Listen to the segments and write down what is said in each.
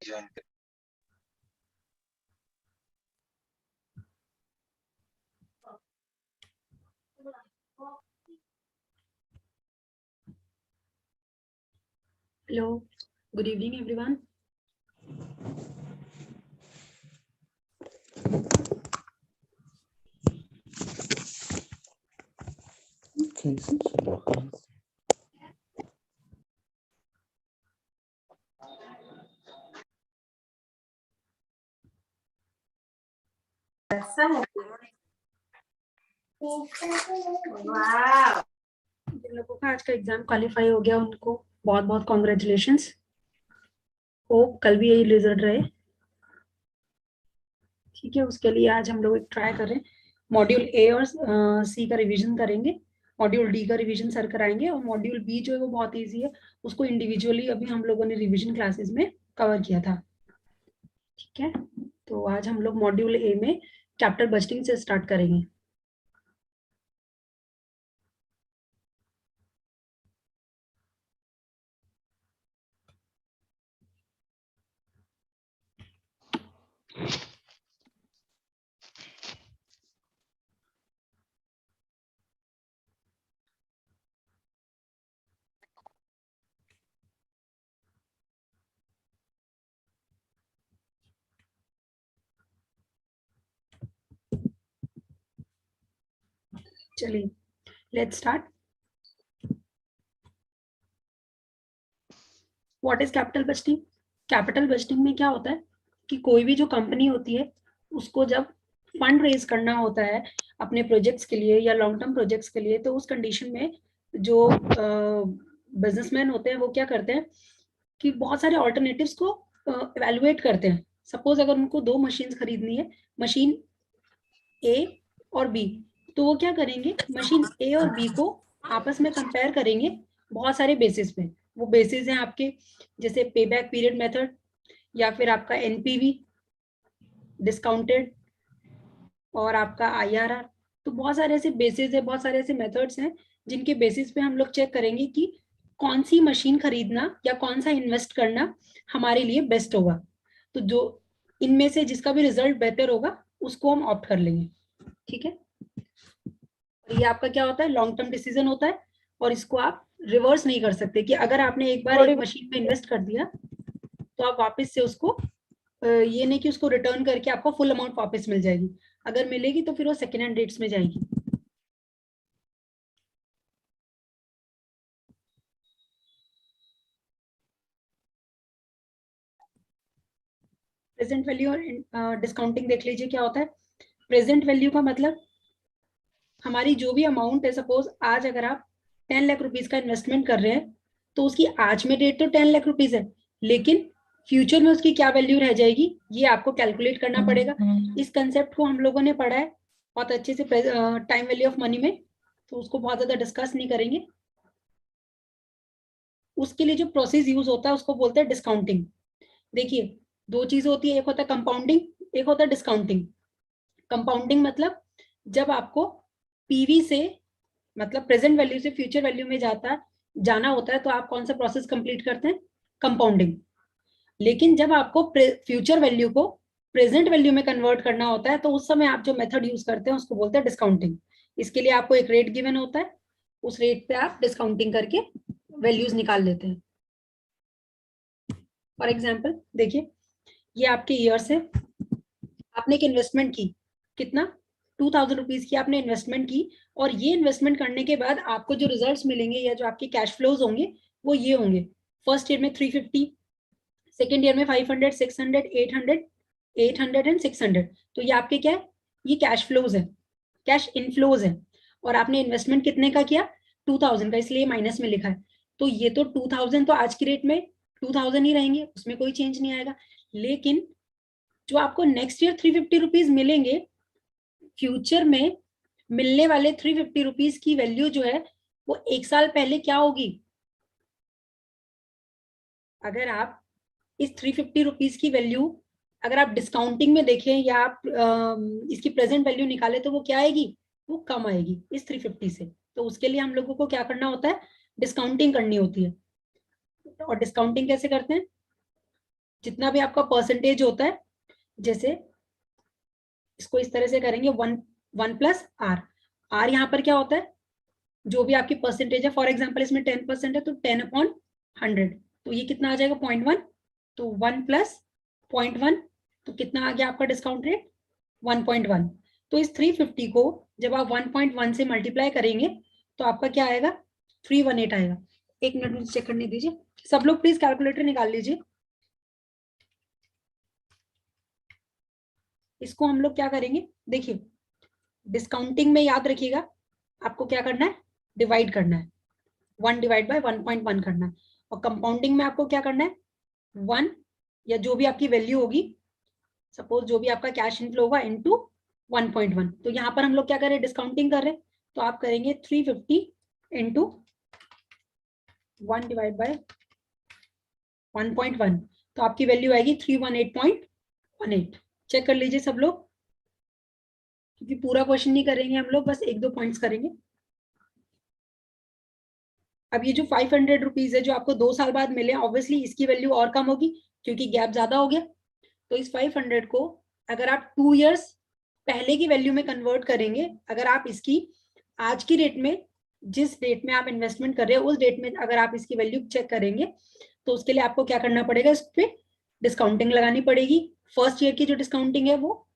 Join कर। Hello, good evening everyone. ऐसा है जिन लोगों का आज का एग्जाम क्वालिफाई हो गया उनको बहुत बहुत कॉन्ग्रेचुलेशंस। होप कल भी यही रिजल्ट रहे। ठीक है, उसके लिए आज हम लोग एक ट्राई कर रहे हैं। मॉड्यूल ए और सी का रिवीजन करेंगे। मॉड्यूल डी का रिवीजन सर कराएंगे और मॉड्यूल बी जो है वो बहुत इजी है, उसको इंडिविजुअली अभी हम लोगों ने रिवीजन क्लासेस में कवर किया था। ठीक है, तो आज हम लोग मॉड्यूल ए में कैपिटल बजटिंग से स्टार्ट करेंगे। चलिए let's start. What is capital budgeting? Capital budgeting में क्या होता है कि कोई भी जो कंपनी होती है उसको जब फंड रेज करना होता है अपने प्रोजेक्ट्स के लिए या लॉन्ग टर्म प्रोजेक्ट्स के लिए, तो उस कंडीशन में जो बिजनेसमैन होते हैं वो क्या करते हैं कि बहुत सारे ऑल्टरनेटिव्स को इवेलुएट करते हैं। सपोज अगर उनको दो मशीन खरीदनी है, मशीन ए और बी, तो वो क्या करेंगे, मशीन ए और बी को आपस में कंपेयर करेंगे बहुत सारे बेसिस पे। वो बेसिस हैं आपके जैसे पे बैक पीरियड मेथड, या फिर आपका एनपीवी डिस्काउंटेड, और आपका आईआरआर। तो बहुत सारे ऐसे बेसिस है, बहुत सारे ऐसे मेथड्स हैं जिनके बेसिस पे हम लोग चेक करेंगे कि कौन सी मशीन खरीदना या कौन सा इन्वेस्ट करना हमारे लिए बेस्ट होगा। तो जो इनमें से जिसका भी रिजल्ट बेहतर होगा उसको हम ऑप्ट कर लेंगे। ठीक है, ये आपका क्या होता है, लॉन्ग टर्म डिसीजन होता है और इसको आप रिवर्स नहीं कर सकते कि अगर आपने एक बार एक मशीन में इन्वेस्ट कर दिया तो आप वापस से उसको ये नहीं कि उसको रिटर्न करके आपको फुल अमाउंट वापस मिल जाएगी। अगर मिलेगी तो फिर वो सेकेंड हैंड रेट्स में जाएगी। प्रेजेंट वैल्यू और डिस्काउंटिंग देख लीजिए क्या होता है। प्रेजेंट वैल्यू का मतलब हमारी जो भी अमाउंट है, सपोज आज अगर आप 10 लाख रुपीज का इन्वेस्टमेंट कर रहे हैं तो उसकी आज में डेट तो 10 लाख रुपीज है, लेकिन फ्यूचर में उसकी क्या वैल्यू रह जाएगी ये आपको कैलकुलेट करना पड़ेगा। इस कंसेप्ट को हम लोगों ने पढ़ा है बहुत अच्छे से टाइम वैल्यू ऑफ मनी में, तो उसको बहुत ज्यादा डिस्कस नहीं करेंगे। उसके लिए जो प्रोसेस यूज होता है उसको बोलते हैं डिस्काउंटिंग। देखिए दो चीज होती है, एक होता है कंपाउंडिंग, एक होता है डिस्काउंटिंग। कंपाउंडिंग मतलब जब आपको पीवी से मतलब प्रेजेंट वैल्यू से फ्यूचर वैल्यू में जाना होता है तो आप कौन सा प्रोसेस कंप्लीट करते हैं, कंपाउंडिंग। लेकिन जब आपको फ्यूचर वैल्यू को प्रेजेंट वैल्यू में कन्वर्ट करना होता है तो उस समय आप जो मेथड यूज करते हैं उसको बोलते हैं डिस्काउंटिंग। इसके लिए आपको एक रेट गिवन होता है, उस रेट पे आप डिस्काउंटिंग करके वैल्यूज निकाल लेते हैं। फॉर एग्जाम्पल देखिए, ये आपके ईयर्स है, आपने एक इन्वेस्टमेंट की, कितना, 2000 रुपीज की आपने इन्वेस्टमेंट की, और ये इन्वेस्टमेंट करने के बाद आपको जो रिजल्ट्स मिलेंगे या जो आपके कैश फ्लोज होंगे वो ये होंगे। फर्स्ट ईयर में 350, सेकेंड ईयर में 500, 600, 800, 800 एंड 600। तो ये आपके क्या है, ये कैश फ्लोज है, कैश इनफ्लोज है। और आपने इन्वेस्टमेंट कितने का किया, 2000 का, इसलिए माइनस में लिखा है। तो ये तो 2000 तो आज की रेट में 2000 ही रहेंगे, उसमें कोई चेंज नहीं आएगा। लेकिन जो आपको नेक्स्ट ईयर 350 रुपीज मिलेंगे, फ्यूचर में मिलने वाले 350 रुपीज की वैल्यू जो है वो एक साल पहले क्या होगी। अगर आप इस 350 रुपीज की वैल्यू अगर आप डिस्काउंटिंग में देखें या आप इसकी प्रेजेंट वैल्यू निकाले तो वो क्या आएगी, वो कम आएगी इस 350 से। तो उसके लिए हम लोगों को क्या करना होता है, डिस्काउंटिंग करनी होती है। और डिस्काउंटिंग कैसे करते हैं, जितना भी आपका परसेंटेज होता है, जैसे इसको इस तरह से करेंगे, 1 1 + आर यहाँ पर क्या होता है, जो भी आपकी परसेंटेज है, फॉर एग्जाम्पल इसमें 10% है तो 10/100, तो ये कितना आ जाएगा 0.1, तो 1 + 0.1, तो कितना आ गया आपका डिस्काउंट रेट 1.1। तो इस 350 को जब आप 1.1 से मल्टीप्लाई करेंगे तो आपका क्या आएगा 318 आएगा। 1 मिनट मुझे चेक करने दीजिए, सब लोग प्लीज कैलकुलेटर निकाल लीजिए। इसको हम लोग क्या करेंगे, देखिए डिस्काउंटिंग में याद रखिएगा आपको क्या करना है, डिवाइड करना है, 1/1.1 करना है, और कंपाउंडिंग में आपको क्या करना है 1 या जो भी आपकी वैल्यू होगी, सपोज जो भी आपका कैश इनफ्लो होगा इनटू 1.1। तो यहाँ पर हम लोग क्या कर रहे हैं, डिस्काउंटिंग कर रहे हैं, तो आप करेंगे 350 इंटू 1/1.1, तो आपकी वैल्यू आएगी 318.18। चेक कर लीजिए सब लोग, क्योंकि पूरा क्वेश्चन नहीं करेंगे हम लोग, बस 1-2 पॉइंट्स करेंगे। अब ये जो 500 रुपीज है जो आपको 2 साल बाद मिले, ऑब्वियसली इसकी वैल्यू और कम होगी क्योंकि गैप ज्यादा हो गया। तो इस 500 को अगर आप 2 इयर्स पहले की वैल्यू में कन्वर्ट करेंगे, अगर आप इसकी आज की डेट में, जिस डेट में आप इन्वेस्टमेंट कर रहे हो उस डेट में अगर आप इसकी वैल्यू चेक करेंगे, तो उसके लिए आपको क्या करना पड़ेगा, इस पे डिस्काउंटिंग लगानी पड़ेगी। फर्स्ट ईयर की जो डिस्काउंटिंग है वो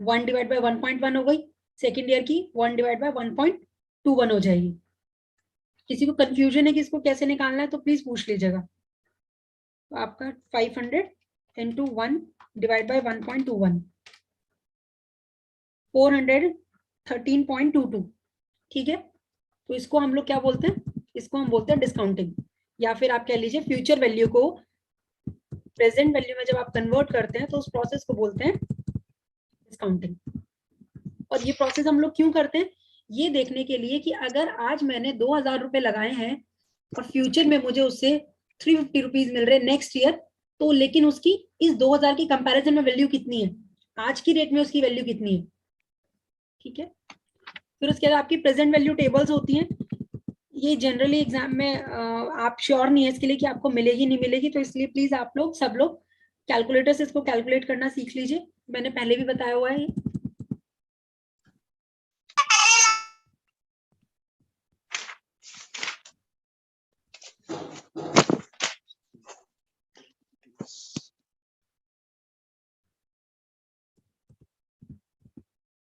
1/1.1 हो गई, सेकेंड ईयर की 1/1.21 हो जाएगी। किसी को कंफ्यूजन है कि इसको कैसे निकालना है तो प्लीज पूछ लीजिएगा। तो आपका 500 इंटू 1/1.21, 413.22, ठीक है। तो इसको हम लोग क्या बोलते हैं, इसको हम बोलते हैं डिस्काउंटिंग, या फिर आप कह लीजिए फ्यूचर वैल्यू को प्रेजेंट वैल्यू में जब आप कन्वर्ट करते हैं तो उस प्रोसेस को बोलते हैं डिस्काउंटिंग। और ये प्रोसेस हम लोग क्यों करते हैं, ये देखने के लिए कि अगर आज मैंने 2,000 रुपए लगाए हैं और फ्यूचर में मुझे उससे 350 रुपीज मिल रहे नेक्स्ट ईयर, तो लेकिन उसकी इस 2,000 की कंपैरिजन में वैल्यू कितनी है, आज की डेट में उसकी वैल्यू कितनी है, ठीक है। फिर उसके बाद आपकी प्रेजेंट वैल्यू टेबल्स होती हैं, ये जनरली एग्जाम में आप श्योर नहीं है इसके लिए कि आपको मिलेगी नहीं मिलेगी, तो इसलिए प्लीज आप लोग सब लोग कैलकुलेटर से इसको कैलकुलेट करना सीख लीजिए, मैंने पहले भी बताया हुआ है।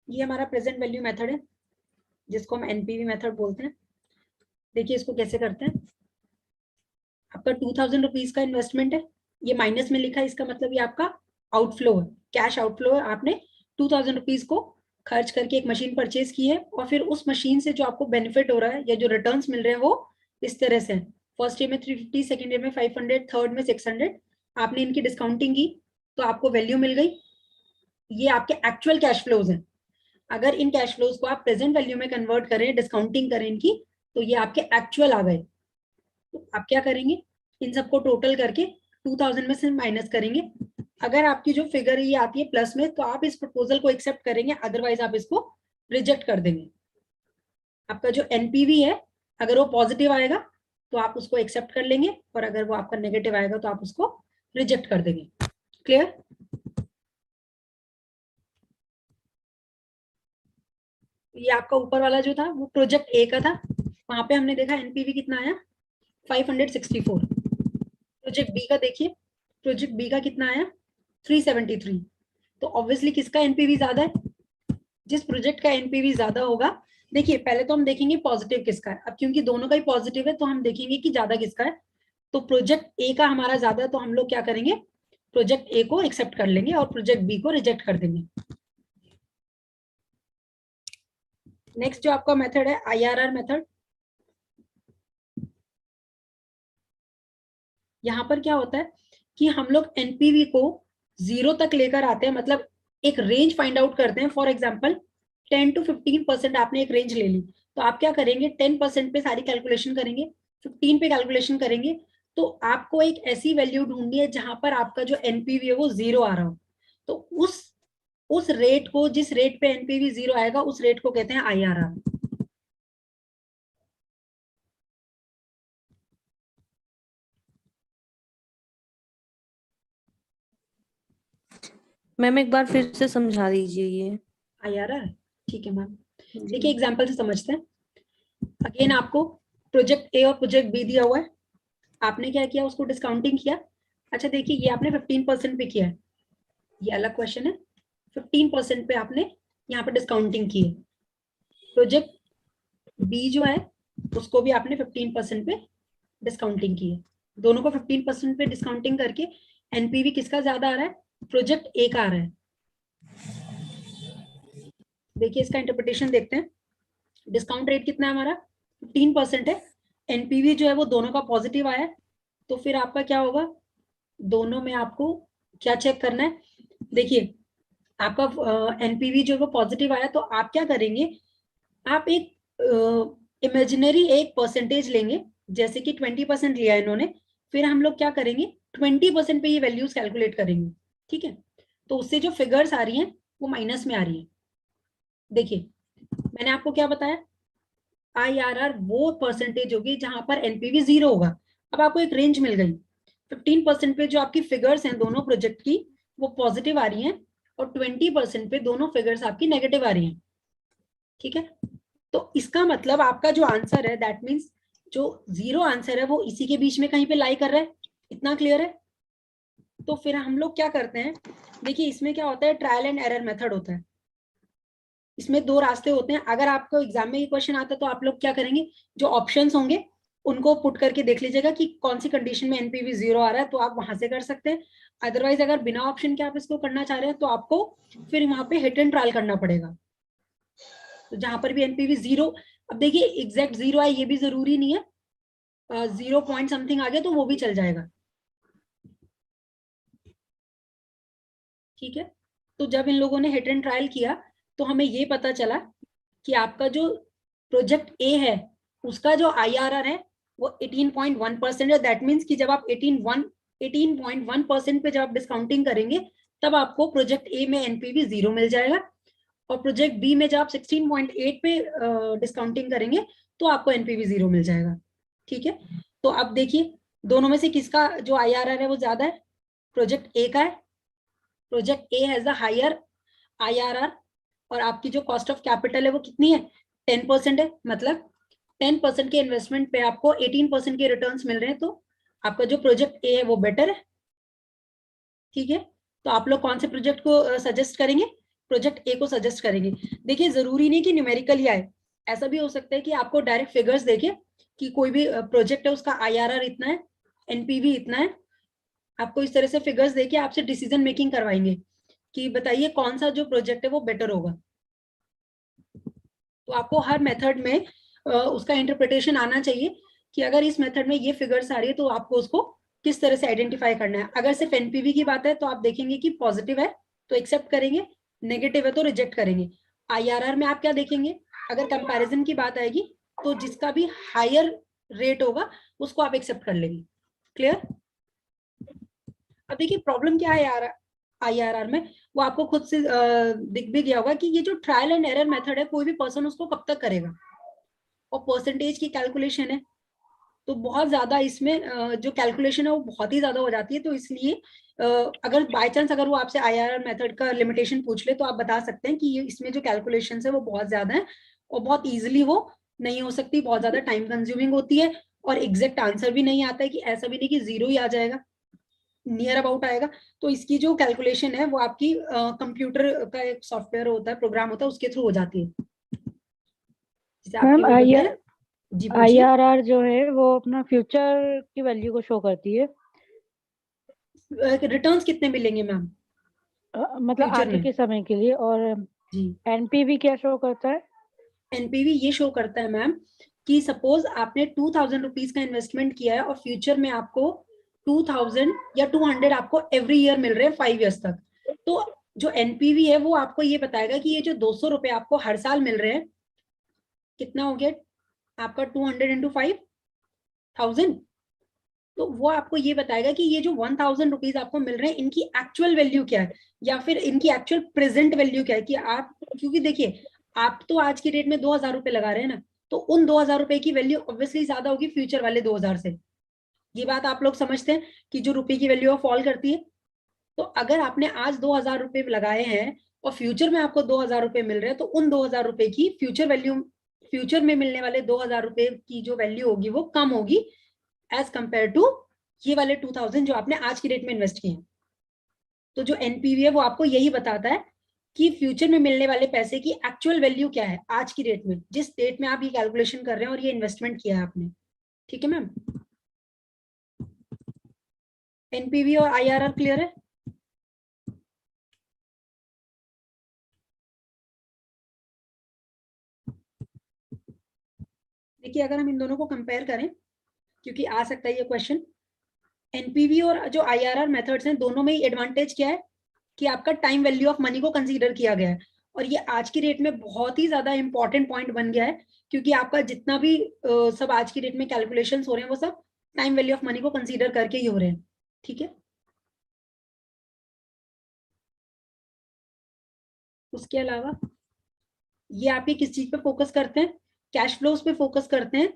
ये हमारा प्रेजेंट वैल्यू मेथड है जिसको हम एनपीवी मेथड बोलते हैं। देखिए इसको कैसे करते हैं, आपका 2,000 रुपीज का इन्वेस्टमेंट है, ये माइनस में लिखा है, इसका मतलब ये आपका आउटफ्लो है, कैश आउटफ्लो है। आपने 2,000 रुपीज को खर्च करके एक मशीन परचेज की है, और फिर उस मशीन से जो आपको बेनिफिट हो रहा है या जो रिटर्न्स मिल रहे हैं वो इस तरह से, फर्स्ट ईयर में 350, सेकेंड ईयर में 500, थर्ड में 600, आपने इनकी डिस्काउंटिंग की तो आपको वैल्यू मिल गई। ये आपके एक्चुअल कैश फ्लोज हैं। अगर इन कैश फ्लोज को आप प्रेजेंट वैल्यू में कन्वर्ट करें, डिस्काउंटिंग करें इनकी, तो ये आपके एक्चुअल आ गए। तो आप क्या करेंगे, इन सबको टोटल करके 2,000 में से माइनस करेंगे। अगर आपकी जो फिगर ये आती है प्लस में, तो आप इस प्रपोजल को एक्सेप्ट करेंगे, अदरवाइज आप इसको रिजेक्ट कर देंगे। आपका जो एनपीवी है अगर वो पॉजिटिव आएगा तो आप उसको एक्सेप्ट कर लेंगे, और अगर वो आपका नेगेटिव आएगा तो आप उसको रिजेक्ट कर देंगे। क्लियर। ये आपका ऊपर वाला जो था वो प्रोजेक्ट ए का था, वहां पे हमने देखा एनपीवी कितना आया 564। प्रोजेक्ट बी का देखिए, प्रोजेक्ट बी का कितना आया 373। तो ऑब्वियसली किसका एनपीवी ज्यादा है, जिस प्रोजेक्ट का एनपीवी ज्यादा होगा। देखिए पहले तो हम देखेंगे पॉजिटिव किसका है, अब क्योंकि दोनों का ही पॉजिटिव है तो हम देखेंगे कि ज्यादा किसका है। तो प्रोजेक्ट ए का हमारा ज्यादा है तो हम लोग क्या करेंगे, प्रोजेक्ट ए को एक्सेप्ट कर लेंगे और प्रोजेक्ट बी को रिजेक्ट कर देंगे। नेक्स्ट जो आपका मेथड है आईआरआर मेथड, यहाँ पर क्या होता है कि हम लोग एनपीवी को 0 तक लेकर आते हैं, मतलब एक रेंज फाइंड आउट करते हैं। फॉर एग्जाम्पल 10 to 15% आपने एक रेंज ले ली, तो आप क्या करेंगे 10% पे सारी कैलकुलेशन करेंगे, 15 पे कैलकुलेशन करेंगे, तो आपको एक ऐसी वैल्यू ढूंढनी है जहां पर आपका जो एनपीवी है वो 0 आ रहा हो। तो उस रेट को, जिस रेट पे एनपीवी 0 आएगा उस रेट को कहते हैं आईआरआर। मैम एक बार फिर से समझा दीजिए ये। IRR, ठीक है मैम। जी। देखिए एग्जाम्पल से समझते हैं। अगेन आपको प्रोजेक्ट ए और प्रोजेक्ट बी दिया हुआ है, आपने क्या किया, उसको डिस्काउंटिंग किया। अच्छा देखिए ये आपने 15% पे किया है, ये अलग क्वेश्चन है। 15% पे आपने यहाँ पे डिस्काउंटिंग की है। प्रोजेक्ट बी जो है उसको भी आपने 15% पे डिस्काउंटिंग की है। दोनों को 15% पे डिस्काउंटिंग करके एनपीवी किसका ज्यादा आ रहा है, प्रोजेक्ट ए का आ रहा है। देखिए इसका इंटरप्रिटेशन देखते हैं। डिस्काउंट रेट कितना है हमारा, 15% है। एनपीवी जो है वो दोनों का पॉजिटिव आया है, तो फिर आपका क्या होगा, दोनों में आपको क्या चेक करना है। देखिए आपका एनपीवी जो है वो पॉजिटिव आया, तो आप क्या करेंगे, आप एक इमेजिनरी एक परसेंटेज लेंगे, जैसे कि 20% लिया इन्होंने, फिर हम लोग क्या करेंगे 20% पे ये वैल्यूज कैलकुलेट करेंगे, ठीक है। तो उससे जो फिगर्स आ रही हैं वो माइनस में आ रही है। देखिए मैंने आपको क्या बताया, IRR वो परसेंटेज होगी जहां पर एनपीवी 0 होगा। अब आपको एक रेंज मिल गई, 15% पे जो आपकी फिगर्स हैं दोनों प्रोजेक्ट की वो पॉजिटिव आ रही हैं, और 20% पे दोनों फिगर्स आपकी नेगेटिव आ रही हैं, ठीक है। तो इसका मतलब आपका जो आंसर है दैट मीन्स जो 0 आंसर है वो इसी के बीच में कहीं पे लाई कर रहा है। इतना क्लियर है। तो फिर हम लोग क्या करते हैं, देखिए इसमें क्या होता है, ट्रायल एंड एरर मेथड होता है। इसमें दो रास्ते होते हैं। अगर आपको एग्जाम में ये क्वेश्चन आता है तो आप लोग क्या करेंगे, जो ऑप्शंस होंगे उनको पुट करके देख लीजिएगा कि कौन सी कंडीशन में एनपीवी 0 आ रहा है, तो आप वहां से कर सकते हैं। अदरवाइज अगर बिना ऑप्शन के आप इसको करना चाह रहे हैं तो आपको फिर वहां पे हिट एंड ट्रायल करना पड़ेगा। तो जहां पर भी एनपीवी 0, अब देखिए एग्जैक्ट 0 आए ये भी जरूरी नहीं है, 0 पॉइंट समथिंग आ गया तो वो भी चल जाएगा, ठीक है। तो जब इन लोगों ने हिट एंड ट्रायल किया तो हमें ये पता चला कि आपका जो प्रोजेक्ट ए है उसका जो IRR है वो 18.1% है। दैट मीन्स कि जब आप 18.1% पे जब आप डिस्काउंटिंग करेंगे तब आपको प्रोजेक्ट ए में एनपीवी 0 मिल जाएगा, और प्रोजेक्ट बी में जब आप 16.8 पे डिस्काउंटिंग करेंगे तो आपको एनपीवी 0 मिल जाएगा, ठीक है। तो अब देखिए दोनों में से किसका जो IRR है वो ज्यादा है, प्रोजेक्ट ए का है। Project A has the higher IRR, और आपकी जो कॉस्ट ऑफ कैपिटल है वो कितनी है, 10% है। मतलब 10% के इन्वेस्टमेंट पे आपको 18% के रिटर्न्स मिल रहे हैं, तो आपका जो प्रोजेक्ट ए है वो बेटर है, ठीक है। तो आप लोग कौन से प्रोजेक्ट को सजेस्ट करेंगे, प्रोजेक्ट ए को सजेस्ट करेंगे। देखिए जरूरी नहीं कि न्यूमेरिकल ही आए, ऐसा भी हो सकता है कि आपको डायरेक्ट फिगर्स देखे कि कोई भी प्रोजेक्ट है उसका IRR इतना है, एनपीवी इतना है। आपको इस तरह से फिगर्स देके आपसे डिसीजन मेकिंग करवाएंगे कि बताइए कौन सा जो प्रोजेक्ट है वो बेटर होगा। तो आपको हर मेथड में उसका इंटरप्रिटेशन आना चाहिए कि अगर इस मेथड में ये फिगर्स आ रही है तो आपको उसको किस तरह से आइडेंटिफाई करना है। अगर सिर्फ एनपीवी की बात है तो आप देखेंगे कि पॉजिटिव है तो एक्सेप्ट करेंगे, नेगेटिव है तो रिजेक्ट करेंगे। IRR में आप क्या देखेंगे, अगर कंपैरिजन की बात आएगी तो जिसका भी हायर रेट होगा उसको आप एक्सेप्ट कर लेंगे। क्लियर। अब देखिए प्रॉब्लम क्या है यार IRR में, वो आपको खुद से दिख भी गया होगा कि ये जो ट्रायल एंड एरर मेथड है कोई भी पर्सन उसको कब तक करेगा, और परसेंटेज की कैलकुलेशन है तो बहुत ज्यादा इसमें जो कैलकुलेशन है वो बहुत ही ज्यादा हो जाती है। तो इसलिए अगर बाय चांस अगर वो आपसे IRR मेथड का लिमिटेशन पूछ ले तो आप बता सकते हैं कि ये इसमें जो कैलकुलेशन है वो बहुत ज्यादा है और बहुत इजिली वो नहीं हो सकती, बहुत ज्यादा टाइम कंज्यूमिंग होती है, और एग्जैक्ट आंसर भी नहीं आता है कि ऐसा भी नहीं कि 0 ही आ जाएगा, नियर अबाउट आएगा। तो इसकी जो कैलकुलेशन है वो आपकी कंप्यूटर का एक सॉफ्टवेयर होता है, प्रोग्राम होता है, उसके थ्रू हो जाती है। जैसे आपके मैम वो आई होते हैं। जी पूछिए। IRR जो है वो अपना फ्यूचर की वैल्यू को शो करती है। रिटर्न्स कितने मिलेंगे मैम मतलब फ्यूचर आगे में। के समय के लिए। और जी NPV क्या शो करता है? एनपीवी ये शो करता है मैम कि सपोज आपने 2000 रुपीज का इन्वेस्टमेंट किया है और फ्यूचर में आपको 2000 या 200 आपको एवरी ईयर मिल रहे हैं 5 years तक। तो जो एनपीवी है वो आपको ये बताएगा कि ये जो 200 रुपए आपको हर साल मिल रहे हैं, कितना हो गया आपका 200 × 5,000, तो वो आपको ये बताएगा कि ये जो 1000 रुपीज आपको मिल रहे हैं इनकी एक्चुअल वैल्यू क्या है, या फिर इनकी एक्चुअल प्रेजेंट वैल्यू क्या है। कि आप, क्योंकि देखिए आप तो आज की डेट में 2000 रुपए लगा रहे हैं ना, तो उन 2000 रुपए की वैल्यू ऑब्वियसली ज्यादा होगी फ्यूचर वाले 2000 से। ये बात आप लोग समझते हैं कि जो रुपए की वैल्यू फॉल करती है। तो अगर आपने आज 2,000 रुपए लगाए हैं और फ्यूचर में आपको 2,000 रुपए मिल रहे हैं, तो उन 2,000 रुपए की फ्यूचर वैल्यू, फ्यूचर में मिलने वाले 2,000 रुपए की जो वैल्यू होगी वो कम होगी एज कंपेयर टू ये वाले 2,000 जो आपने आज की डेट में इन्वेस्ट किए हैं। तो जो एनपीवी है वो आपको यही बताता है कि फ्यूचर में मिलने वाले पैसे की एक्चुअल वैल्यू क्या है आज की डेट में, जिस डेट में आप ये कैलकुलेशन कर रहे हैं और ये इन्वेस्टमेंट किया है आपने। ठीक है मैम, एनपीवी और आईआरआर क्लियर है? देखिए अगर हम इन दोनों को कंपेयर करें, क्योंकि आ सकता है ये क्वेश्चन, एनपीवी और जो आईआरआर मेथड्स हैं दोनों में ही एडवांटेज क्या है कि आपका टाइम वैल्यू ऑफ मनी को कंसीडर किया गया है, और ये आज की डेट में बहुत ही ज्यादा इंपॉर्टेंट पॉइंट बन गया है, क्योंकि आपका जितना भी सब आज की डेट में कैलकुलेशंस हो रहे हैं वो सब टाइम वैल्यू ऑफ मनी को कंसीडर करके ही हो रहे हैं। ठीक है, उसके अलावा ये आप ये किस चीज पे फोकस करते हैं, कैश फ्लोज पे फोकस करते हैं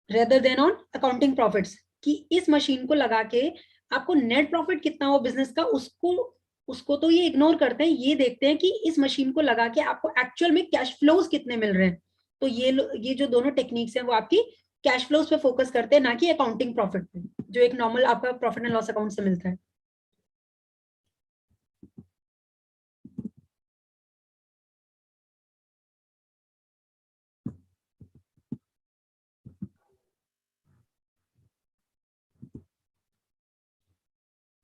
rather than on accounting profits, कि इस मशीन को लगा के आपको नेट प्रॉफिट कितना हो बिजनेस का, उसको उसको तो ये इग्नोर करते हैं, ये देखते हैं कि इस मशीन को लगा के आपको एक्चुअल में कैश फ्लोज कितने मिल रहे हैं। तो ये जो दोनों टेक्निक्स हैं वो आपकी कैश फ्लोज पे फोकस करते हैं, ना कि अकाउंटिंग प्रॉफिट पे, जो एक नॉर्मल आपका प्रॉफिट एंड लॉस अकाउंट से मिलता है।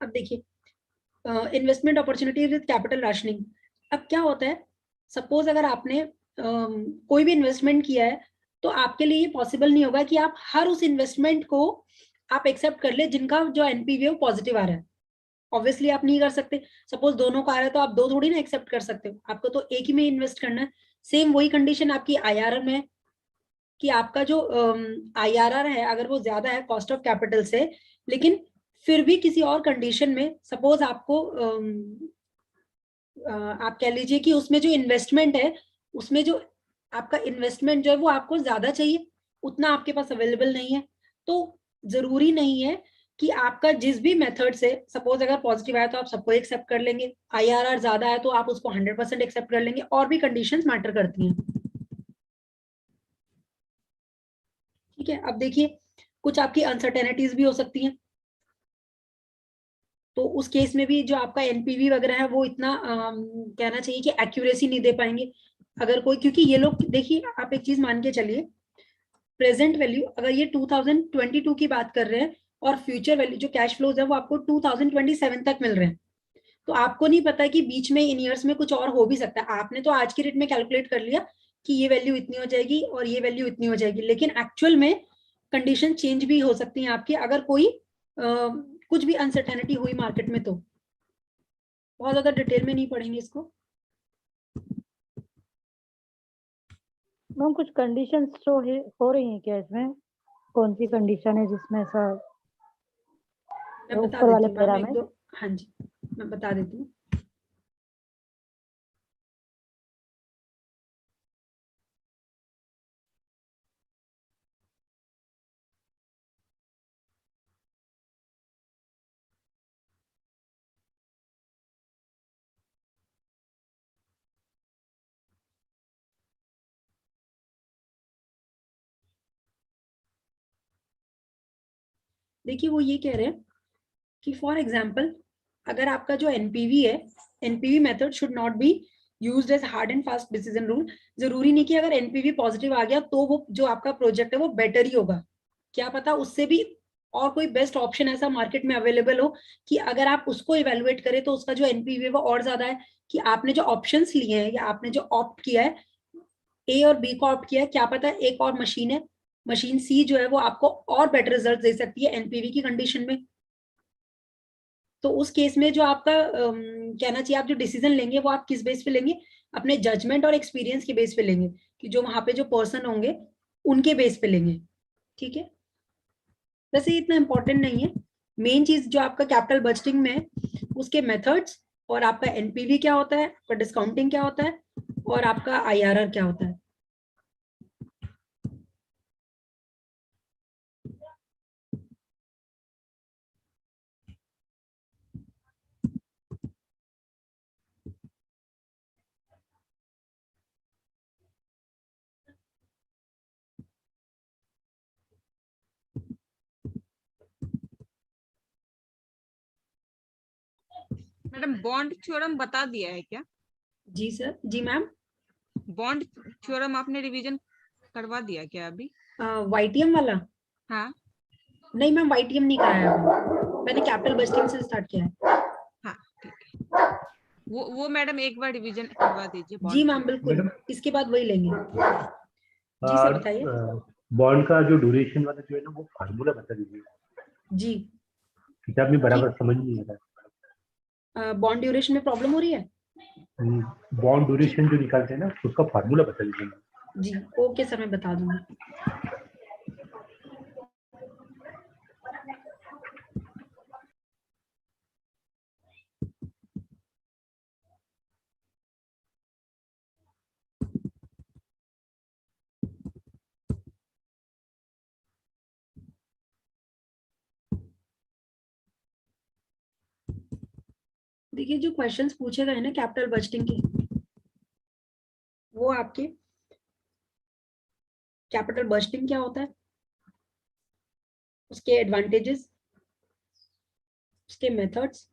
अब देखिए, investment opportunity with capital rationing. अब क्या होता है, सपोज अगर आपने कोई भी इन्वेस्टमेंट किया है, तो आपके लिए ये पॉसिबल नहीं होगा कि आप हर उस इन्वेस्टमेंट को आप एक्सेप्ट कर ले जिनका जो एनपीवी है वो पॉजिटिव आ रहा है। ऑब्वियसली आप नहीं कर सकते, सपोज दोनों का आ रहा है तो आप दो थोड़ी ना एक्सेप्ट कर सकते हो, आपको तो एक ही में इन्वेस्ट करना है। सेम वही कंडीशन आपकी आईआरआर में है, कि आपका जो आईआरआर है अगर वो ज्यादा है कॉस्ट ऑफ कैपिटल से, लेकिन फिर भी किसी और कंडीशन में सपोज आपको आप कह लीजिए कि उसमें जो इन्वेस्टमेंट है, उसमें जो आपका इन्वेस्टमेंट जो है वो आपको ज्यादा चाहिए, उतना आपके पास अवेलेबल नहीं है, तो जरूरी नहीं है कि आपका जिस भी मेथड से, सपोज अगर पॉजिटिव आया तो आप सबको एक्सेप्ट कर लेंगे, आईआरआर ज्यादा है तो आप उसको 100% एक्सेप्ट कर लेंगे, और भी कंडीशंस मैटर करती हैं। ठीक है, अब देखिए कुछ आपकी अनसर्टेनिटीज भी हो सकती हैं, तो उस केस में भी जो आपका एनपीवी वगैरह है वो इतना कहना चाहिए कि एक्यूरेसी नहीं दे पाएंगे अगर कोई, क्योंकि ये लोग देखिए आप एक चीज मान के चलिए, प्रेजेंट वैल्यू अगर ये 2022 की बात कर रहे हैं और फ्यूचर वैल्यू जो कैश फ्लोज है वो आपको 2027 तक मिल रहे हैं, तो आपको नहीं पता कि बीच में इन ईयर्स में कुछ और हो भी सकता है। आपने तो आज की रेट में कैलकुलेट कर लिया कि ये वैल्यू इतनी हो जाएगी और ये वैल्यू इतनी हो जाएगी, लेकिन एक्चुअल में कंडीशन चेंज भी हो सकती है आपकी, अगर कोई कुछ भी अनसर्टेनिटी हुई मार्केट में, तो बहुत ज्यादा डिटेल में नहीं पढ़ेंगे इसको। मैम कुछ कंडीशंस शो हो रही हैं क्या इसमें? कौन सी कंडीशन है जिसमें ऐसा मैं बता ऊपर वाले देती हूँ मैम पैरा एक में? दो, हाँ जी मैं बता देती हूँ। देखिए वो ये कह रहे हैं कि फॉर एग्जाम्पल अगर आपका जो एनपीवी है, NPV method should not be used as hard and fast decision rule. जरूरी नहीं कि अगर एनपीवी पॉजिटिव आ गया तो वो जो आपका प्रोजेक्ट है वो बेटर ही होगा, क्या पता उससे भी और कोई बेस्ट ऑप्शन ऐसा मार्केट में अवेलेबल हो कि अगर आप उसको इवेलुएट करें तो उसका जो एनपीवी है वो और ज्यादा है, कि आपने जो ऑप्शंस लिए हैं या आपने जो ऑप्ट किया है, ए और बी को ऑप्ट किया है, क्या पता एक और मशीन है, मशीन सी जो है वो आपको और बेटर रिजल्ट दे सकती है एनपीवी की कंडीशन में। तो उस केस में जो आपका कहना चाहिए, आप जो डिसीजन लेंगे वो आप किस बेस पे लेंगे, अपने जजमेंट और एक्सपीरियंस के बेस पे लेंगे, कि जो वहां पे जो पर्सन होंगे उनके बेस पे लेंगे। ठीक है, वैसे इतना इंपॉर्टेंट नहीं है, मेन चीज जो आपका कैपिटल बजटिंग में है उसके मेथड्स, और आपका एनपीवी क्या होता है, आपका डिस्काउंटिंग क्या होता है, और आपका आईआरआर क्या होता है। मैडम बॉन्ड थ्योरम बता दिया है क्या? जी सर, जी मैम। बॉन्ड थ्योरम आपने रिवीजन करवा दिया क्या अभी? वाईटीएम वाला? हाँ नहीं मैम, वाईटीएम नहीं कराया अभी, मैंने कैपिटल बजटिंग से स्टार्ट किया है। हाँ ठीक है, वो मैडम एक बार रिवीजन करवा दीजिए जी बॉन्ड मैम थ्योरम। बिल्कुल, मैडम इसके बाद वही लेंगे। जी सर बताइए। बॉन्ड का जो ड्यूरेशन वाला जो है ना, वो फार्मूला बता दीजिए, जी किताब में बराबर ठीक, समझ नहीं आ रहा बॉन्ड ड्यूरेशन में प्रॉब्लम हो रही है? है। बॉन्ड ठीक, ड्यूरेशन जो निकालते हैं ना, उसका फार्मूला बता दीजिए। जी ओके सर, मैं बता दूंगी। देखिए जो क्वेश्चंस पूछे गए ना कैपिटल बजटिंग के, वो आपके कैपिटल बजटिंग क्या होता है, उसके एडवांटेजेस, उसके मेथड्स।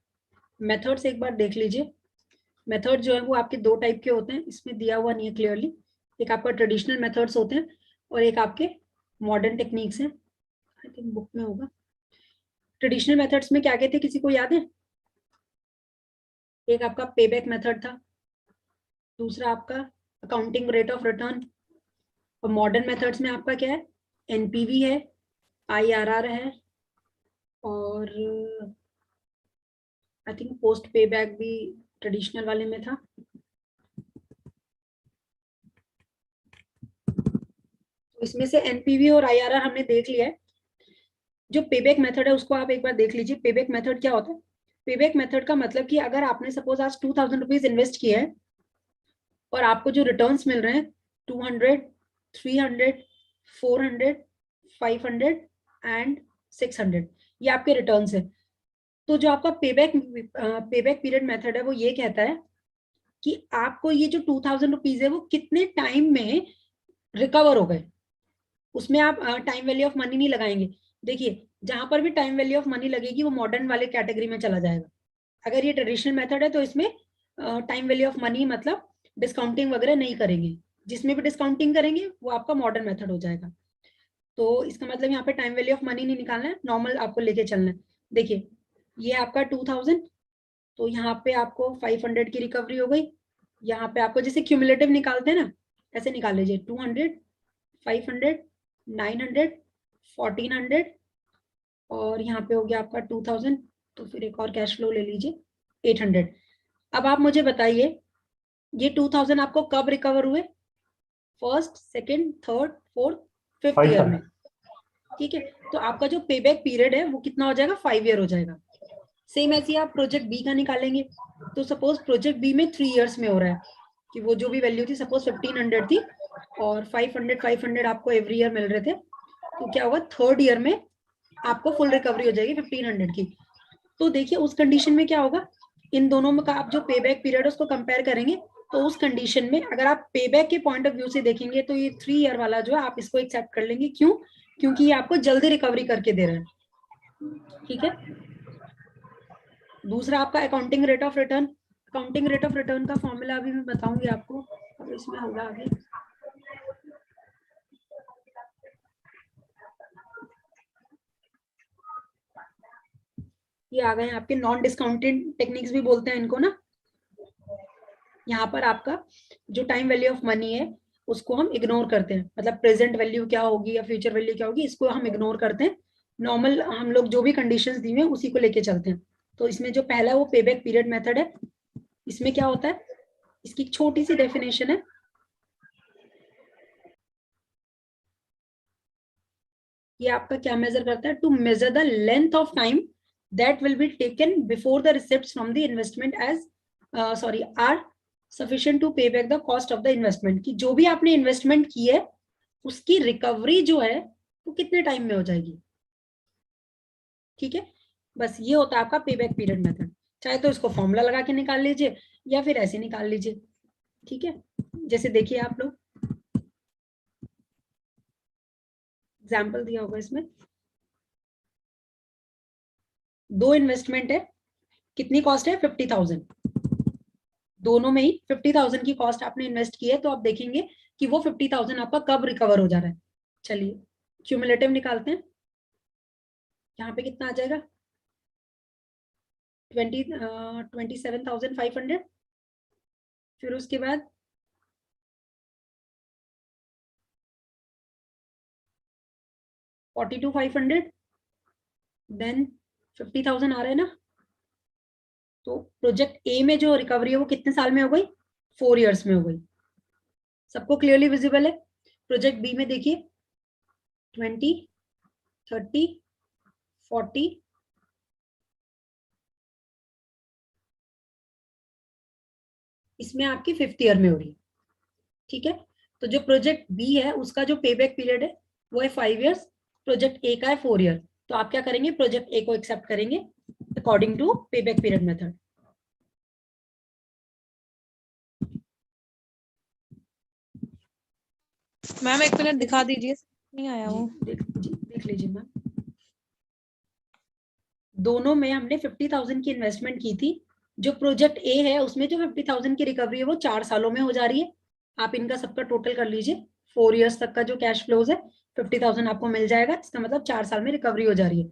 मेथड्स एक बार देख लीजिए। मेथड जो है वो आपके दो टाइप के होते हैं, इसमें दिया हुआ नहीं है क्लियरली। एक आपका ट्रेडिशनल मेथड्स होते हैं और एक आपके मॉडर्न टेक्निक्स हैं। आई थिंक बुक में होगा। ट्रेडिशनल मेथड्स में क्या कहते हैं, किसी को याद है? एक आपका पेबैक मेथड था, दूसरा आपका अकाउंटिंग रेट ऑफ रिटर्न, और मॉडर्न मेथड्स में आपका क्या है, एनपीवी है, आईआरआर है, और आई थिंक पोस्ट पेबैक भी ट्रेडिशनल वाले में था। तो इसमें से एनपीवी और आईआरआर हमने देख लिया है। जो पेबैक मेथड है उसको आप एक बार देख लीजिए। पेबैक मेथड क्या होता है? पेबैक मेथड का मतलब कि अगर आपने सपोज आज 2000 रुपीज इन्वेस्ट किया है और आपको जो रिटर्न्स मिल रहे हैं 200, 300, 400, 500 एंड 600, ये आपके रिटर्न्स है। तो जो आपका पेबैक पीरियड मेथड है वो ये कहता है कि आपको ये जो 2000 रुपीज है वो कितने टाइम में रिकवर हो गए। उसमें आप टाइम वैल्यू ऑफ मनी नहीं लगाएंगे। देखिए जहां पर भी टाइम वैल्यू ऑफ मनी लगेगी वो मॉडर्न वाले कैटेगरी में चला जाएगा। अगर ये ट्रेडिशनल मेथड है तो इसमें टाइम वैल्यू ऑफ मनी मतलब डिस्काउंटिंग वगैरह नहीं करेंगे। जिसमें भी डिस्काउंटिंग करेंगे वो आपका मॉडर्न मेथड हो जाएगा। तो इसका मतलब यहाँ पे टाइम वैल्यू ऑफ मनी नहीं निकालना है, नॉर्मल आपको लेके चलना है। देखिए ये आपका 2000, तो यहाँ पे आपको 500 की रिकवरी हो गई। यहाँ पे आपको जैसे क्यूमुलेटिव निकालते हैं ना, ऐसे निकाल लीजिए 200, 500, 900, 1400, और यहाँ पे हो गया आपका 2000। तो फिर एक और कैश फ्लो ले लीजिए 800। अब आप मुझे बताइए ये 2000 आपको कब रिकवर हुए? First, second, third, fourth, fifth 5 year साल। में। ठीक है, तो आपका जो पेबैक पीरियड है वो कितना हो जाएगा? 5 ईयर हो जाएगा। सेम ऐसे ही आप प्रोजेक्ट बी का निकालेंगे। तो सपोज प्रोजेक्ट बी में 3 इयर्स में हो रहा है कि वो जो भी वैल्यू थी सपोज 1500 थी और 500 आपको एवरी ईयर मिल रहे थे, तो क्या होगा, थर्ड ईयर में आपको फुल रिकवरी हो जाएगी 1500 की। तो देखिए उस कंडीशन में क्या होगा, इन दोनों में का आप जो पेबैक पीरियड है उसको कंपेयर करेंगे, तो उस कंडीशन में अगर आप पेबैक के पॉइंट ऑफ व्यू से देखेंगे तो ये 3 ईयर वाला जो है आप इसको एक्सेप्ट कर लेंगे। क्यों? क्योंकि ये आपको जल्दी रिकवरी करके दे रहा है। ठीक है, दूसरा आपका accounting rate of return. Accounting rate of return का फॉर्मूला अभी मैं बताऊंगी आपको, अब इसमें होगा आगे। ये आ गए आपके नॉन डिस्काउंटेड टेक्निक्स भी बोलते हैं इनको ना। यहाँ पर आपका जो टाइम वैल्यू ऑफ मनी है उसको हम इग्नोर करते हैं, मतलब प्रेजेंट वैल्यू क्या होगी या फ्यूचर वैल्यू क्या होगी इसको हम इग्नोर करते हैं। नॉर्मल हम लोग जो भी कंडीशंस दी हुई हैं उसी को लेके चलते हैं। तो इसमें जो पहला है वो पेबैक पीरियड मेथड है। इसमें क्या होता है, इसकी एक छोटी सी डेफिनेशन है। ये आपका क्या मेजर करता है? To measure the length of time that will be taken before the receipts from the investment as sorry are sufficient to pay back the cost of the investment, कि जो भी आपने इन्वेस्टमेंट की है उसकी रिकवरी जो है वो कितने टाइम में हो जाएगी। ठीक है, बस ये होता है आपका पे बैक पीरियड मेथड। चाहे तो इसको फॉर्मूला लगा के निकाल लीजिए या फिर ऐसे निकाल लीजिए। ठीक है, जैसे देखिए आप लोग एग्जाम्पल दिया होगा इसमें, दो इन्वेस्टमेंट है, कितनी कॉस्ट है? 50,000। दोनों में ही 50,000 की कॉस्ट आपने इन्वेस्ट की है, तो आप देखेंगे कि वो 50,000 आपका कब रिकवर हो जा रहा है। चलिए क्यूमुलेटिव निकालते हैं। यहाँ पे कितना आ जाएगा? 27,500। फिर उसके बाद 42,500, देन 50,000 आ रहा है ना। तो प्रोजेक्ट ए में जो रिकवरी है वो कितने साल में हो गई? 4 इयर्स में हो गई। सबको क्लियरली विजिबल है? प्रोजेक्ट बी में देखिए 20, 30, 40, इसमें आपकी 5th ईयर में हो रही है। ठीक है, तो जो प्रोजेक्ट बी है उसका जो पे बैक पीरियड है वो है 5 इयर्स, प्रोजेक्ट ए का है 4 ईयर। तो आप क्या करेंगे? प्रोजेक्ट ए को एक्सेप्ट करेंगे according to pay back period method. Ma'am एक मिनट दिखा दीजिए, नहीं आया वो। देख लीजिए मैम। दोनों में हमने 50,000 की इन्वेस्टमेंट की थी। जो प्रोजेक्ट ए है उसमें जो 50,000 की रिकवरी है वो 4 सालों में हो जा रही है। आप इनका सबका टोटल कर लीजिए, 4 इयर्स तक का जो कैश फ्लोज है 50,000 आपको मिल जाएगा। इसका मतलब 4 साल में रिकवरी हो जा रही है।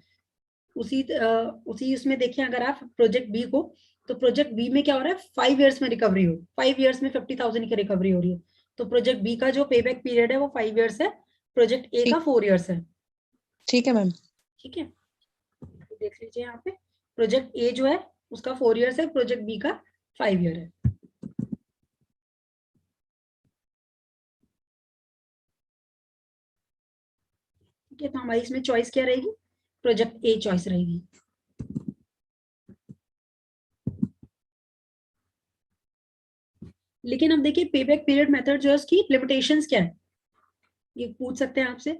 उसी उसमें देखिए, अगर आप प्रोजेक्ट बी को, तो प्रोजेक्ट बी में क्या हो रहा है? 5 इयर्स में रिकवरी हो, 5 इयर्स में 50,000 की रिकवरी हो रही है। तो प्रोजेक्ट बी का जो पे बैक पीरियड है वो 5 इयर्स है, प्रोजेक्ट ए का 4 इयर्स है। ठीक है मैम। ठीक है, देख लीजिए यहाँ पे प्रोजेक्ट ए जो है उसका 4 इयर्स है, प्रोजेक्ट बी का 5 ईयर है। ठीक है, तो हमारी इसमें चॉइस क्या रहेगी? प्रोजेक्ट ए चॉइस रहेगी। लेकिन अब देखिए पे बैक पीरियड मेथड जो है उसकी लिमिटेशंस क्या है, ये पूछ सकते हैं आपसे।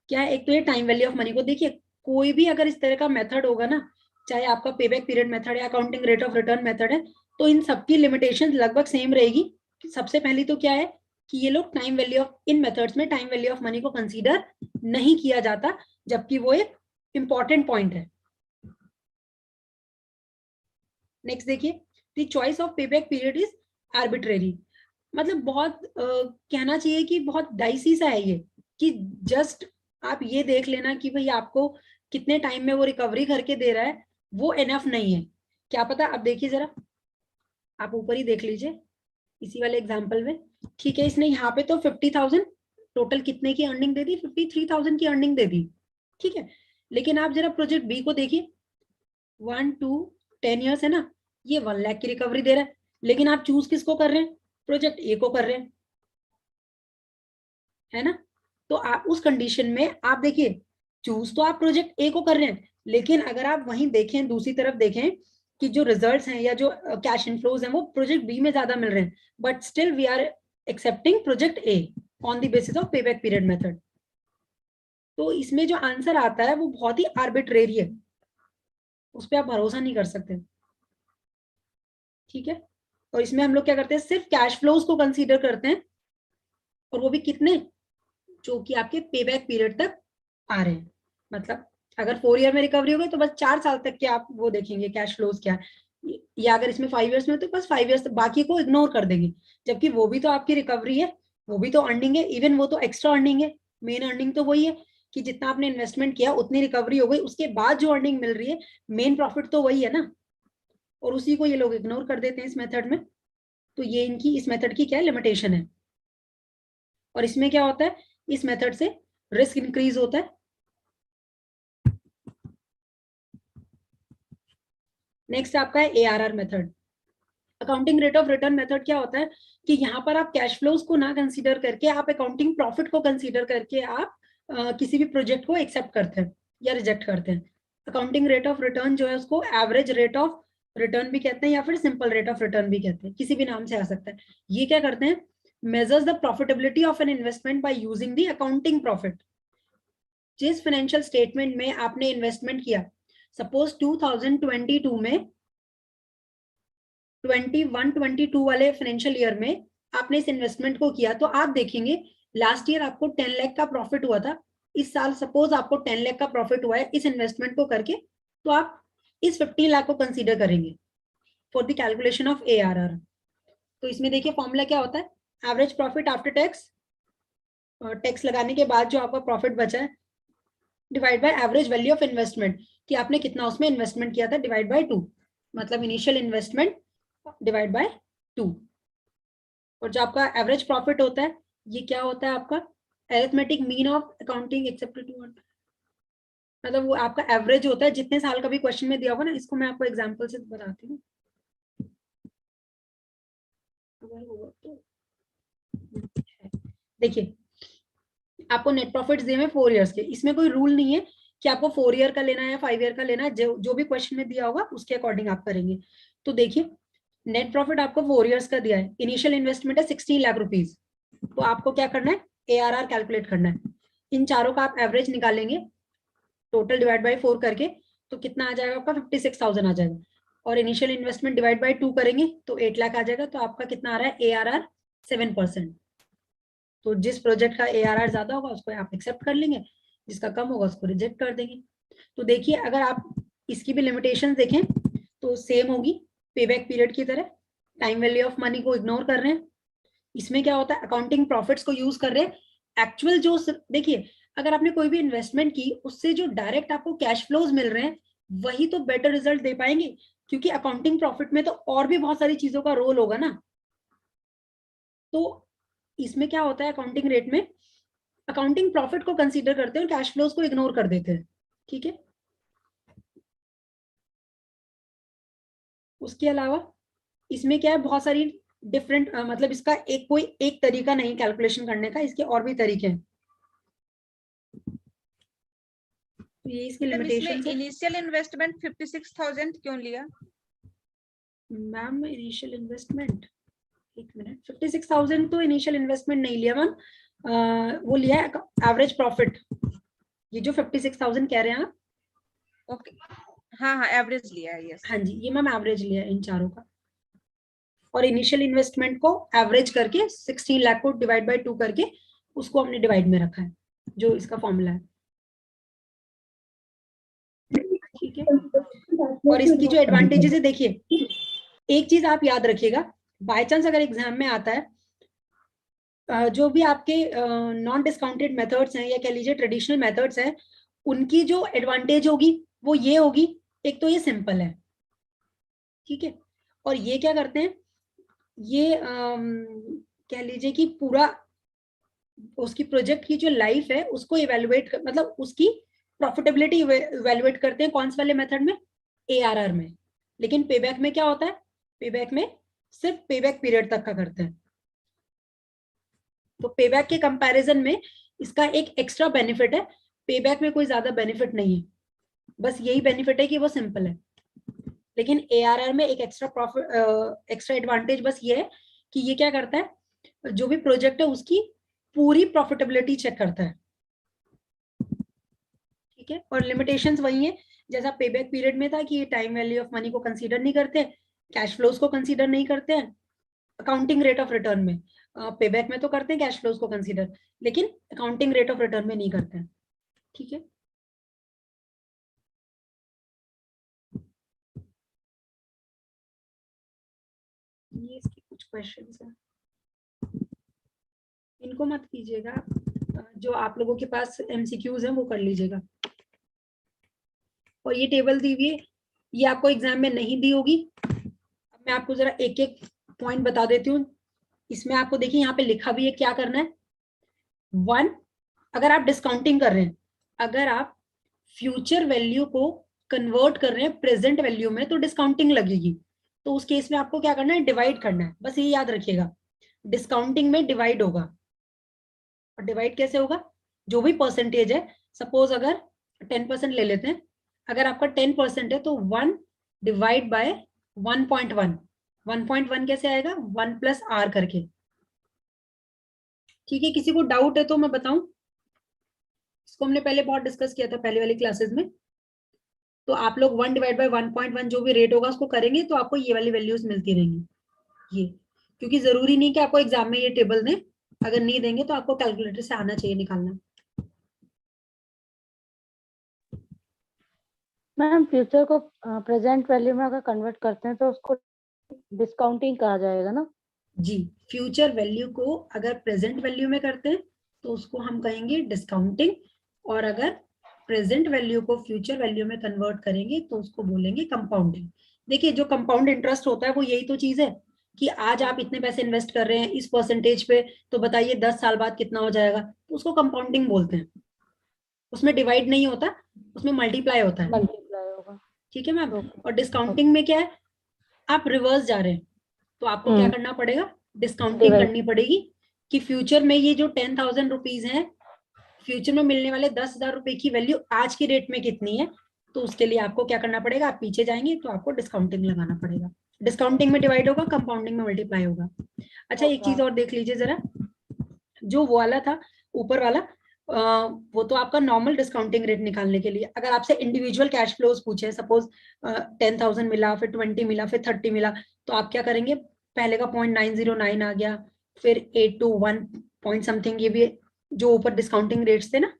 क्या है? एक तो ये टाइम वैल्यू ऑफ मनी को देखिए, कोई भी अगर इस तरह का मेथड होगा ना, चाहे आपका पे बैक पीरियड मेथड है, accounting rate of return method है, तो इन सबकी लिमिटेशन लगभग सेम रहेगी। सबसे पहली तो क्या है कि ये लोग time value of, in methods में टाइम वैल्यू ऑफ मनी को कंसीडर नहीं किया जाता, जबकि वो एक इंपॉर्टेंट पॉइंट है। नेक्स्ट देखिए, the choice of pay back period is arbitrary. मतलब बहुत कहना चाहिए कि बहुत डाइसी सा है ये, कि जस्ट आप ये देख लेना कि भाई आपको कितने टाइम में वो रिकवरी करके दे रहा है, वो एनफ नहीं है। क्या पता, अब देखिए जरा, आप ऊपर ही देख लीजिए इसी वाले एग्जांपल में। ठीक है, इसने यहाँ पे तो 50,000 टोटल कितने की अर्निंग दे दी? 53,000 की अर्निंग दे दी। ठीक है, लेकिन आप जरा प्रोजेक्ट बी को देखिए, 1 2 10 इयर्स है ना, ये 1 लाख की रिकवरी दे रहा है। लेकिन आप चूज किसको कर रहे हैं? प्रोजेक्ट ए को कर रहे हैं, है ना। तो आप उस कंडीशन में आप देखिए, चूज तो आप प्रोजेक्ट ए को कर रहे हैं, लेकिन अगर आप वहीं देखें, दूसरी तरफ देखें कि जो रिजल्ट्स हैं या जो कैश इनफ्लोज हैं वो प्रोजेक्ट बी में ज्यादा मिल रहे हैं, but still we are accepting project A on the basis of pay back period method. तो इसमें जो आंसर आता है वो बहुत ही आर्बिट्रेरी है, उस पर आप भरोसा नहीं कर सकते। ठीक है, और इसमें हम लोग क्या करते हैं? सिर्फ कैश फ्लोज को कंसीडर करते हैं, और वो भी कितने? जो कि आपके पे बैक पीरियड तक आ रहे हैं। मतलब अगर 4 ईयर में रिकवरी हो गई तो बस 4 साल तक के आप वो देखेंगे कैश फ्लोज क्या है, या अगर इसमें 5 इयर्स में तो बस 5 इयर्स, बाकी को इग्नोर कर देंगे। जबकि वो भी तो आपकी रिकवरी है, वो भी तो अर्निंग है, इवन वो तो एक्स्ट्रा अर्निंग है। मेन अर्निंग तो वही है कि जितना आपने इन्वेस्टमेंट किया उतनी रिकवरी हो गई, उसके बाद जो अर्निंग मिल रही है, मेन प्रॉफिट तो वही है ना। और उसी को ये लोग इग्नोर कर देते हैं इस मेथड में। तो ये इनकी इस मेथड की क्या लिमिटेशन है। और इसमें क्या होता है? इस मेथड से रिस्क इंक्रीज होता है। नेक्स्ट आपका है ARR method. Accounting rate of return method क्या होता है कि यहाँ पर आप कैश फ्लोज को ना कंसीडर करके आप अकाउंटिंग प्रॉफिट को कंसीडर करके आप किसी भी प्रोजेक्ट को एक्सेप्ट करते हैं या रिजेक्ट करते हैं। अकाउंटिंग रेट ऑफ रिटर्न जो है उसको एवरेज रेट ऑफ रिटर्न भी कहते हैं, या फिर सिंपल रेट ऑफ रिटर्न भी कहते हैं, किसी भी नाम से आ सकता है। ये क्या करते हैं? Measures the profitability of an investment by using the accounting profit. जिस फाइनेंशियल स्टेटमेंट में आपने इन्वेस्टमेंट किया, सपोज 2022 में 21-22 वाले फाइनेंशियल ईयर में आपने इस इन्वेस्टमेंट को किया, तो आप देखेंगे लास्ट ईयर आपको 10 लाख का प्रॉफिट हुआ था। इस साल सपोज आपको 10 लाख का प्रॉफिट हुआ है इस इन्वेस्टमेंट को करके, तो आप इस 15 लाख को कंसीडर करेंगे। For the calculation of ARR। तो इसमें देखिए फॉर्मूला क्या होता है, average profit after tax, tax लगाने के बाद जो आपका प्रॉफिट बचा है, divide by average value of investment, कि आपने कितना उसमें इन्वेस्टमेंट किया था, डिवाइड बाय 2, मतलब इनिशियल इन्वेस्टमेंट डिवाइड बाय 2। और जो आपका एवरेज प्रॉफिट होता है, ये क्या होता है आपका arithmetic mean of accounting except 2, मतलब वो आपका एवरेज होता है, जितने साल का भी क्वेश्चन में दिया होगा ना, इसको मैं आपको एग्जांपल से बताती हूँ। देखिए आपको नेट प्रॉफिट्स दिए हुए 4 इयर्स के, इसमें कोई रूल नहीं है कि आपको 4 ईयर का लेना है या 5 ईयर का लेना है, जो भी क्वेश्चन में दिया होगा उसके अकॉर्डिंग आप करेंगे। तो देखिए नेट प्रॉफिट आपको 4 इयर्स का दिया है, इनिशियल इन्वेस्टमेंट है 16 लाख रुपीज, तो आपको क्या करना है, ARR कैलकुलेट करना है। इन चारों का आप एवरेज निकालेंगे, टोटल डिवाइड बाय 4 करके, तो कितना आ जाएगा आपका 56,000 आ जाएगा। और इनिशियल इन्वेस्टमेंट डिवाइड बाय 2 करेंगे तो 8 लाख आ जाएगा। तो आपका कितना आ रहा है, ARR 7%। तो जिस प्रोजेक्ट का ARR ज्यादा होगा उसको आप एक्सेप्ट कर लेंगे, जिसका कम होगा उसको रिजेक्ट कर देंगे। तो देखिए अगर आप इसकी भी लिमिटेशन देखें तो सेम होगी, पेबैक पीरियड की तरह, टाइम वैल्यू ऑफ मनी को इग्नोर कर रहे हैं। इसमें क्या होता है, अकाउंटिंग प्रॉफिट्स को यूज कर रहे हैं, एक्चुअल जो देखिए अगर आपने कोई भी इन्वेस्टमेंट की, उससे जो डायरेक्ट आपको कैश फ्लोज मिल रहे हैं, वही तो बेटर रिजल्ट दे पाएंगे, क्योंकि अकाउंटिंग प्रॉफिट में तो और भी बहुत सारी चीजों का रोल होगा ना। तो इसमें क्या होता है, अकाउंटिंग रेट में अकाउंटिंग प्रॉफिट को कंसीडर करते हैं, कैश फ्लोज को इग्नोर कर देते हैं, ठीक है। उसके अलावा इसमें क्या है, बहुत सारी डिफरेंट मतलब इसका कोई एक तरीका नहीं कैलकुलेशन करने का, इसके और भी तरीके हैं। तो ये इसकी लिमिटेशन है। इनिशियल इन्वेस्टमेंट 56,000 क्यों लिया मैम इनिशियल इन्वेस्टमेंट, एक मिनट, 56,000 तो इनिशियल इन्वेस्टमेंट नहीं लिया मैम, वो लिया है एवरेज प्रॉफिट, ये जो 56,000 कह रहे हैं आप। ओके हाँ हाँ एवरेज लिया है यस हाँ जी, ये मैम एवरेज लिया है इन चारों का, और इनिशियल इन्वेस्टमेंट को एवरेज करके 16 लाख को डिवाइड बाय 2 करके उसको हमने डिवाइड में रखा है, जो इसका फॉर्मूला है, ठीक है। और इसकी जो एडवांटेजेस है, देखिए एक चीज आप याद रखिएगा, बाय चांस अगर एग्जाम में आता है, जो भी आपके नॉन डिस्काउंटेड मेथड्स हैं या कह लीजिए ट्रेडिशनल मेथड्स हैं, उनकी जो एडवांटेज होगी वो ये होगी, एक तो ये सिंपल है, ठीक है, और ये क्या करते हैं, ये कह लीजिए कि पूरा उसकी प्रोजेक्ट की जो लाइफ है उसको इवेलुएट मतलब उसकी प्रॉफिटेबिलिटी इवेलुएट करते हैं, कौन से वाले मेथड में, ARR में। लेकिन पेबैक में क्या होता है, पेबैक में सिर्फ पेबैक पीरियड तक का करते हैं। तो पेबैक के कंपैरिजन में इसका एक एक्स्ट्रा बेनिफिट है, पेबैक में कोई ज्यादा बेनिफिट नहीं है, बस यही बेनिफिट है कि वो सिंपल है। लेकिन ARR में एक एक्स्ट्रा प्रॉफिट एक्स्ट्रा एडवांटेज बस ये है कि ये क्या करता है, जो भी प्रोजेक्ट है उसकी पूरी प्रॉफिटेबिलिटी चेक करता है, ठीक है। और लिमिटेशंस वही है जैसा पेबैक पीरियड में था कि ये टाइम वैल्यू ऑफ मनी को कंसीडर नहीं करते, कैश फ्लोज को कंसीडर नहीं करते हैं, अकाउंटिंग रेट ऑफ रिटर्न में, पेबैक में तो करते हैं कैश फ्लोज को कंसीडर, लेकिन अकाउंटिंग रेट ऑफ रिटर्न में नहीं करते हैं, ठीक है। ये इसके कुछ क्वेश्चंस हैं, इनको मत कीजिएगा, जो आप लोगों के पास MCQs हैं वो कर लीजिएगा। और ये टेबल दी हुई है, ये आपको एग्जाम में नहीं दी होगी, अब मैं आपको जरा एक एक पॉइंट बता देती हूँ। इसमें आपको देखिए यहाँ पे लिखा भी है क्या करना है। 1, अगर आप डिस्काउंटिंग कर रहे हैं, अगर आप फ्यूचर वैल्यू को कन्वर्ट कर रहे हैं प्रेजेंट वैल्यू में तो डिस्काउंटिंग लगेगी, तो उस केस में आपको क्या करना है, डिवाइड करना है, बस ये याद रखिएगा, डिस्काउंटिंग में डिवाइड होगा। और डिवाइड कैसे होगा, जो भी परसेंटेज है, सपोज अगर 10% ले लेते हैं, अगर आपका 10% है तो 1 डिवाइड बाय 1.1, 1.1 कैसे आएगा, 1 प्लस R करके, ठीक है। किसी को डाउट है तो मैं बताऊं, इसको हमने पहले बहुत डिस्कस किया था पहले वाली क्लासेस में। तो आप लोग 1 डिवाइड बाय 1.1 जो भी रेट होगा उसको करेंगे तो आपको ये वाली वैल्यूज मिलती रहेंगी, ये, क्योंकि जरूरी नहीं कि आपको एग्जाम में ये टेबल दें, अगर नहीं देंगे तो आपको कैलकुलेटर से आना चाहिए निकालना। मैम फ्यूचर को प्रेजेंट वैल्यू में अगर कन्वर्ट करते हैं तो उसको डिस्काउंटिंग कहा जाएगा ना। जी, फ्यूचर वैल्यू को अगर प्रेजेंट वैल्यू में करते हैं तो उसको हम कहेंगे डिस्काउंटिंग, और अगर प्रेजेंट वैल्यू को फ्यूचर वैल्यू में कन्वर्ट करेंगे तो उसको बोलेंगे कंपाउंडिंग। देखिए, जो कंपाउंड इंटरेस्ट होता है वो यही तो चीज है कि आज आप इतने पैसे इन्वेस्ट कर रहे हैं इस परसेंटेज पे, तो बताइए 10 साल बाद कितना हो जाएगा, तो उसको कंपाउंडिंग बोलते हैं। उसमें डिवाइड नहीं होता, उसमें मल्टीप्लाई होता है। मल्टीप्लाई होगा। ठीक है मैम। ओके। और डिस्काउंटिंग में क्या है, आप रिवर्स जा रहे हैं तो आपको क्या करना पड़ेगा, डिस्काउंटिंग Divide. करनी पड़ेगी कि फ्यूचर में ये जो 10,000 रुपीज है, फ्यूचर में मिलने वाले 10,000 रुपए की वैल्यू आज की रेट में कितनी है, तो उसके लिए आपको क्या करना पड़ेगा, आप पीछे जाएंगे तो आपको डिस्काउंटिंग लगाना पड़ेगा। डिस्काउंटिंग में डिवाइड होगा, कंपाउंडिंग में मल्टीप्लाई होगा। अच्छा, एक चीज और देख लीजिए जरा, जो वो वाला था ऊपर वाला, वो तो आपका नॉर्मल डिस्काउंटिंग रेट निकालने के लिए। अगर आपसे इंडिविजुअल कैश फ्लोज पूछे, सपोज 10,000 मिला, फिर 20 मिला, फिर 30 मिला, तो आप क्या करेंगे, पहले का 0.909 आ गया, फिर 8 to 1 पॉइंट समथिंग, ये भी जो ऊपर डिस्काउंटिंग रेट्स थे ना,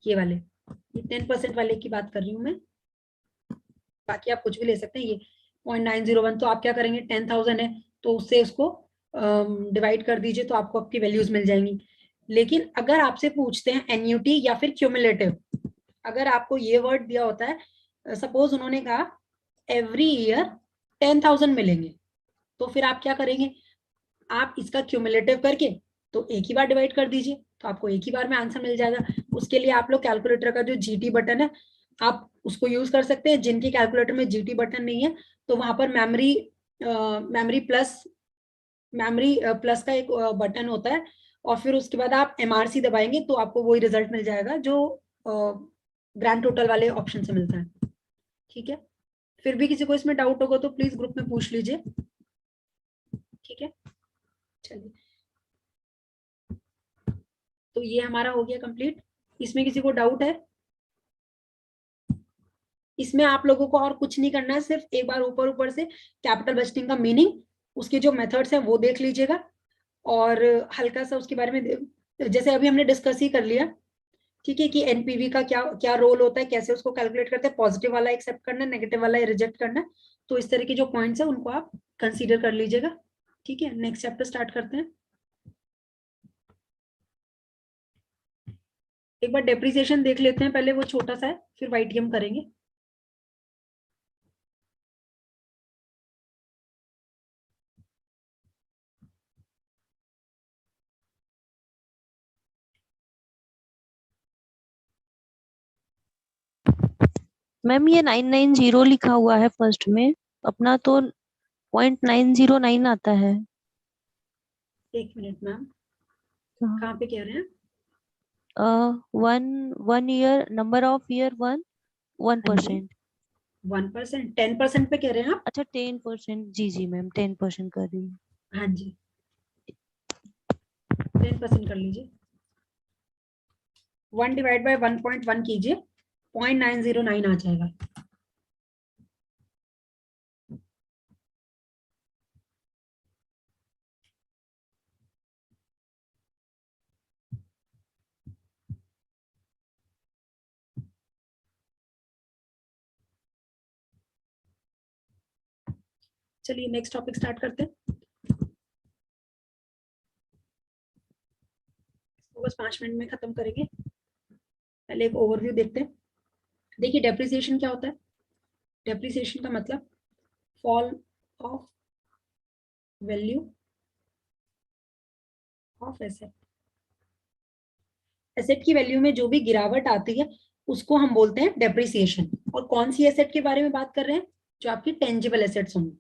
ये वाले, ये 10% वाले की बात कर रही हूँ मैं, बाकी आप कुछ भी ले सकते हैं। ये 0.901, तो आप क्या करेंगे, 10,000 है तो उससे उसको डिवाइड कर दीजिए तो आपको आपकी वैल्यूज मिल जाएंगी। लेकिन अगर आपसे पूछते हैं एन्यूटी या फिर क्यूमुलेटिव, अगर आपको ये वर्ड दिया होता है, सपोज उन्होंने कहा एवरी ईयर 10,000 मिलेंगे, तो फिर आप क्या करेंगे, आप इसका क्यूमुलेटिव करके तो एक ही बार डिवाइड कर दीजिए, तो आपको एक ही बार में आंसर मिल जाएगा। उसके लिए आप लोग कैलकुलेटर का जो जीटी बटन है आप उसको यूज कर सकते हैं। जिनके कैलकुलेटर में जीटी बटन नहीं है तो वहां पर मेमोरी प्लस का एक बटन होता है, और फिर उसके बाद आप एमआरसी दबाएंगे तो आपको वही रिजल्ट मिल जाएगा जो ग्रैंड टोटल वाले ऑप्शन से मिलता है। ठीक है, फिर भी किसी को इसमें डाउट होगा तो प्लीज ग्रुप में पूछ लीजिए। ठीक है, चलिए, तो ये हमारा हो गया कंप्लीट। इसमें किसी को डाउट है? इसमें आप लोगों को और कुछ नहीं करना है, सिर्फ एक बार ऊपर ऊपर से कैपिटल बजटिंग का मीनिंग, उसके जो मेथड्स हैं वो देख लीजिएगा, और हल्का सा उसके बारे में जैसे अभी हमने डिस्कस ही कर लिया। ठीक है, कि एनपीवी का क्या क्या रोल होता है, कैसे उसको कैलकुलेट करते हैं, पॉजिटिव वाला एक्सेप्ट करना है, नेगेटिव वाला रिजेक्ट करना है, तो इस तरह के जो पॉइंट्स है उनको आप कंसीडर कर लीजिएगा। ठीक है, नेक्स्ट चैप्टर स्टार्ट करते हैं। एक बार डेप्रिसिएशन देख लेते हैं पहले, वो छोटा सा है, फिर वाईटीएम करेंगे। मैम ये 990 लिखा हुआ है फर्स्ट में, अपना तो 0.909 आता है। एक मिनट मैम, कहाँ पे कह रहे हैं? One year, number of year 1%। 1%, 10% पे कह रहे हैं आप? अच्छा 10%, जी जी मैम 10% कर रही हूँ। हाँ जी, 10% कर लीजिए। 1 डिवाइड बाय 1.1 कीजिए, 0.909 आ जाएगा। चलिए नेक्स्ट टॉपिक स्टार्ट करते हैं। बस 5 मिनट में खत्म करेंगे। पहले एक ओवरव्यू देखते हैं। देखिए, डेप्रिसिएशन क्या होता है? डेप्रिसिएशन का मतलब fall of value of asset. Asset की वैल्यू में जो भी गिरावट आती है उसको हम बोलते हैं डेप्रिसिएशन। और कौन सी एसेट के बारे में बात कर रहे हैं? जो आपकी टेंजिबल एसेट्स होंगी।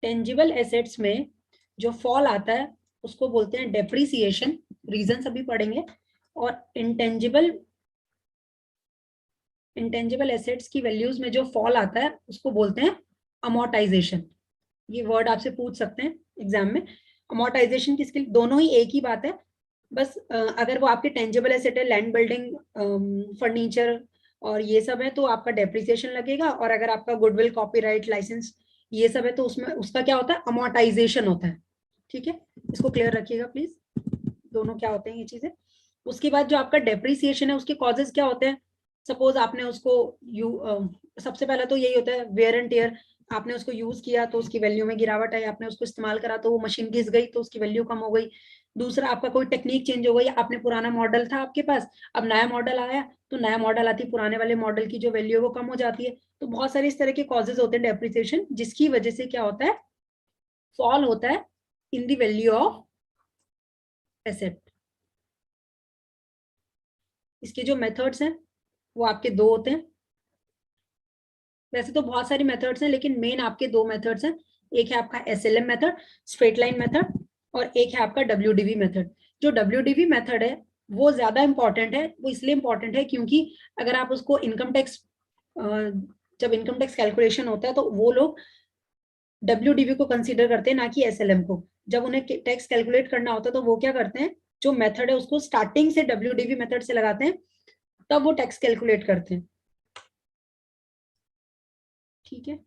टेंजिबल एसेट्स में जो फॉल आता है उसको बोलते हैं डेप्रिसिएशन, रीजन अभी पढ़ेंगे। और इंटेंजिबल एसेट्स की वैल्यूज में जो फॉल आता है उसको बोलते हैं अमोर्टाइजेशन। ये वर्ड आपसे पूछ सकते हैं एग्जाम में। अमोर्टाइजेशन किसके लिए? दोनों ही एक ही बात है, बस अगर वो आपके टेंजिबल एसेट है, लैंड, बिल्डिंग, फर्नीचर और ये सब है तो आपका डेप्रिसिएशन लगेगा, और अगर आपका गुडविल, कॉपीराइट, लाइसेंस ये सब है तो उसमें उसका क्या होता है? अमोर्टाइजेशन होता है। ठीक है, इसको क्लियर रखिएगा प्लीज, दोनों क्या होते हैं ये चीजें। उसके बाद जो आपका डेप्रिसिएशन है उसके कॉजेज क्या होते हैं? सपोज आपने उसको सबसे पहला तो यही होता है वेयर एंड टेयर। आपने उसको यूज किया तो उसकी वैल्यू में गिरावट आई, आपने उसको इस्तेमाल करा तो वो मशीन घिस गई तो उसकी वैल्यू कम हो गई। दूसरा, आपका कोई टेक्निक चेंज हो गई, आपने पुराना मॉडल था आपके पास, अब नया मॉडल आया तो नया मॉडल आती पुराने वाले मॉडल की जो वैल्यू है वो कम हो जाती है। तो बहुत सारे इस तरह के कॉजेज होते हैं डेप्रिसिएशन, जिसकी वजह से क्या होता है, फॉल होता है in the value of asset. इसके जो मेथड्स हैं वो आपके दो होते हैं। वैसे तो बहुत सारी मेथड्स हैं, लेकिन मेन आपके दो मेथड्स हैं। एक है आपका SLM method, straight line method, और एक है आपका WDV मेथड। जो WDV मेथड है वो ज्यादा इंपॉर्टेंट है। वो इसलिए इंपॉर्टेंट है क्योंकि अगर आप उसको इनकम टैक्स, जब इनकम टैक्स कैलकुलेशन होता है तो वो लोग WDV को कंसीडर करते हैं, ना कि SLM को। जब उन्हें टैक्स कैलकुलेट करना होता है तो वो क्या करते हैं, जो मेथड है उसको स्टार्टिंग से WDV मेथड से लगाते हैं, तब वो टैक्स कैलकुलेट करते हैं। ठीक है।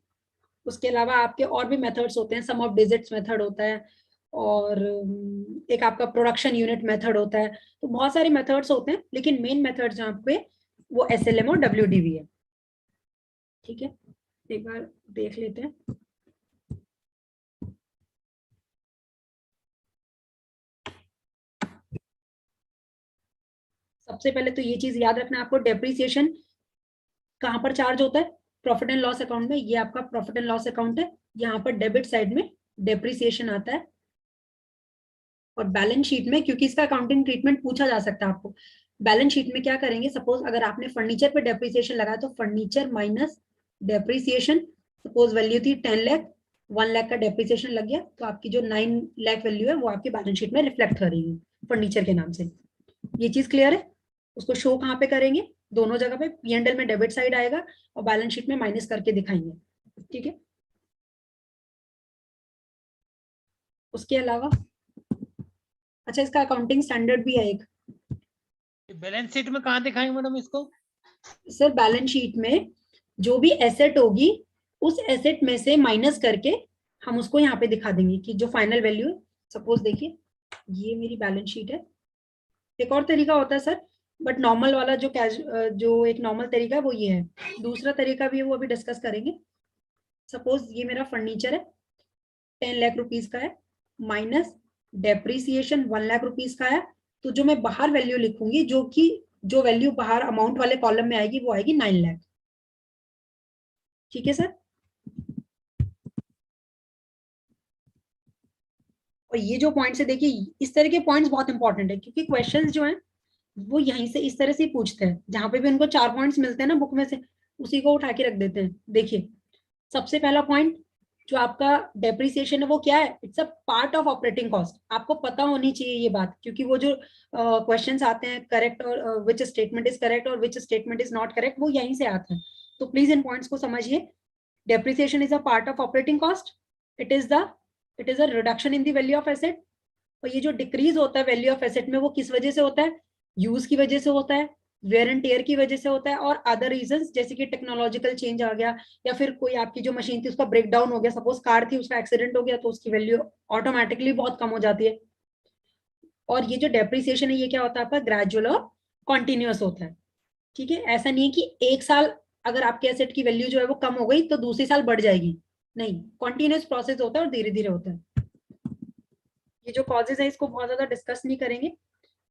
उसके अलावा आपके और भी मेथड्स होते हैं, सम ऑफ डिजिट्स मेथड होता है, और एक आपका प्रोडक्शन यूनिट मेथड होता है। तो बहुत सारे मेथड्स होते हैं, लेकिन मेन मेथड जहाँ पे वो SLM और WDV है। ठीक है, एक बार देख लेते हैं। सबसे पहले तो ये चीज याद रखना आपको, डेप्रिसिएशन कहाँ पर चार्ज होता है, प्रॉफिट एंड लॉस अकाउंट में। ये आपका प्रॉफिट एंड लॉस अकाउंट है, यहाँ पर डेबिट साइड में डेप्रिसिएशन आता है। और बैलेंस शीट में, क्योंकि इसका अकाउंटिंग ट्रीटमेंट पूछा जा सकता है आपको, बैलेंस शीट में क्या करेंगे, सपोज अगर आपने फर्नीचर पे डेप्रिसिएशन लगाया तो furniture minus depreciation. Suppose value थी 10 लाख, 1 लाख का डेप्रिसिएशन लग गया, तो आपकी जो 9 लाख वैल्यू है वो आपकी बैलेंस शीट में रिफ्लेक्ट करेगी फर्नीचर के नाम से। ये चीज क्लियर है। उसको शो कहाँ पे करेंगे, दोनों जगह पे। P&L में डेबिट साइड आएगा और बैलेंस शीट में माइनस करके दिखाएंगे। ठीक है। उसके अलावा अच्छा, इसका अकाउंटिंग स्टैंडर्ड भी है एक। बैलेंस शीट में कहाँ दिखाएंगे मैडम इसको? सर बैलेंस शीट में जो भी एसेट होगी उस एसेट में से माइनस करके हम उसको यहाँ पे दिखा देंगे कि जो फाइनल वैल्यू है। सपोज देखिए ये मेरी बैलेंस शीट है। एक और तरीका होता है सर, बट नॉर्मल वाला जो एक नॉर्मल तरीका है वो ये है। दूसरा तरीका भी है, वो अभी डिस्कस करेंगे। सपोज ये मेरा फर्नीचर है, 10 लाख रुपीस का है, माइनस डेप्रिसिएशन 1 लाख रुपीस का है। तो जो मैं बाहर वैल्यू लिखूंगी, जो वैल्यू बाहर अमाउंट वाले कॉलम में आएगी वो आएगी 9 लाख। ठीक है सर। और ये जो पॉइंट्स है, देखिए इस तरह के पॉइंट्स बहुत इंपॉर्टेंट है, क्योंकि क्वेश्चंस जो हैं वो यहीं से इस तरह से पूछते हैं। जहां पे भी उनको 4 पॉइंट्स मिलते हैं ना बुक में से, उसी को उठा के रख देते हैं। देखिए सबसे पहला पॉइंट जो आपका डेप्रिसिएशन है वो क्या है, it's a part of operating cost. आपको पता होनी चाहिए ये बात, क्योंकि वो जो क्वेश्चंस आते हैं करेक्ट और विच स्टेटमेंट इज करेक्ट और which statement is not correct, वो यहीं से आते हैं। तो प्लीज इन पॉइंट्स को समझिए। Depreciation is a part of operating cost. It is a reduction in the value of asset. और ये जो डिक्रीज होता है वैल्यू ऑफ एसेट में, वो किस वजह से होता है, यूज की वजह से होता है, वेयर एंड टेयर की वजह से होता है, और अदर रीजंस जैसे कि टेक्नोलॉजिकल चेंज आ गया, या फिर कोई आपकी जो मशीन थी उसका ब्रेकडाउन हो गया। सपोज कार थी, उसका एक्सीडेंट हो गया, तो उसकी वैल्यू ऑटोमेटिकली बहुत कम हो जाती है। और ये जो डेप्रिसिएशन है ये क्या होता है आपका, ग्रेजुअल और कॉन्टिन्यूअस होता है। ठीक है। ऐसा नहीं है कि एक साल अगर आपके एसेट की वैल्यू जो है वो कम हो गई तो दूसरी साल बढ़ जाएगी, नहीं, कॉन्टिन्यूअस प्रोसेस होता है और धीरे धीरे होता है। ये जो कॉजेज है इसको बहुत ज्यादा डिस्कस नहीं करेंगे,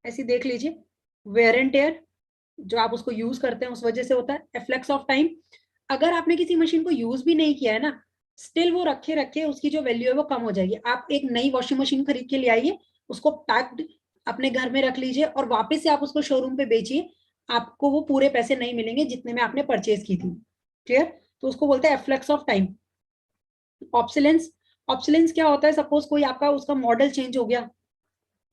ऐसे देख लीजिए। वेयर एंड टेयर जो आप उसको यूज करते हैं उस वजह से होता है। एफ्लेक्स ऑफ टाइम, अगर आपने किसी मशीन को यूज भी नहीं किया है ना, स्टिल वो रखे रखे उसकी जो वैल्यू है वो कम हो जाएगी। आप एक नई वॉशिंग मशीन खरीद के ले आइए, उसको पैक्ड अपने घर में रख लीजिए और वापस से आप उसको शोरूम पे बेचिए, आपको वो पूरे पैसे नहीं मिलेंगे जितने में आपने परचेज की थी। क्लियर। तो उसको बोलते हैं efflux of time. Obsolescence, obsolescence क्या होता है, सपोज कोई आपका उसका मॉडल चेंज हो गया,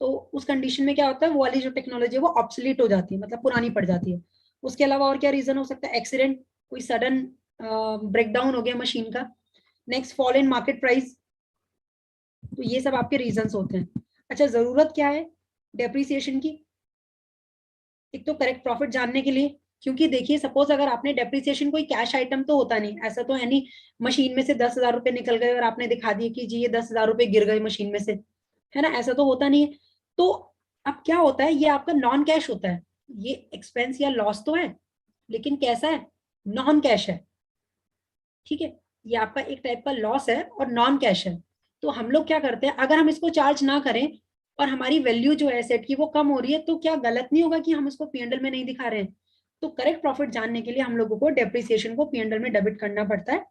तो उस कंडीशन में क्या होता है, वो वाली जो टेक्नोलॉजी है वो ऑब्सोलीट हो जाती है, मतलब पुरानी पड़ जाती है। उसके अलावा और क्या रीजन हो सकता है, एक्सीडेंट, कोई सडन ब्रेकडाउन हो गया मशीन का। Next, fall in market price. तो ये सब आपके रीजंस होते हैं। अच्छा, जरूरत क्या है डेप्रिसिएशन की, एक तो करेक्ट प्रॉफिट जानने के लिए, क्योंकि देखिए सपोज अगर आपने डेप्रिसिएशन, कोई कैश आइटम तो होता नहीं, ऐसा तो है नहीं मशीन में से 10,000 रुपए निकल गए और आपने दिखा दिया कि जी ये 10,000 रुपए गिर गए मशीन में से, है ना, ऐसा तो होता नहीं है। तो अब क्या होता है, ये आपका नॉन कैश होता है। ये एक्सपेंस या लॉस तो है, लेकिन कैसा है, नॉन कैश है। ठीक है, ये आपका एक टाइप का लॉस है और नॉन कैश है। तो हम लोग क्या करते हैं, अगर हम इसको चार्ज ना करें और हमारी वैल्यू जो है एसेट की वो कम हो रही है, तो क्या गलत नहीं होगा कि हम इसको P&L में नहीं दिखा रहे हैं? तो करेक्ट प्रॉफिट जानने के लिए हम लोगों को डेप्रिसिएशन को P&L में डेबिट करना पड़ता है।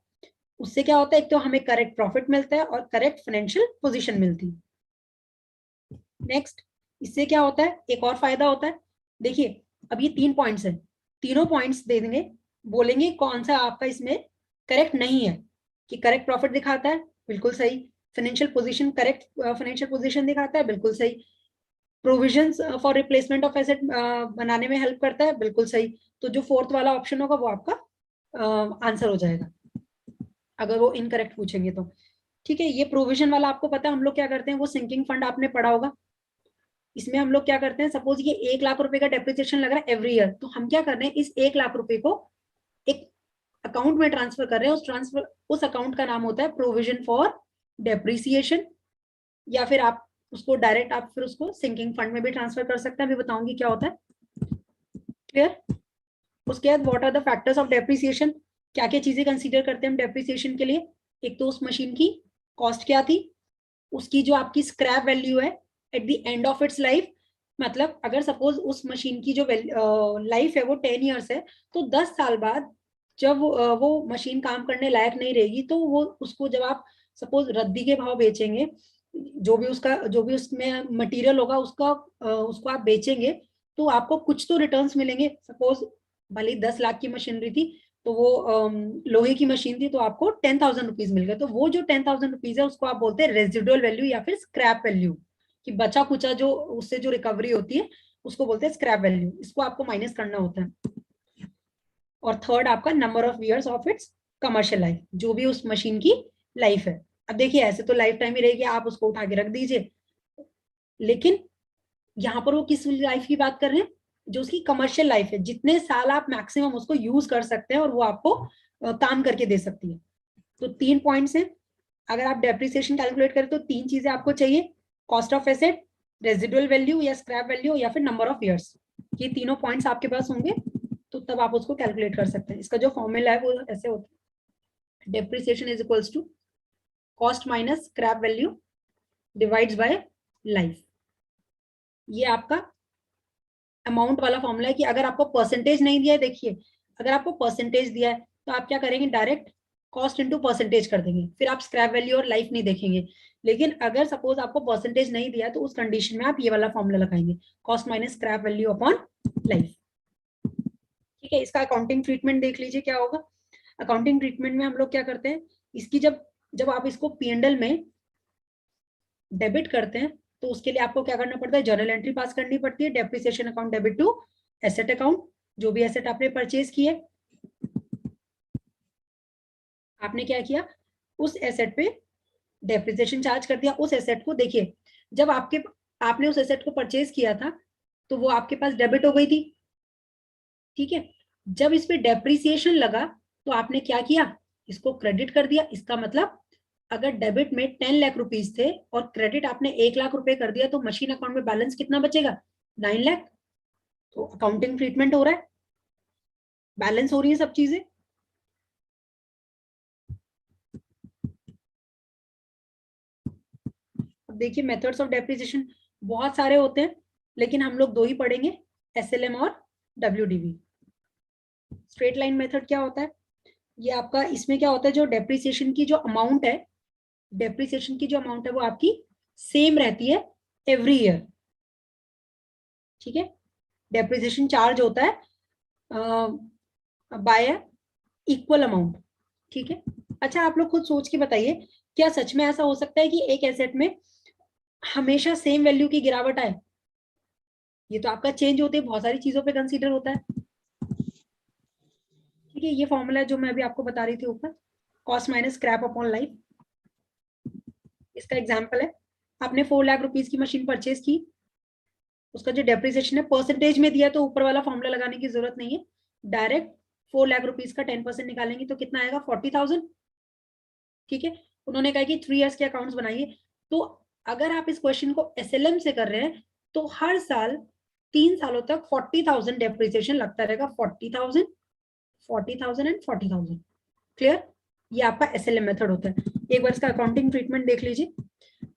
उससे क्या होता है, एक तो हमें करेक्ट प्रॉफिट मिलता है और करेक्ट फाइनेंशियल पोजीशन मिलती है। नेक्स्ट, इससे क्या होता है, एक और फायदा होता है। देखिए अब ये 3 पॉइंट्स है, तीनों पॉइंट्स दे देंगे, बोलेंगे कौन सा आपका इसमें करेक्ट नहीं है। कि करेक्ट प्रॉफिट दिखाता है, बिल्कुल सही। Financial position, correct financial position दिखाता है, बिल्कुल सही। Provisions for replacement of asset बनाने में हेल्प करता है, बिल्कुल सही। तो जो फोर्थ वाला ऑप्शन होगा वो आपका आंसर हो जाएगा अगर वो इनकरेक्ट पूछेंगे तो। ठीक है, ये प्रोविजन वाला आपको पता है हम लोग क्या करते हैं, वो सिंकिंग फंड आपने पढ़ा होगा। इसमें हम लोग क्या करते हैं, सपोज ये 1 लाख रुपए का डेप्रिसिएशन लग रहा है एवरी ईयर, तो हम क्या कर रहे हैं, इस 1 लाख रुपए को एक अकाउंट में ट्रांसफर कर रहे हैं। उस अकाउंट का नाम होता है प्रोविजन फॉर डेप्रिसिएशन, या फिर आप उसको डायरेक्ट आप फिर उसको सिंकिंग फंड में भी ट्रांसफर कर सकते हैं। अभी बताऊंगी क्या होता है, क्लियर। उसके बाद what are the factors of depreciation, क्या क्या चीजें कंसीडर करते हैं हम डेप्रिसिएशन के लिए। एक तो उस मशीन की कॉस्ट क्या थी, उसकी जो आपकी स्क्रैप वैल्यू है at the end of its life, मतलब अगर सपोज उस मशीन की जो लाइफ है वो 10 ईयर्स है, तो 10 साल बाद जब वो मशीन काम करने लायक नहीं रहेगी, तो वो उसको जब आप सपोज रद्दी के भाव बेचेंगे, जो भी उसमें मटेरियल होगा उसको आप बेचेंगे, तो आपको कुछ तो रिटर्न्स मिलेंगे। सपोज भले 10 लाख की मशीनरी थी, तो वो लोहे की मशीन थी, तो आपको 10,000 रुपीज मिल गए। तो वो जो 10,000 रुपीज है उसको आप बोलते हैं रेजिडुअल वैल्यू या फिर स्क्रैप वैल्यू, कि बचा कुचा जो उससे जो रिकवरी होती है उसको बोलते हैं स्क्रैप वैल्यू। इसको आपको माइनस करना होता है। और थर्ड आपका number of years of its commercial life, जो भी उस मशीन की लाइफ है। अब देखिए ऐसे तो लाइफ टाइम ही रहेगी, आप उसको उठा के रख दीजिए, लेकिन यहाँ पर वो किस लाइफ की बात कर रहे हैं, जो उसकी कमर्शियल लाइफ है, जितने साल आप मैक्सिमम उसको यूज कर सकते हैं और वो आपको काम करके दे सकती है। तो 3 पॉइंट्स हैं। अगर आप डेप्रिसिएशन कैलकुलेट करें तो 3 चीजें आपको चाहिए, cost of asset, residual value या स्क्रैप वैल्यू, या फिर नंबर ऑफ ईयर्स। ये तीनों पॉइंट्स आपके पास होंगे तो तब आप उसको कैलकुलेट कर सकते हैं। इसका जो फॉर्मूला है वो ऐसे होता है, depreciation is equals to cost minus scrap value divides by life. ये आपका अमाउंट वाला फॉर्मूला है कि अगर आपको परसेंटेज नहीं दिया है, देखिए अगर आपको परसेंटेज दिया है तो आप क्या करेंगे, डायरेक्ट कॉस्ट इनटू परसेंटेज कर देंगे, फिर आप स्क्रैप वैल्यू और लाइफ नहीं देखेंगे। लेकिन अगर सपोज आपको परसेंटेज नहीं दिया तो उस कंडीशन में आप ये वाला फॉर्मूला लगाएंगे, cost minus scrap value upon life. ठीक है, इसका अकाउंटिंग ट्रीटमेंट देख लीजिए क्या होगा। अकाउंटिंग ट्रीटमेंट में हम लोग क्या करते हैं, इसकी जब आप इसको P&L में डेबिट करते हैं तो उसके लिए आपको क्या करना पड़ता है, जर्नल एंट्री पास करनी पड़ती है, depreciation account debit to asset account. जो भी एसेट आपने परचेज किए, आपने क्या किया, उस एसेट पे डेप्रिसिएशन चार्ज कर दिया। उस एसेट को देखिए, जब आपने उस एसेट को परचेज किया था तो वो आपके पास डेबिट हो गई थी। ठीक है, जब इस पे डेप्रिसिएशन लगा तो आपने क्या किया, इसको क्रेडिट कर दिया। इसका मतलब अगर डेबिट में 10 लाख रुपीज थे और क्रेडिट आपने 1 लाख रुपए कर दिया, तो मशीन अकाउंट में बैलेंस कितना बचेगा, 9 लाख। तो अकाउंटिंग ट्रीटमेंट हो रहा है, बैलेंस हो रही है सब चीजें। अब देखिए मेथड्स ऑफ डेप्रिसिएशन बहुत सारे होते हैं, लेकिन हम लोग 2 ही पढ़ेंगे, SLM और WDV। स्ट्रेट लाइन मेथड क्या होता है, ये आपका इसमें क्या होता है, जो डेप्रिसिएशन की जो अमाउंट है, वो आपकी सेम रहती है एवरी ईयर। ठीक है, डेप्रिसिएशन चार्ज होता है बाय इक्वल अमाउंट। ठीक है, अच्छा आप लोग खुद सोच के बताइए, क्या सच में ऐसा हो सकता है कि एक एसेट में हमेशा सेम वैल्यू की गिरावट आए? ये तो आपका चेंज होते बहुत सारी चीजों पे कंसीडर होता है। ठीक है, ये फॉर्मूला है जो मैं अभी आपको बता रही थी ऊपर, cost minus scrap upon life. इसका एग्जांपल है, आपने 4 लाख रुपीस की मशीन परचेज की, उसका जो डेप्रिसिएशन है परसेंटेज में दिया, तो ऊपर वाला फॉर्मूला लगाने की जरूरत नहीं है, डायरेक्ट 4 लाख रुपीस का 10% निकालेंगे तो कितना आएगा, 40,000। ठीक है, उन्होंने कहा कि 3 इयर्स के अकाउंट्स बनाइए। तो अगर आप इस क्वेश्चन को SLM से कर रहे हैं तो हर साल 3 सालों तक 40,000 डेप्रिसिएशन लगता रहेगा, 40,000 एंड 40,000। क्लियर। ये आपका SLM मेथड होता है। एक बार इसका अकाउंटिंग ट्रीटमेंट देख लीजिए।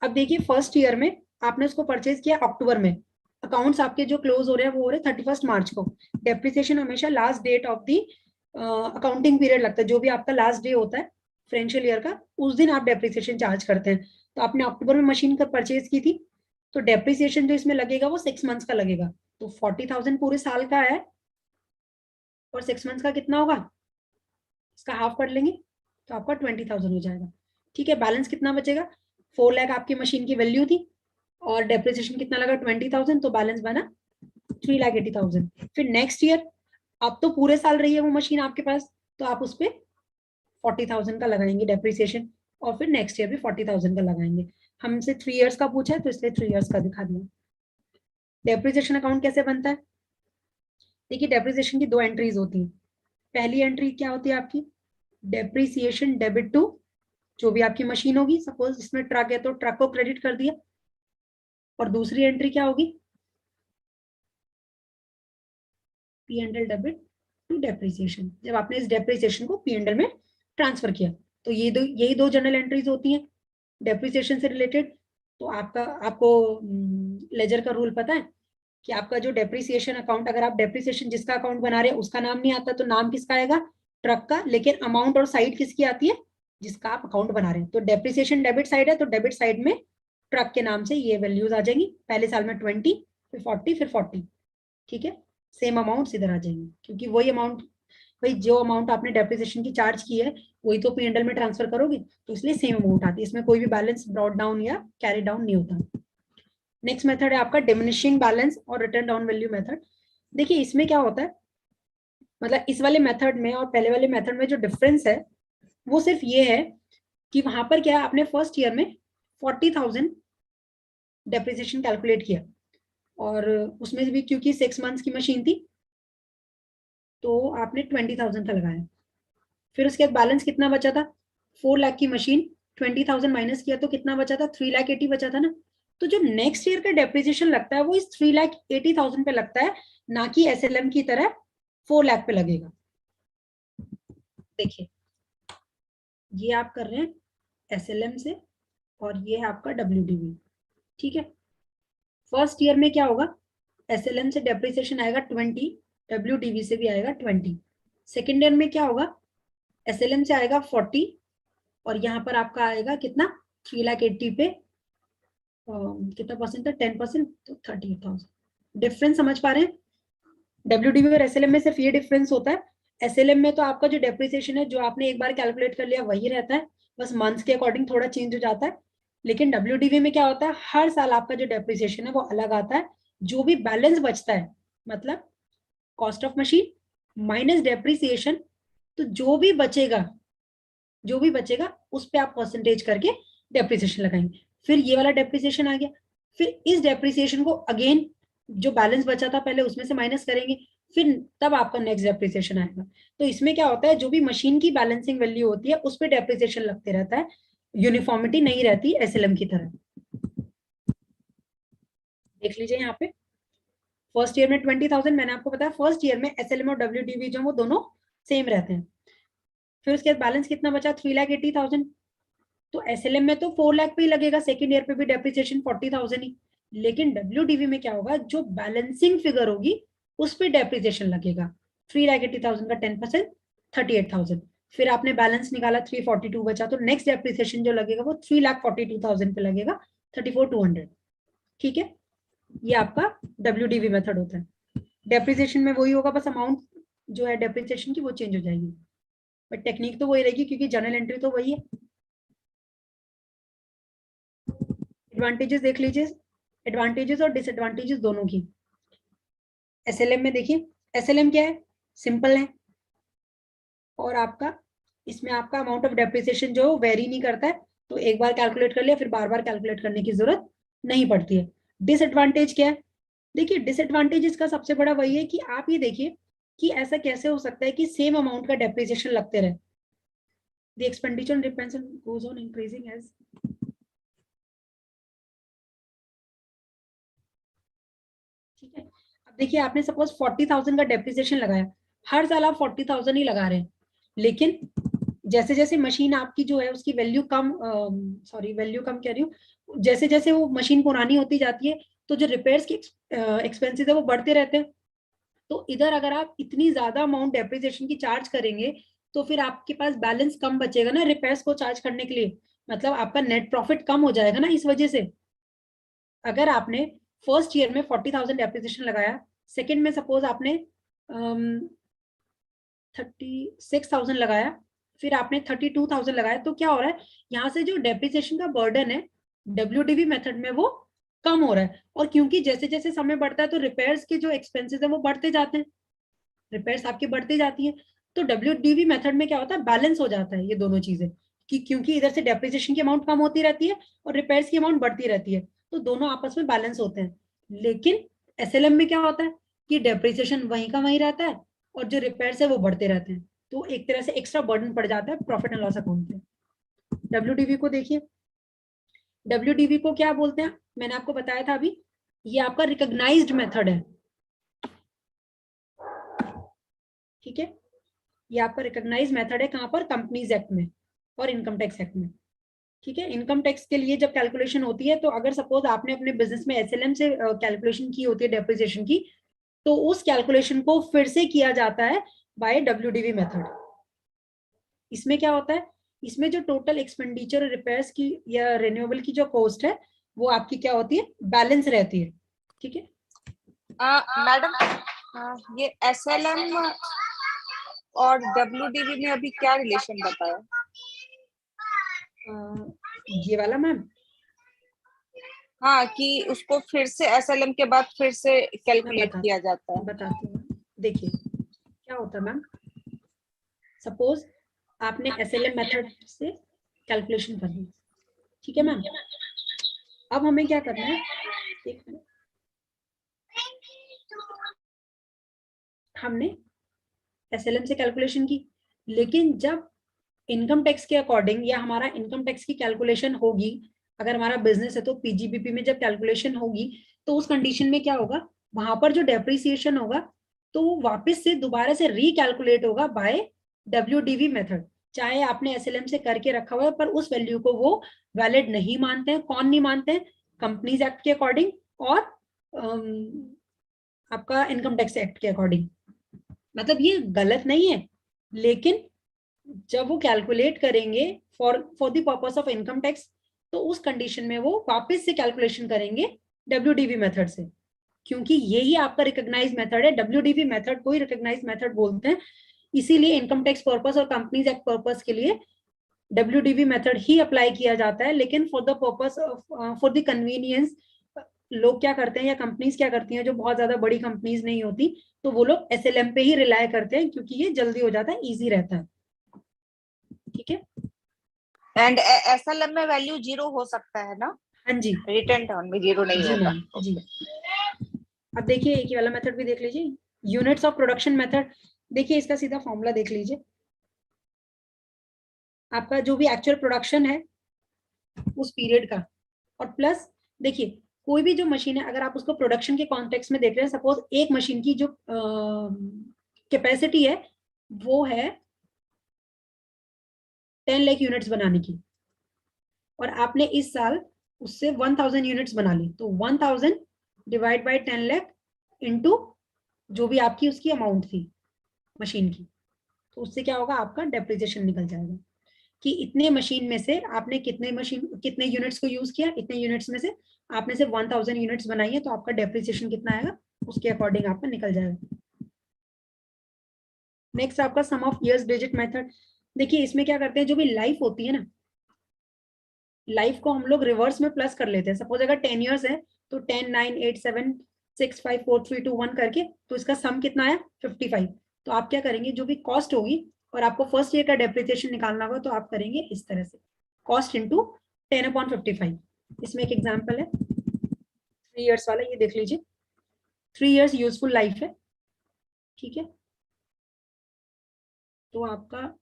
अब देखिए फर्स्ट ईयर में आपने उसको परचेज किया अक्टूबर में, अकाउंट्स आपके जो क्लोज हो रहे हैं वो हो रहे हैं 31 मार्च को। डेप्रिसिएशन हमेशा last date of the accounting period लगता है, जो भी आपका लास्ट डे होता है फाइनेंशियल ईयर का, उस दिन आप डेप्रिसिएशन चार्ज करते हैं। तो आपने अक्टूबर में मशीन का परचेज की थी, तो डेप्रिसिएशन जो इसमें लगेगा वो 6 मंथ्स का लगेगा। तो 40,000 पूरे साल का है और 6 मंथ्स का कितना होगा, इसका हाफ कर लेंगे तो आपका 20,000 हो जाएगा। ठीक है, बैलेंस कितना बचेगा, 4 लाख आपकी मशीन की वैल्यू थी और डेप्रिसिएशन कितना लगा 20,000, तो बैलेंस बना 3,80,000। फिर नेक्स्ट ईयर अब तो पूरे साल रही है वो मशीन आपके पास, तो आप उस पर 40,000 का लगाएंगे डेप्रिसिएशन, और फिर नेक्स्ट ईयर भी 40,000 का लगाएंगे। हमसे 3 इयर्स का पूछा है तो इसलिए 3 इयर्स का दिखा दिया। डेप्रिसिएशन अकाउंट कैसे बनता है, देखिए डेप्रिसिएशन की 2 एंट्रीज होती हैं। पहली एंट्री क्या होती है आपकी, डेप्रिसिएशन डेबिट टू, जो भी आपकी मशीन होगी, सपोज इसमें ट्रक है तो ट्रक को क्रेडिट कर दिया। और दूसरी एंट्री क्या होगी, P&L डेबिट टू डेप्रिसिएशन, जब आपने इस डेप्रिसिएशन को P&L में ट्रांसफर किया। तो यही दो जनरल एंट्रीज होती हैं डेप्रिसिएशन से रिलेटेड। तो आपको लेजर का रूल पता है कि आपका जो डेप्रिसिएशन अकाउंट, अगर आप डेप्रिसिएशन जिसका अकाउंट बना रहे हैं उसका नाम नहीं आता तो नाम किसका आएगा, ट्रक का, लेकिन अमाउंट और साइड किसकी आती है, जिसका आप अकाउंट बना रहे हैं। तो डेप्रिसिएशन डेबिट साइड है तो डेबिट साइड में ट्रक के नाम से ये वैल्यूज आ जाएंगी, पहले साल में 20, फिर 40, फिर 40। ठीक है, सेम अमाउंट इधर आ जाएंगे, क्योंकि वही अमाउंट, भाई जो अमाउंट आपने डेप्रिसिएशन की चार्ज की है वही तो P&L में ट्रांसफर करोगे, तो इसलिए सेम अमाउंट आती है, इसमें कोई भी बैलेंस ब्रॉट डाउन या कैरी डाउन नहीं होता। नेक्स्ट मेथड है आपका डिमिनिशिंग बैलेंस और रिटर्न डाउन वैल्यू मेथड। देखिए इसमें क्या होता है, मतलब इस वाले मेथड में और पहले वाले मेथड में जो डिफरेंस है वो सिर्फ ये है कि वहां पर क्या आपने फर्स्ट ईयर में 40,000 डेप्रिसिएशन कैलकुलेट किया, और उसमें भी क्योंकि 6 मंथ्स की मशीन थी तो आपने 20,000 का लगाया। फिर उसके बाद बैलेंस कितना बचा था, 4 लाख की मशीन, 20,000 माइनस किया तो कितना बचा था, 3,80,000 बचा था ना। तो जो नेक्स्ट ईयर का डेप्रिसिएशन लगता है वो इस 3,80,000 पे लगता है, ना कि SLM की तरह 4 लाख पे लगेगा। देखिए ये आप कर रहे हैं SLM से और ये है आपका WDV। ठीक है, फर्स्ट ईयर में क्या होगा, SLM से डेप्रिसिएशन आएगा 20, WDV से भी आएगा 20। सेकेंड ईयर में क्या होगा, SLM से आएगा 40 और यहाँ पर आपका आएगा कितना, 3,80,000 पे कितना परसेंट था, 10%, तो 38,000। डिफरेंस समझ पा रहे हैं, WDV और SLM में सिर्फ ये डिफरेंस होता है। SLM में तो आपका जो डेप्रिसिएशन है जो आपने एक बार कैलकुलेट कर लिया वही रहता है, बस मंथ्स के अकॉर्डिंग थोड़ा चेंज हो जाता है। लेकिन WDV में क्या होता है, हर साल आपका जो डेप्रिसिएशन है वो अलग आता है। जो भी बैलेंस बचता है, मतलब cost of machine minus depreciation, तो जो भी बचेगा उस पे आप परसेंटेज करके डेप्रिसिएशन लगाएंगे। फिर ये वाला डेप्रिसिएशन आ गया, फिर इस डेप्रिसिएशन को अगेन जो बैलेंस बचा था पहले उसमें से माइनस करेंगे, फिर तब आपका नेक्स्ट डेप्रिसिएशन आएगा। तो इसमें क्या होता है, जो भी मशीन की बैलेंसिंग वैल्यू होती है उस पर डेप्रिसिएशन लगते रहता है, यूनिफॉर्मिटी नहीं रहती SLM की तरह। देख लीजिए यहाँ पे फर्स्ट ईयर में 20,000, मैंने आपको बताया फर्स्ट ईयर में SLM और WDV जो वो दोनों सेम रहते हैं। फिर उसके बाद बैलेंस कितना बचा, 3,80,000। तो SLM में तो 4 लाख पे ही लगेगा, सेकेंड ईयर पे भी डेप्रिसिएशन 40,000 ही। लेकिन WDV में क्या होगा, जो बैलेंसिंग फिगर होगी उस पे डेप्रिसिएशन लगेगा, 3,80,000 का 10%, 38,000। फिर आपने बैलेंस निकाला 342 बचा, तो नेक्स्ट डेप्रिसिएशन जो लगेगा वो 3,42,000 पे लगेगा, 34,200। ठीक है, ये आपका WDV मेथड होता है। डेप्रिसिएशन में वही होगा, बस अमाउंट जो है डेप्रिसिएशन की वो चेंज हो जाएगी, बट टेक्निक तो वही रहेगी क्योंकि जनरल एंट्री तो वही है। एडवांटेजेस देख लीजिए, एडवांटेजेस और डिसएडवांटेजेस दोनों की। SLM में देखिए, SLM क्या है, सिंपल है, और आपका इसमें आपका अमाउंट ऑफ डेप्रिसिएशन जो वेरी नहीं करता है, तो एक बार कैलकुलेट कर लिया फिर बार बार कैलकुलेट करने की जरूरत नहीं पड़ती है। डिसएडवांटेज क्या है, देखिए डिसएडवांटेज इसका सबसे बड़ा वही है कि आप ये देखिए कि ऐसा कैसे हो सकता है कि सेम अमाउंट का डेप्रिसिएशन लगते रहे। The expenditure on depreciation goes on increasing as ठीक है। अब देखिए आपने सपोज 40,000 का डेप्रिसिएशन लगाया, हर साल आप 40,000 ही लगा रहे हैं, लेकिन जैसे जैसे मशीन आपकी जो है उसकी वैल्यू कम, वैल्यू कम कह रही हूँ, जैसे जैसे वो मशीन पुरानी होती जाती है तो जो रिपेयर्स की एक्सपेंसेस है वो बढ़ते रहते हैं। तो इधर अगर आप इतनी ज्यादा अमाउंट डेप्रिसिएशन की चार्ज करेंगे तो फिर आपके पास बैलेंस कम बचेगा ना रिपेयर्स को चार्ज करने के लिए, मतलब आपका नेट प्रॉफिट कम हो जाएगा ना इस वजह से। अगर आपने फर्स्ट ईयर में 40,000 डेप्रिसिएशन लगाया, सेकेंड में सपोज आपने 36,000 लगाया, फिर आपने 32,000 लगाया, तो क्या हो रहा है, यहाँ से जो डेप्रिसिएशन का बर्डन है WDV मेथड में वो कम हो रहा है। और क्योंकि जैसे जैसे समय बढ़ता है तो रिपेयर्स के जो एक्सपेंसेस है वो बढ़ते जाते हैं, रिपेयर्स आपकी बढ़ती जाती है, तो WDV मेथड में क्या होता है, बैलेंस हो जाता है ये दोनों चीजें, कि क्योंकि इधर से डेप्रिसिएशन की अमाउंट कम होती रहती है और रिपेयर्स की अमाउंट बढ़ती रहती है, तो दोनों आपस में बैलेंस होते हैं। लेकिन SLM में क्या होता है कि डेप्रिसिएशन वहीं का वहीं रहता है और जो रिपेयर्स है वो बढ़ते रहते हैं, तो एक तरह से एक्स्ट्रा बर्डन पड़ जाता है प्रॉफिट एंड लॉस अकाउंट पे। WDV को देखिए, WDV को क्या बोलते हैं, मैंने आपको बताया था अभी, ये आपका रिकॉग्नाइज्ड मेथड है, ठीक है, ये आपका रिकॉग्नाइज्ड मेथड है, कहां पर, कंपनीज एक्ट में और इनकम टैक्स एक्ट में, ठीक है। इनकम टैक्स के लिए जब कैलकुलेशन होती है, तो अगर सपोज आपने अपने बिजनेस में SLM से कैलकुलेशन की होती है डेप्रिसिएशन की, तो उस कैलकुलेशन को फिर से किया जाता है बाय WDV मेथड। इसमें क्या होता है, इसमें जो टोटल एक्सपेंडिचर रिपेयर्स की या रिन्यूएबल की जो कॉस्ट है वो आपकी क्या होती है, बैलेंस रहती है, ठीक है। मैडम ये SLM और WDV में अभी क्या रिलेशन बताया? ये वाला मैम, हाँ, कि उसको फिर से SLM के बाद फिर से कैलकुलेट किया जाता है। बताती हूँ, देखिए क्या होता है मैम, सपोज आपने SLM मेथड से कैलकुलेशन कर ली, ठीक है मैम। अब हमें क्या करना है, एक मिनट, हमने SLM से कैलकुलेशन की, लेकिन जब इनकम टैक्स के अकॉर्डिंग या हमारा इनकम टैक्स की कैलकुलेशन होगी, अगर हमारा बिजनेस है तो PGBP में जब कैलकुलेशन होगी, तो उस कंडीशन में क्या होगा, वहां पर जो डेप्रिसिएशन होगा तो वो वापस से दोबारा से रिकैलकुलेट होगा बाय WDV मेथड। चाहे आपने SLM से करके रखा हुआ है, पर उस वैल्यू को वो वैलिड नहीं मानते हैं। कौन नहीं मानते हैं, कंपनीज एक्ट के अकॉर्डिंग और आपका इनकम टैक्स एक्ट के अकॉर्डिंग। मतलब ये गलत नहीं है, लेकिन जब वो कैलकुलेट करेंगे for the purpose of income tax, तो उस कंडीशन में वो वापस से कैलकुलेशन करेंगे WDV मेथड से, क्योंकि यही आपका रिकॉग्नाइज मेथड है। WDV मेथड को ही रिकॉग्नाइज मेथड बोलते हैं, इसीलिए इनकम टैक्स पर्पस और कंपनीज एक्ट पर्पस के लिए WDV मेथड ही अप्लाई किया जाता है। लेकिन for the purpose for the convenience, लोग क्या करते हैं या कंपनीज क्या करती हैं, जो बहुत ज्यादा बड़ी कंपनीज नहीं होती, तो वो लोग SLM पे ही रिलाय करते हैं, क्योंकि ये जल्दी हो जाता है, इजी रहता है, ठीक है। एंड SLM में वैल्यू 0 हो सकता है ना? हाँ जी, रिटर्न टर्न में 0 नहीं जी होगा। मैम, जी। अब देखिए एक ही वाला मेथड भी देख लीजिए, यूनिट्स ऑफ प्रोडक्शन मेथड। देखिए इसका सीधा फॉर्मूला देख लीजिए, आपका जो भी एक्चुअल प्रोडक्शन है उस पीरियड का, और प्लस देखिए कोई भी जो मशीन है, अगर आप उसको प्रोडक्शन के कॉन्टेक्स्ट में देख रहे हैं, सपोज एक मशीन की जो कैपेसिटी है वो है 10 लाख यूनिट्स बनाने की, और आपने इस साल उससे 1000 यूनिट्स बना ली, तो 1000 डिवाइड बाय 10 लाख इनटू जो भी आपकी उसकी अमाउंट थी मशीन की, तो उससे क्या होगा, आपका डेप्रिसिएशन निकल जाएगा कि इतने मशीन में से आपने कितने यूनिट्स को यूज किया, इतने यूनिट्स में से आपने सिर्फ 1000 यूनिट्स बनाई है, तो आपका डेप्रिसिएशन कितना आएगा, उसके अकॉर्डिंग आपका निकल जाएगा। नेक्स्ट आपका सम ऑफ इयर्स डिजिट मेथड। देखिए इसमें क्या करते हैं, जो भी लाइफ होती है ना, लाइफ को हम लोग रिवर्स में प्लस कर लेते हैं। सपोज अगर 10 इयर्स है तो 10 9 8 7 6 5 4 3 2 1 करके, तो इसका सम कितना आया 55। तो आप क्या करेंगे, जो भी कॉस्ट होगी, और आपको फर्स्ट ईयर का डेप्रिसिएशन निकालना होगा, तो आप करेंगे इस तरह से, कॉस्ट इंटू 10/55। इसमें एक एग्जाम्पल है 3 इयर्स वाला, ये देख लीजिए, 3 इयर्स यूजफुल लाइफ है, ठीक है। तो आपका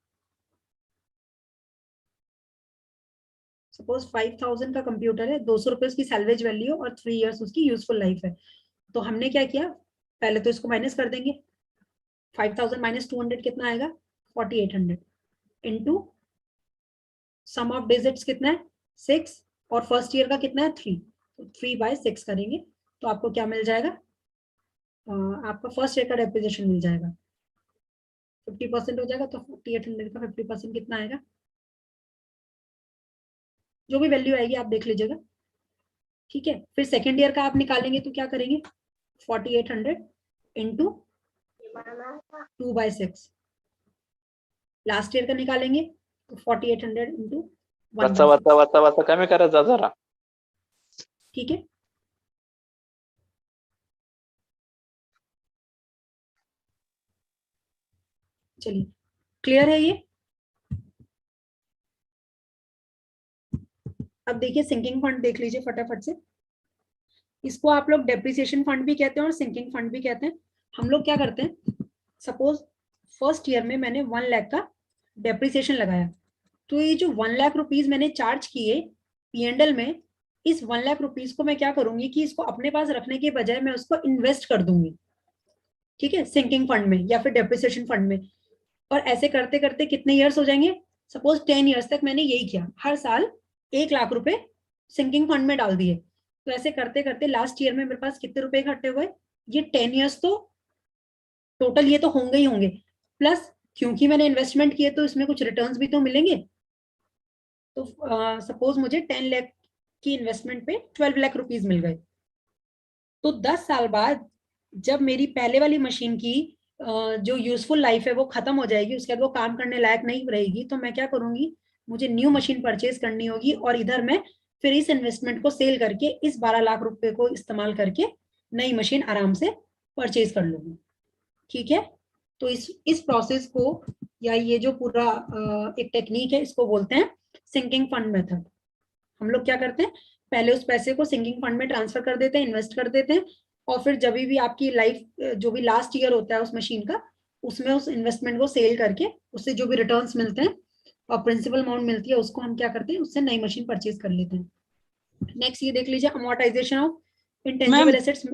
सपोज 5000 का कंप्यूटर है, 200 रुपए उसकी सैलवेज वैल्यू और 3 इयर्स उसकी यूजफुल लाइफ है। तो हमने क्या किया, पहले तो इसको माइनस कर देंगे, 5000 माइनस 200 कितना आएगा 4800 इनटू सम ऑफ डिजिट्स कितना है 6 और फर्स्ट ईयर का कितना है 3, तो 3/6 करेंगे तो आपको क्या मिल जाएगा, आपका फर्स्ट ईयर का डेप्रिसिएशन मिल जाएगा 50% हो जाएगा, तो 4800 का 50% कितना आएगा, जो भी वैल्यू आएगी आप देख लीजिएगा, ठीक है। फिर सेकेंड ईयर का आप निकालेंगे तो क्या करेंगे 4800 इंटू 2/6, लास्ट ईयर का निकालेंगे तो 4800 इंटू 1/6, कमी करत जा जरा. ठीक है। चलिए क्लियर है ये। अब देखिए सिंकिंग फंड देख लीजिए फटाफट से, इसको आप लोग डेप्रिसिएशन फंड भी कहते हैं और सिंकिंग फंड भी कहते हैं। हम लोग क्या करते हैं, सपोज फर्स्ट ईयर में मैंने 1 लाख का डेप्रिसिएशन लगाया, तो ये जो 1 लाख रुपीज मैंने चार्ज किए P&L में, इस 1 लाख रुपीज को मैं क्या करूंगी कि इसको अपने पास रखने के बजाय मैं उसको इन्वेस्ट कर दूंगी, ठीक है, सिंकिंग फंड में या फिर डेप्रिसिएशन फंड में। और ऐसे करते करते कितने ईयर्स हो जाएंगे, सपोज 10 ईयर्स तक मैंने यही किया, हर साल 1 लाख रुपए सिंकिंग फंड में डाल दिए। तो ऐसे करते करते लास्ट ईयर में मेरे पास कितने रुपए इकट्ठे हुए, ये 10 ईयर्स तो टोटल ये तो होंगे ही होंगे, प्लस क्योंकि मैंने इन्वेस्टमेंट किए तो इसमें कुछ रिटर्न्स भी तो मिलेंगे। तो सपोज मुझे 10 लाख की इन्वेस्टमेंट पे 12 लाख रुपीज मिल गए, तो 10 साल बाद जब मेरी पहले वाली मशीन की जो यूजफुल लाइफ है वो खत्म हो जाएगी, उसके बाद वो काम करने लायक नहीं रहेगी, तो मैं क्या करूंगी, मुझे न्यू मशीन परचेज करनी होगी और इधर मैं फिर इस इन्वेस्टमेंट को सेल करके इस 12 लाख रुपए को इस्तेमाल करके नई मशीन आराम से परचेज कर लूंगी, ठीक है। तो इस प्रोसेस को या ये जो पूरा एक टेक्निक है इसको बोलते हैं सिंकिंग फंड मेथड। हम लोग क्या करते हैं, पहले उस पैसे को सिंकिंग फंड में ट्रांसफर कर देते हैं, इन्वेस्ट कर देते हैं, और फिर जब भी आपकी लाइफ जो भी लास्ट ईयर होता है उस मशीन का, उसमें उस इन्वेस्टमेंट को सेल करके उससे जो भी रिटर्न्स मिलते हैं और प्रिंसिपल अमाउंट मिलती है उसको हम क्या करते हैं, उससे नई मशीन परचेज कर लेते हैं। नेक्स्ट ये देख लीजिए अमोर्टाइजेशन ऑफ इंटेंजिबल एसेट्स।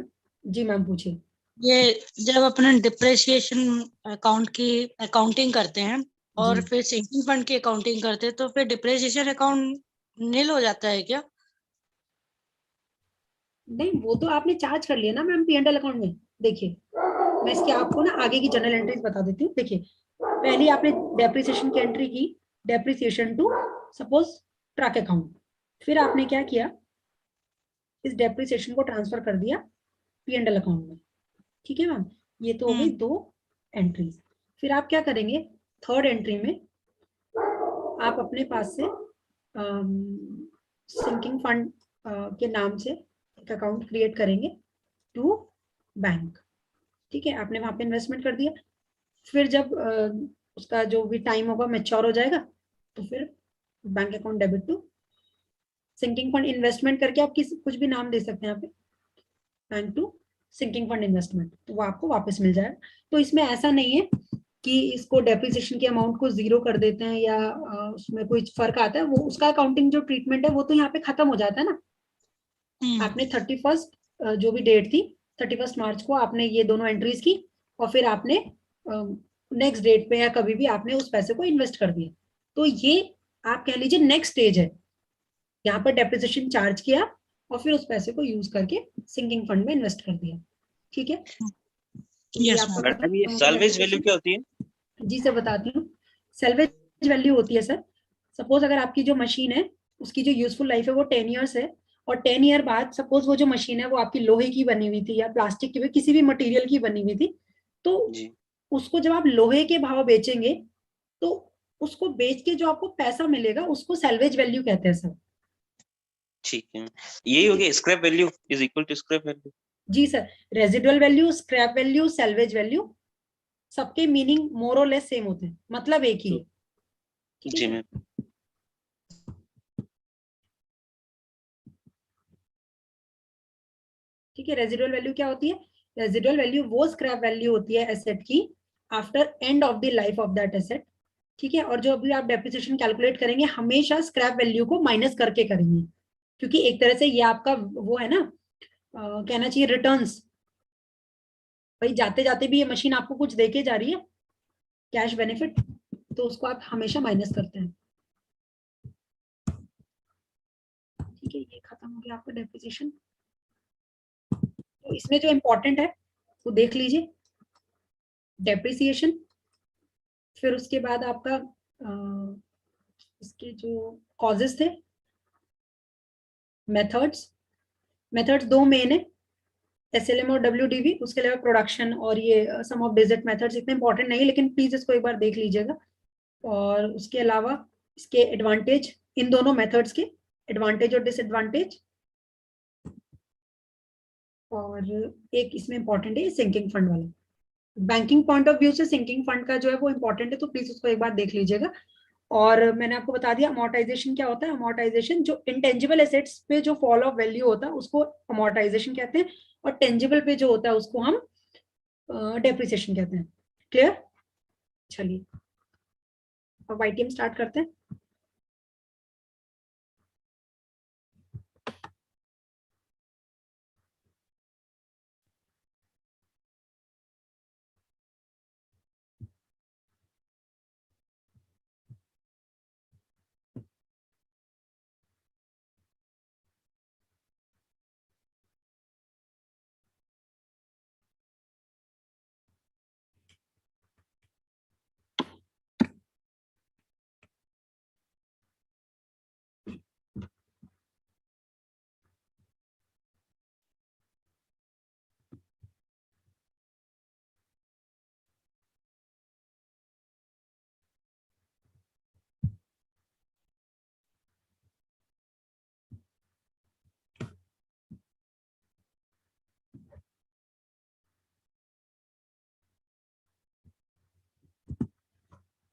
जी मैम पूछिए। ये जब अपने डिप्रेशिएशन अकाउंट की अकाउंटिंग करते हैं और जी। फिर सिंकिंग फंड की अकाउंटिंग करते हैं तो फिर डिप्रेशिएशन अकाउंट नील हो जाता है क्या? नहीं, वो तो आपने चार्ज कर लिया ना मैम P&L अकाउंट में। देखिए मैं इसके आपको ना आगे की जनरल एंट्रीज बता देती हूँ। देखिए पहले आपने डेप्रिसिएशन की एंट्री की, depreciation to suppose truck account, फिर आपने क्या किया, इस डेप्रिसिएशन को ट्रांसफर कर दिया P&L अकाउंट में, ठीक है मैम। ये तो हो गई 2 एंट्रीज। फिर आप क्या करेंगे, थर्ड एंट्री में आप अपने पास से सिंकिंग फंड के नाम से एक अकाउंट क्रिएट करेंगे टू बैंक, ठीक है। आपने वहां पे इन्वेस्टमेंट कर दिया, फिर जब उसका जो भी टाइम होगा मैच्योर हो जाएगा तो फिर bank account debit to sinking fund investment करके आप कुछ भी नाम दे सकते हैं यहाँ पे, bank to sinking fund investment, तो वो आपको वापस मिल जाएगा। तो इसमें ऐसा नहीं है कि इसको डेप्रिसिएशन के अमाउंट को 0 कर देते हैं या उसमें कोई फर्क आता है, वो उसका अकाउंटिंग जो ट्रीटमेंट है वो तो यहाँ पे खत्म हो जाता है ना। आपने 31 जो भी डेट थी 31 मार्च को आपने ये दोनों एंट्रीज की और फिर आपने नेक्स्ट डेट पे या कभी भी आपने उस पैसे को इन्वेस्ट कर दिया, तो ये आप कह लीजिए नेक्स्ट स्टेज है। यहाँ पर डेप्रिसिएशन चार्ज किया और फिर उस पैसे को यूज करके सिंकिंग फंड में इन्वेस्ट कर दिया, ठीक है। Yes, मैडम ये सैल्वेज वैल्यू क्या होती है? जी सर बताती हूँ। सैल्वेज वैल्यू होती है सर, सपोज अगर आपकी जो मशीन है उसकी जो यूजफुल लाइफ है वो 10 ईयर्स है और 10 ईयर बाद सपोज वो जो मशीन है वो आपकी लोहे की बनी हुई थी या प्लास्टिक की, किसी भी मटेरियल की बनी हुई थी, तो जी उसको जब आप लोहे के भाव बेचेंगे तो उसको बेच के जो आपको पैसा मिलेगा उसको सैल्वेज वैल्यू कहते हैं सर। ठीक है, यही हो गया scrap value is equal to scrap value. जी sir, residual value, scrap value, salvage value सबके मीनिंग मोर और लेस सेम होते हैं, मतलब एक ही है, ठीक जी है। मैम। ठीक है, रेजिडुअल वैल्यू क्या होती है, रेजिडुअल वैल्यू वो स्क्रैप वैल्यू होती है एसेट की after end of the life of that asset, ठीक है। और जो अभी आप डेप्रिसिएशन कैलकुलेट करेंगे हमेशा स्क्रैप वैल्यू को माइनस करके करेंगे, क्योंकि एक तरह से ये आपका वो है ना, कहना चाहिए रिटर्न्स। भाई जाते जाते भी ये मशीन आपको कुछ देके जा रही है, कैश बेनिफिट, तो उसको आप हमेशा माइनस करते हैं। ठीक है, ये खत्म हो गया आपका डेप्रिसिएशन। तो इसमें जो इम्पोर्टेंट है वो देख लीजिए, डेप्रिसिएशन, फिर उसके बाद आपका इसके जो कॉजेस थे, मेथड्स दो मेन है, SLM और WDV, उसके अलावा प्रोडक्शन और ये सम ऑफ डिजिट मेथड्स इतने इंपॉर्टेंट नहीं, लेकिन प्लीज इसको एक बार देख लीजिएगा। और उसके अलावा इसके एडवांटेज, इन दोनों मेथड्स के एडवांटेज और डिसएडवांटेज, और एक इसमें इंपॉर्टेंट है सिंकिंग फंड वाला। बैंकिंग पॉइंट ऑफ व्यू से सिंकिंग फंड का जो है वो इंपॉर्टेंट है, तो प्लीज उसको एक बार देख लीजिएगा। और मैंने आपको बता दिया अमोर्टाइजेशन क्या होता है। अमोर्टाइजेशन जो इंटेंजिबल एसेट्स पे जो फॉल ऑफ वैल्यू होता है उसको अमोर्टाइजेशन कहते हैं, और टेंजिबल पे जो होता है उसको हम डेप्रिसिएशन कहते हैं। क्लियर? चलिए अब YTM स्टार्ट करते हैं।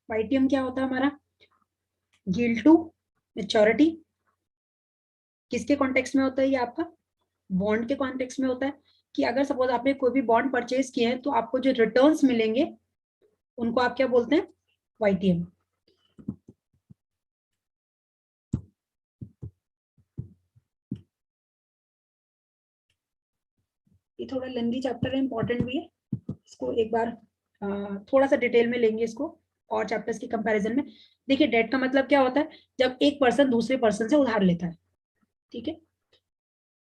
YTM क्या होता है हमारा? Yield to maturity. किसके कॉन्टेक्स्ट में होता है ये आपका? बॉन्ड के कॉन्टेक्स्ट में होता है, कि अगर सपोज आपने कोई भी बॉन्ड परचेज किए हैं तो आपको जो रिटर्न्स मिलेंगे उनको आप क्या बोलते हैं? YTM। ये थोड़ा लेंथी चैप्टर है, इंपॉर्टेंट भी है, इसको एक बार थोड़ा सा डिटेल में लेंगे इसको और चैप्टर्स के कंपैरिजन में। देखिए डेट का मतलब क्या होता है? जब एक पर्सन दूसरे पर्सन से उधार लेता है, ठीक है,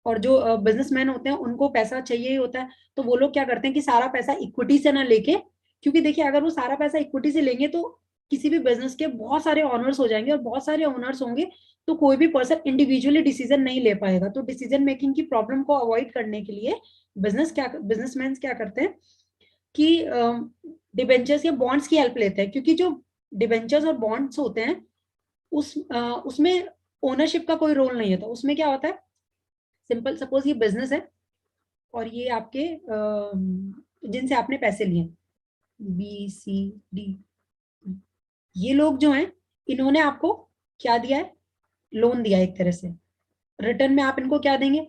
और जो बिजनेसमैन होते हैं उनको पैसा चाहिए ही होता है, तो वो लोग क्या करते हैं कि सारा पैसा इक्विटी से ना लेके, क्योंकि देखिए अगर वो सारा पैसा इक्विटी से लेंगे तो किसी भी बिजनेस के बहुत सारे ओनर्स हो जाएंगे, और बहुत सारे ओनर्स होंगे तो कोई भी पर्सन इंडिविजुअली डिसीजन नहीं ले पाएगा। तो डिसीजन मेकिंग की प्रॉब्लम को अवॉइड करने के लिए बिजनेसमैन क्या करते हैं कि डिबेंचर्स या बॉन्ड्स की हेल्प लेते हैं, क्योंकि जो डिबेंचर्स और बॉन्ड्स होते हैं उसमें ओनरशिप का कोई रोल नहीं होता। उसमें क्या होता है, सिंपल सपोज ये बिजनेस है और ये आपके जिनसे आपने पैसे लिए BCD, ये लोग जो हैं इन्होंने आपको क्या दिया है? लोन दिया है एक तरह से। रिटर्न में आप इनको क्या देंगे?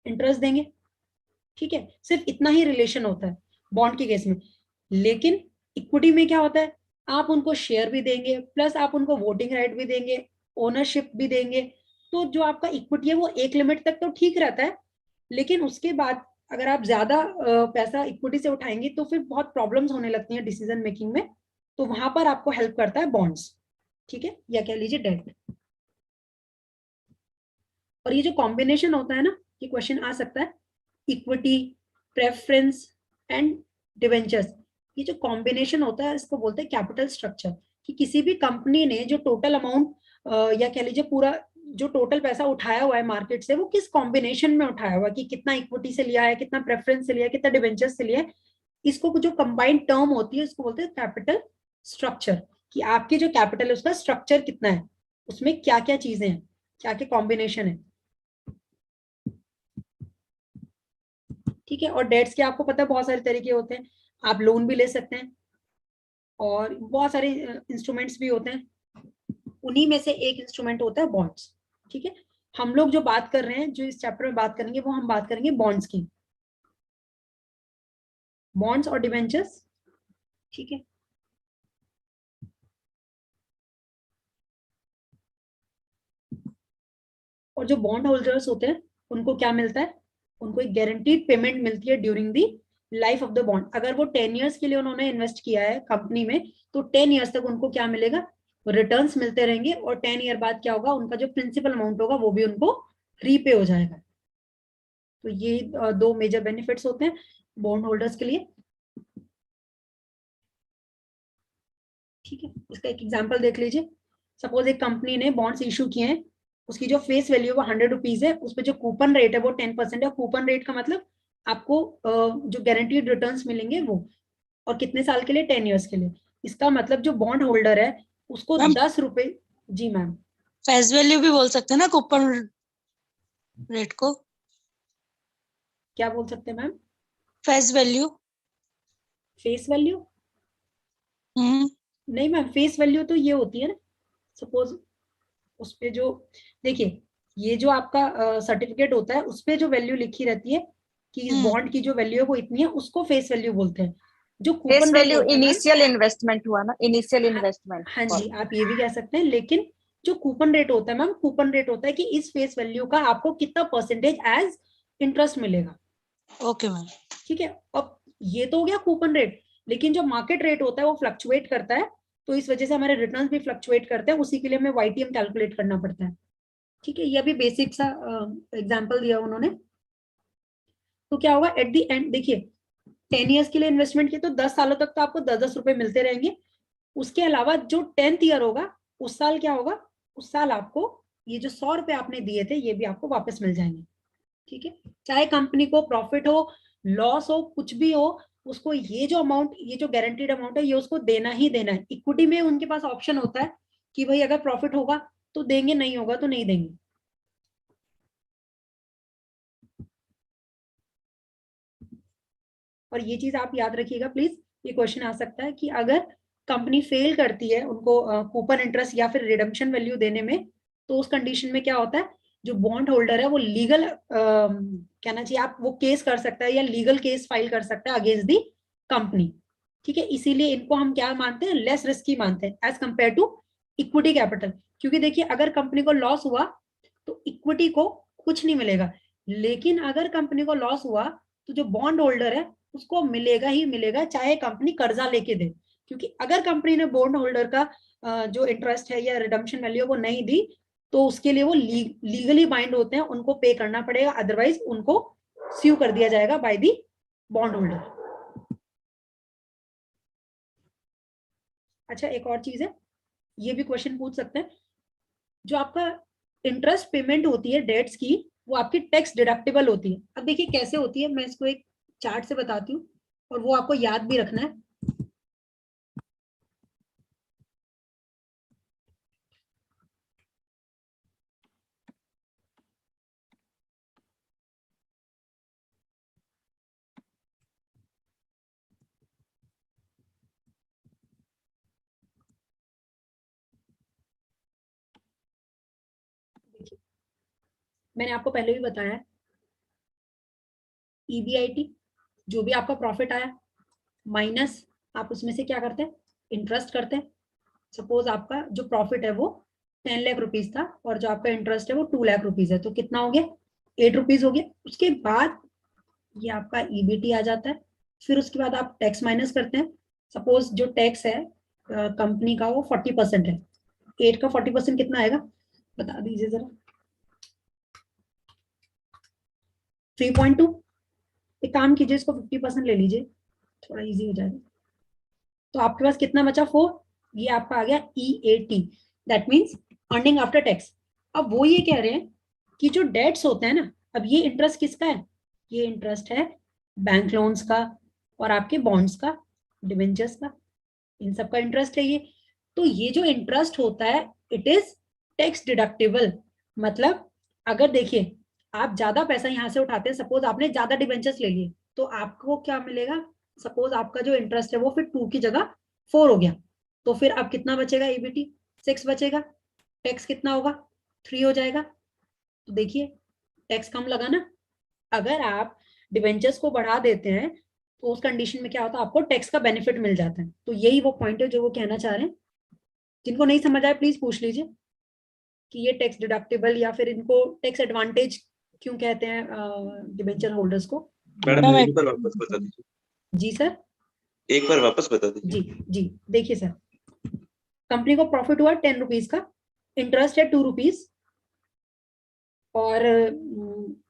इंटरेस्ट देंगे, ठीक है। सिर्फ इतना ही रिलेशन होता है बॉन्ड के केस में। लेकिन इक्विटी में क्या होता है? आप उनको शेयर भी देंगे, प्लस आप उनको वोटिंग राइट भी देंगे, ओनरशिप भी देंगे। तो जो आपका इक्विटी है वो एक लिमिट तक तो ठीक रहता है, लेकिन उसके बाद अगर आप ज्यादा पैसा इक्विटी से उठाएंगे तो फिर बहुत प्रॉब्लम्स होने लगती हैं डिसीजन मेकिंग में। तो वहां पर आपको हेल्प करता है बॉन्ड्स, ठीक है, या कह लीजिए डेट। और ये जो कॉम्बिनेशन होता है ना, ये क्वेश्चन आ सकता है, इक्विटी, प्रेफरेंस एंड डिवेंचर्स, ये जो कॉम्बिनेशन होता है इसको बोलते हैं कैपिटल स्ट्रक्चर। कि किसी भी कंपनी ने जो टोटल अमाउंट या कह लीजिए पूरा जो टोटल पैसा उठाया हुआ है मार्केट से, वो किस कॉम्बिनेशन में उठाया हुआ है, कि कितना इक्विटी से लिया है, कितना प्रेफरेंस से लिया है, कितना डिवेंचर्स से लिया है, इसको जो कंबाइंड टर्म होती है इसको बोलते हैं कैपिटल स्ट्रक्चर। कि आपके जो कैपिटल है उसका स्ट्रक्चर कितना है, उसमें क्या क्या चीजें हैं, क्या क्या कॉम्बिनेशन है, ठीक है। और डेट्स के आपको पता है बहुत सारे तरीके होते हैं, आप लोन भी ले सकते हैं और बहुत सारे इंस्ट्रूमेंट्स भी होते हैं, उन्हीं में से एक इंस्ट्रूमेंट होता है बॉन्ड्स, ठीक है। हम लोग जो बात कर रहे हैं, जो इस चैप्टर में बात करेंगे, वो हम बात करेंगे बॉन्ड्स की, बॉन्ड्स और डिवेंचर्स, ठीक है। और जो बॉन्ड होल्डर्स होते हैं उनको क्या मिलता है? उनको एक गारंटीड पेमेंट मिलती है during the life of the bond. अगर वो 10 इयर्स के लिए उन्होंने इन्वेस्ट किया है कंपनी में, तो 10 इयर्स तक उनको क्या मिलेगा? रिटर्न्स मिलते रहेंगे और 10 ईयर बाद क्या होगा, उनका जो प्रिंसिपल अमाउंट होगा वो भी उनको रीपे हो जाएगा। तो ये दो मेजर बेनिफिट्स होते हैं बॉन्ड होल्डर्स के लिए। ठीक है, इसका एक एग्जांपल देख लीजिए। सपोज एक कंपनी ने बॉन्ड्स इशू किए हैं, उसकी जो फेस वैल्यू वो 100 रुपीज है, उसमें जो कूपन रेट है वो 10% है। कूपन रेट का मतलब आपको जो गारंटीड रिटर्न्स मिलेंगे वो, और कितने साल के लिए, 10 ईयर्स के लिए। इसका मतलब जो बॉन्ड होल्डर है उसको मैम, 10 रुपए। जी मैम। फेस वैल्यू भी बोल सकते हैं ना कूपन रेट को? क्या बोल सकते हैं ma'am? Face value. Face value नहीं मैम, फेस वैल्यू तो ये होती है ना, सपोज उस पे जो, देखिए ये जो आपका सर्टिफिकेट होता है उस पे जो वैल्यू लिखी रहती है कि इस बॉन्ड की जो वैल्यू है वो इतनी है, उसको फेस वैल्यू बोलते हैं। जो फेस कूपन रेट वैल्यू होता है मैम, इनिशियल इन्वेस्टमेंट हुआ ना, इनिशियल इन्वेस्टमेंट। हाँ जी आप ये भी कह सकते हैं, लेकिन जो कूपन रेट होता है मैम, कूपन रेट होता है कि इस फेस वैल्यू का आपको कितना परसेंटेज एज इंटरेस्ट मिलेगा। Okay ma'am. ठीक है, अब ये तो हो गया कूपन रेट, लेकिन जो मार्केट रेट होता है वो फ्लक्चुएट करता है, तो इस वजह से हमारे रिटर्न्स भी फ्लक्चुएट करते हैं, उसी के लिए हमें वाईटीएम कैलकुलेट करना पड़ता है। ठीक है, ये अभी बेसिक सा एग्जांपल दिया उन्होंने। तो क्या होगा एट द एंड, देखिए 10 इयर्स के लिए इन्वेस्टमेंट की तो 10 सालों तक तो आपको 10-10 रुपए मिलते रहेंगे। उसके अलावा जो 10th ईयर होगा उस साल क्या होगा, उस साल आपको ये जो 100 रुपए आपने दिए थे ये भी आपको वापस मिल जाएंगे। ठीक है, चाहे कंपनी को प्रॉफिट हो, लॉस हो, कुछ भी हो, उसको ये जो अमाउंट, ये जो गारंटीड अमाउंट है ये उसको देना ही देना है। इक्विटी में उनके पास ऑप्शन होता है कि भाई अगर प्रॉफिट होगा तो देंगे, नहीं होगा तो नहीं देंगे। और ये चीज आप याद रखिएगा प्लीज, ये क्वेश्चन आ सकता है कि अगर कंपनी फेल करती है उनको कूपन इंटरेस्ट या फिर रिडम्पशन वैल्यू देने में, तो उस कंडीशन में क्या होता है, जो बॉन्ड होल्डर है वो लीगल कहना चाहिए आप, वो केस कर सकता है या लीगल केस फाइल कर सकता है अगेंस्ट दी कंपनी। ठीक है, इसीलिए इनको हम क्या मानते हैं, लेस रिस्की मानते हैं as compare to equity capital. क्योंकि देखिए अगर कंपनी को लॉस हुआ तो इक्विटी को कुछ नहीं मिलेगा, लेकिन अगर कंपनी को लॉस हुआ तो जो बॉन्ड होल्डर है उसको मिलेगा ही मिलेगा, चाहे कंपनी कर्जा लेके दे। क्योंकि अगर कंपनी ने बॉन्ड होल्डर का जो इंटरेस्ट है या रिडम्पशन वैल्यू वो नहीं दी, तो उसके लिए वो लीगली बाइंड होते हैं, उनको पे करना पड़ेगा, अदरवाइज उनको स्यू कर दिया जाएगा बाय दी बॉन्ड होल्डर। अच्छा एक और चीज है, ये भी क्वेश्चन पूछ सकते हैं, जो आपका इंटरेस्ट पेमेंट होती है डेट्स की, वो आपकी टैक्स डिडक्टेबल होती है। अब देखिए कैसे होती है, मैं इसको एक चार्ट से बताती हूँ और वो आपको याद भी रखना है। मैंने आपको पहले भी बताया, ईबीआईटी जो भी आपका प्रॉफिट आया माइनस आप उसमें से क्या करते हैं, इंटरेस्ट करते हैं। सपोज आपका जो प्रॉफिट है वो 10 लाख रुपीज था और जो आपका इंटरेस्ट है वो 2 लाख रुपीज है, तो कितना हो गया, 8 रुपीज हो गया। उसके बाद ये आपका ईबीटी आ जाता है, फिर उसके बाद आप टैक्स माइनस करते हैं। सपोज जो टैक्स है कंपनी का वो 40% है, 8 का 40% कितना आएगा बता दीजिए जरा। 3.2। एक काम कीजिए, इसको 50% ले लीजिए, थोड़ा इजी हो जाएगा। तो आपके पास कितना बचा, 4। ये आपका आ गया EAT, that means earning after tax. अब वो ये कह रहे हैं कि जो डेट्स होते हैं ना, अब ये इंटरेस्ट किसका है, ये इंटरेस्ट है बैंक लोन्स का और आपके बॉन्ड्स का, डिवेंचर्स का, इन सब का इंटरेस्ट है ये। तो ये जो इंटरेस्ट होता है इट इज टैक्स डिडक्टेबल। मतलब अगर देखिए आप ज्यादा पैसा यहाँ से उठाते हैं, सपोज आपने ज्यादा डिवेंचर्स ले लिए, तो आपको क्या मिलेगा, सपोज आपका जो इंटरेस्ट है वो फिर 2 की जगह 4 हो गया, तो फिर अब कितना बचेगा, EBT 6 बचेगा, टैक्स कितना होगा, 3 हो जाएगा। तो देखिए टैक्स कम लगा ना। अगर आप डिवेंचर्स को बढ़ा देते हैं तो उस कंडीशन में क्या होता है, आपको टैक्स का बेनिफिट मिल जाता है। तो यही वो पॉइंट है जो वो कहना चाह रहे हैं। जिनको नहीं समझ आए प्लीज पूछ लीजिए कि ये टैक्स डिडक्टेबल या फिर इनको टैक्स एडवांटेज क्यों कहते हैं डिवेंचर होल्डर्स को। मैडम एक बार वापस बता दीजिए। जी सर, एक बार वापस बता दीजिए। जी जी देखिए सर, कंपनी को प्रॉफिट हुआ 10 रुपीज का, इंटरेस्ट है 2 रुपीज, और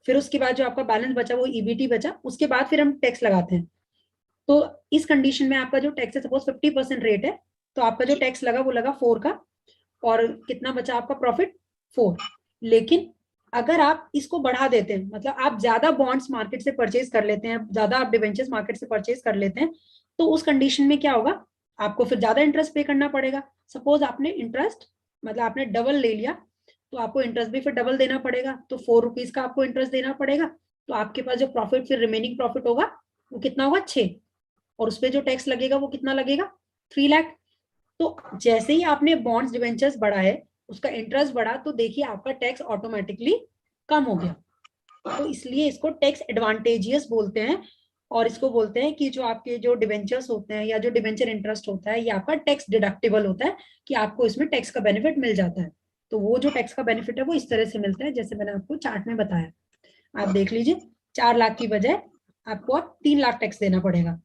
फिर उसके बाद जो आपका बैलेंस बचा वो ईबीटी बचा, उसके बाद फिर हम टैक्स लगाते हैं। तो इस कंडीशन में आपका जो टैक्स है, सपोज 50% रेट है, तो आपका जो टैक्स लगा वो लगा 4 का, और कितना बचा आपका प्रॉफिट 4। लेकिन अगर आप इसको बढ़ा देते हैं, मतलब आप ज्यादा बॉन्ड्स मार्केट से परचेज कर लेते हैं, ज्यादा आप डिवेंचर्स मार्केट से परचेज कर लेते हैं, तो उस कंडीशन में क्या होगा, आपको फिर ज्यादा इंटरेस्ट पे करना पड़ेगा। सपोज आपने इंटरेस्ट मतलब आपने डबल ले लिया, तो आपको इंटरेस्ट भी फिर डबल देना पड़ेगा, तो 4 रुपीज का आपको इंटरेस्ट देना पड़ेगा। तो आपके पास जो प्रॉफिट फिर रिमेनिंग प्रॉफिट होगा वो कितना होगा 6, और उस पर जो टैक्स लगेगा वो कितना लगेगा 3 लाख। तो जैसे ही आपने बॉन्ड्स डिवेंचर्स बढ़ाए, उसका इंटरेस्ट बढ़ा, तो देखिए आपका टैक्स ऑटोमेटिकली कम हो गया। तो इसलिए इसको टैक्स एडवांटेजियस बोलते हैं, और इसको बोलते हैं कि जो आपके जो डिवेंचर्स होते हैं या जो डिवेंचर इंटरेस्ट होता है, ये आपका टैक्स डिडक्टिबल होता है, कि आपको इसमें टैक्स का बेनिफिट मिल जाता है। तो वो जो टैक्स का बेनिफिट है वो इस तरह से मिलता है, जैसे मैंने आपको चार्ट में बताया। आप देख लीजिए, 4 लाख की बजाय आपको अब 3 लाख टैक्स देना पड़ेगा।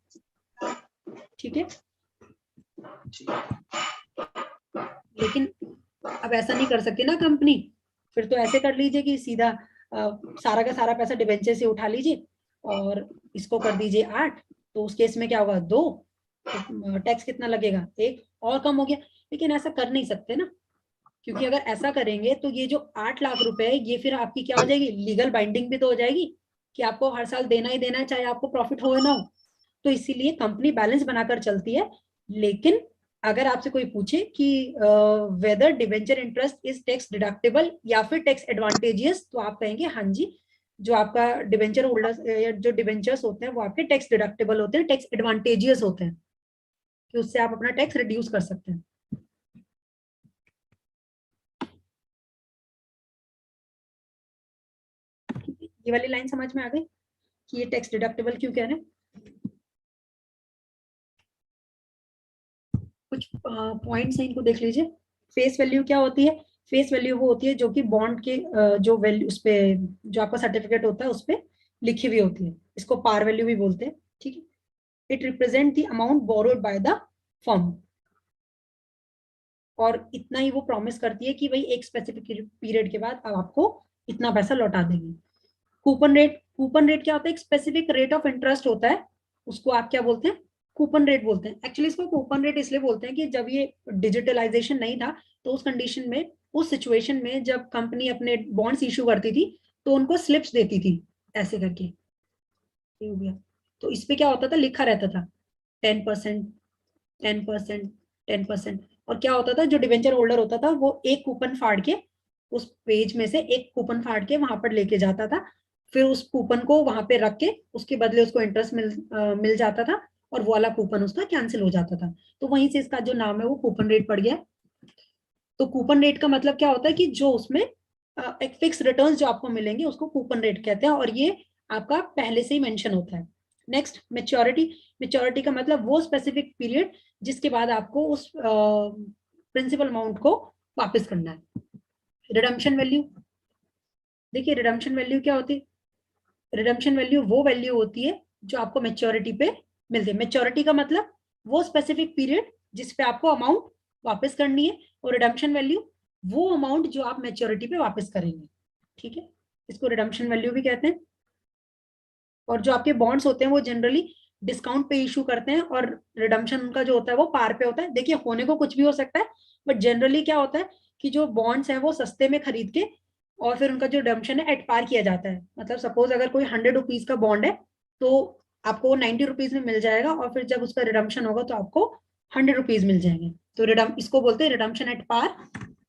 ठीक है, लेकिन अब ऐसा नहीं कर सकती ना कंपनी, फिर तो ऐसे कर लीजिए कि सीधा सारा का सारा पैसा डिवेंचर से उठा लीजिए और इसको कर दीजिए 8, तो उस केस में क्या होगा 2, तो टैक्स कितना लगेगा 1, और कम हो गया। लेकिन ऐसा कर नहीं सकते ना, क्योंकि अगर ऐसा करेंगे तो ये जो 8 लाख रुपए है, ये फिर आपकी क्या हो जाएगी, लीगल बाइंडिंग भी तो हो जाएगी कि आपको हर साल देना ही देना है, चाहे आपको प्रॉफिट हो या ना हो। तो इसीलिए कंपनी बैलेंस बनाकर चलती है। लेकिन अगर आपसे कोई पूछे कि whether debenture interest is tax deductible या फिर टैक्स एडवांटेजियस, तो आप कहेंगे हाँ जी, जो आपका डिवेंचर होल्डर्स या जो डिवेंचर्स होते हैं वो आपके टैक्स डिडक्टेबल होते हैं, टैक्स एडवांटेजियस होते हैं, कि उससे आप अपना टैक्स रिड्यूस कर सकते हैं। ये वाली लाइन समझ में आ गई कि ये टैक्स डिडक्टेबल क्यों कह रहे हैं। कुछ पॉइंट्स हैं, इनको देख लीजिए। फेस वैल्यू क्या होती है? फेस वैल्यू वो होती है जो कि बॉन्ड के जो वैल्यू उस पे जो आपका सर्टिफिकेट होता है उस पे लिखी हुई होती है, इसको पार वैल्यू भी बोलते हैं। ठीक है, it represent the amount borrowed by the firm, और इतना ही वो प्रॉमिस करती है कि भाई एक स्पेसिफिक पीरियड के बाद अब आपको इतना पैसा लौटा देंगे। कूपन रेट, कूपन रेट क्या होता है? एक स्पेसिफिक रेट ऑफ इंटरेस्ट होता है, उसको आप क्या बोलते हैं? कूपन रेट बोलते हैं। एक्चुअली इसको कूपन रेट इसलिए बोलते हैं कि जब ये डिजिटलाइजेशन नहीं था, तो उस कंडीशन में, उस सिचुएशन में जब कंपनी अपने बॉन्ड्स इशू करती थी तो उनको स्लिप्स देती थी ऐसे करके, हो गया। तो इस पे क्या होता था, लिखा रहता था 10%, 10%, 10%, और क्या होता था, जो डिवेंचर होल्डर होता था वो एक कूपन फाड़ के, उस पेज में से एक कूपन फाड़ के वहां पर लेके जाता था, फिर उस कूपन को वहां पे रख के उसके बदले उसको इंटरेस्ट मिल जाता था, और वो वाला कूपन उसका कैंसिल हो जाता था। तो वहीं से इसका जो नाम है वो कूपन रेट पड़ गया। तो कूपन रेट का मतलब क्या होता है कि जो उसमें एक फिक्स रिटर्न जो आपको मिलेंगे उसको कूपन रेट कहते हैं, और ये आपका पहले से ही मेंशन होता है। Next, maturity. मेच्योरिटी का मतलब वो स्पेसिफिक पीरियड जिसके बाद आपको उस प्रिंसिपल अमाउंट को वापस करना है। रिडम्पशन वैल्यू, देखिए रिडम्पशन वैल्यू क्या होती है? रिडम्पशन वैल्यू वो वैल्यू होती है जो आपको मेच्योरिटी पे मिलती है। मेच्योरिटी का मतलब वो स्पेसिफिक पीरियड जिस पे आपको अमाउंट वापस करनी है, और रिडम्पशन वैल्यू वो अमाउंट जो आप मेच्योरिटी पे वापस करेंगे। ठीक है, इसको रिडम्पशन वैल्यू भी कहते हैं। और जो आपके बॉन्ड्स होते हैं वो जनरली डिस्काउंट पे इशू करते हैं, और रिडम्पशन उनका जो होता है वो पार पे होता है। देखिए होने को कुछ भी हो सकता है, बट जनरली क्या होता है कि जो बॉन्ड्स हैं वो सस्ते में खरीद के और फिर उनका जो रिडम्पशन है एट पार किया जाता है। मतलब सपोज अगर कोई 100 रुपीज का बॉन्ड है तो आपको 90 रुपीज में मिल जाएगा, और फिर जब उसका रिडम्पशन होगा तो आपको 100 रुपीज मिल जाएंगे। तो इसको बोलते हैं redemption at par.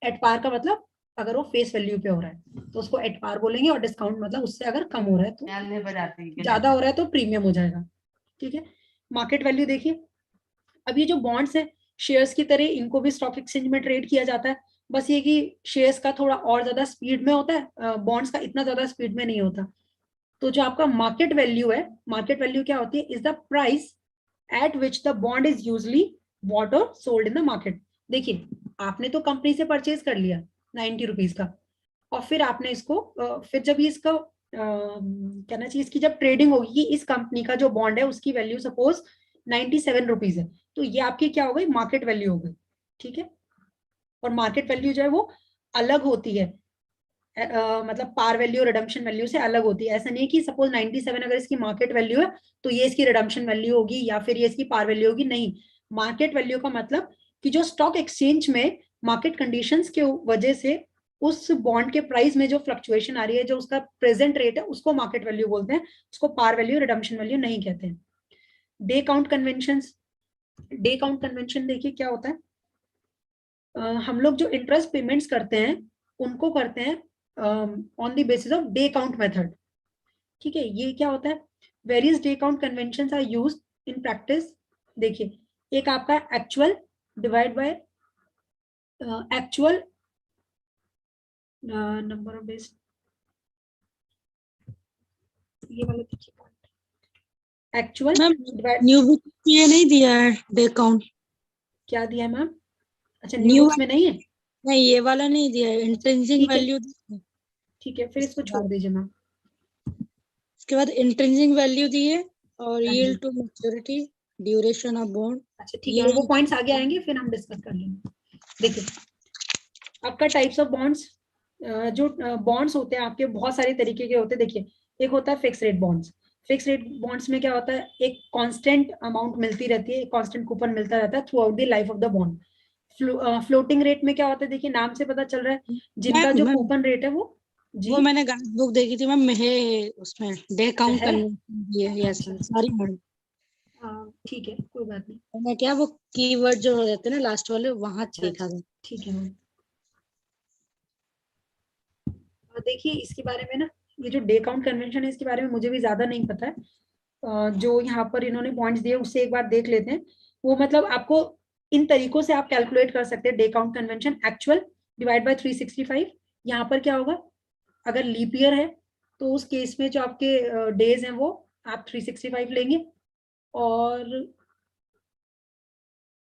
At par का मतलब अगर वो फेस वैल्यू पे हो रहा है तो उसको एट पार बोलेंगे, और डिस्काउंट मतलब उससे अगर कम हो रहा है तो, ज्यादा हो रहा है तो प्रीमियम हो जाएगा। ठीक है, मार्केट वैल्यू देखिए, अब ये जो बॉन्ड्स है शेयर्स की तरह इनको भी स्टॉक एक्सचेंज में ट्रेड किया जाता है, बस ये कि शेयर्स का थोड़ा और ज्यादा स्पीड में होता है, बॉन्ड्स का इतना ज्यादा स्पीड में नहीं होता। तो जो आपका मार्केट वैल्यू है, मार्केट वैल्यू क्या होती है? Is the price at which the bond is usually bought और सोल्ड इन द मार्केट। देखिए आपने तो कंपनी से परचेज कर लिया 90 रुपीज का, और फिर आपने इसको फिर जब ये इसका कहना चाहिए इसकी जब ट्रेडिंग होगी, इस कंपनी का जो बॉन्ड है उसकी वैल्यू सपोज 97 रुपीज है, तो ये आपकी क्या हो गई? मार्केट वैल्यू हो गई। ठीक है, और मार्केट वैल्यू जो है वो अलग होती है, मतलब पार वैल्यू रिडम्पशन वैल्यू से अलग होती है। ऐसा नहीं है कि सपोज 97 अगर इसकी मार्केट वैल्यू है तो ये इसकी रिडम्पशन वैल्यू होगी या फिर ये इसकी पार वैल्यू होगी, नहीं। मार्केट वैल्यू का मतलब कि जो स्टॉक एक्सचेंज में मार्केट कंडीशंस के वजह से उस बॉन्ड के प्राइस में जो फ्लक्चुएशन आ रही है, जो उसका प्रेजेंट रेट है, उसको मार्केट वैल्यू बोलते हैं, उसको पार वैल्यू रिडम्पशन वैल्यू नहीं कहते हैं। Day count convention, day count convention देखिए क्या होता है, हम लोग जो इंटरेस्ट पेमेंट्स करते हैं उनको करते हैं on the basis of day count method. ठीक है, ये क्या होता है, various day count conventions are used in practice. देखिए, एक आपका actual divide by actual number of days, ये वाला देखिए, एक्चुअल डिवाइड, न्यू बुक ये नहीं दिया है डे काउंट, क्या दिया है मैम? अच्छा, न्यू बुक्स में नहीं है, नहीं ये वाला नहीं दिया है, इंट्रिंसिक ठीक है। वैल्यू। ठीक है, फिर इसको छोड़ दीजिए मैम। उसके बाद इंट्रिंसिक वैल्यू दी है और हाँ जी। Yield to maturity, duration of bond. अच्छा ठीक है, वो पॉइंट्स आगे आएंगे फिर हम डिस्कस कर लेंगे। देखिए, आपका टाइप्स ऑफ बॉन्ड्स, जो बॉन्ड्स होते हैं आपके बहुत सारे तरीके के होते हैं। देखिए, एक होता है fix rate bonds. Fix rate bonds में क्या होता है, एक कांस्टेंट अमाउंट मिलती रहती है, एक कांस्टेंट कूपन मिलता रहता है through out the life of the bond. Floating rate में क्या होता है, देखिए नाम से पता चल रहा है, जिनका जो कूपन रेट है वो जी, वो मैंने गाइड बुक देखी थी मैम, है उसमें डे काउंट है? कन्वेंशन दी है। यस सॉरी मैम, ठीक है, कोई बात नहीं, मैंने क्या वो कीवर्ड जो रहते हैं ना लास्ट वाले वहां देखा था। ठीक है मैम। देखिए, इसके बारे में ना, ये जो डे काउंट कन्वेंशन है इसके बारे में मुझे भी ज्यादा नहीं पता है। जो यहाँ पर इन्होंने पॉइंट्स दिए उससे एक बार देख लेते हैं। वो मतलब आपको इन तरीकों से आप कैलकुलेट कर सकते हैं day count convention. Actual divide bye 365, यहाँ पर क्या होगा, अगर लीप ईयर है तो उस केस में जो आपके डेज हैं वो आप 365 लेंगे, और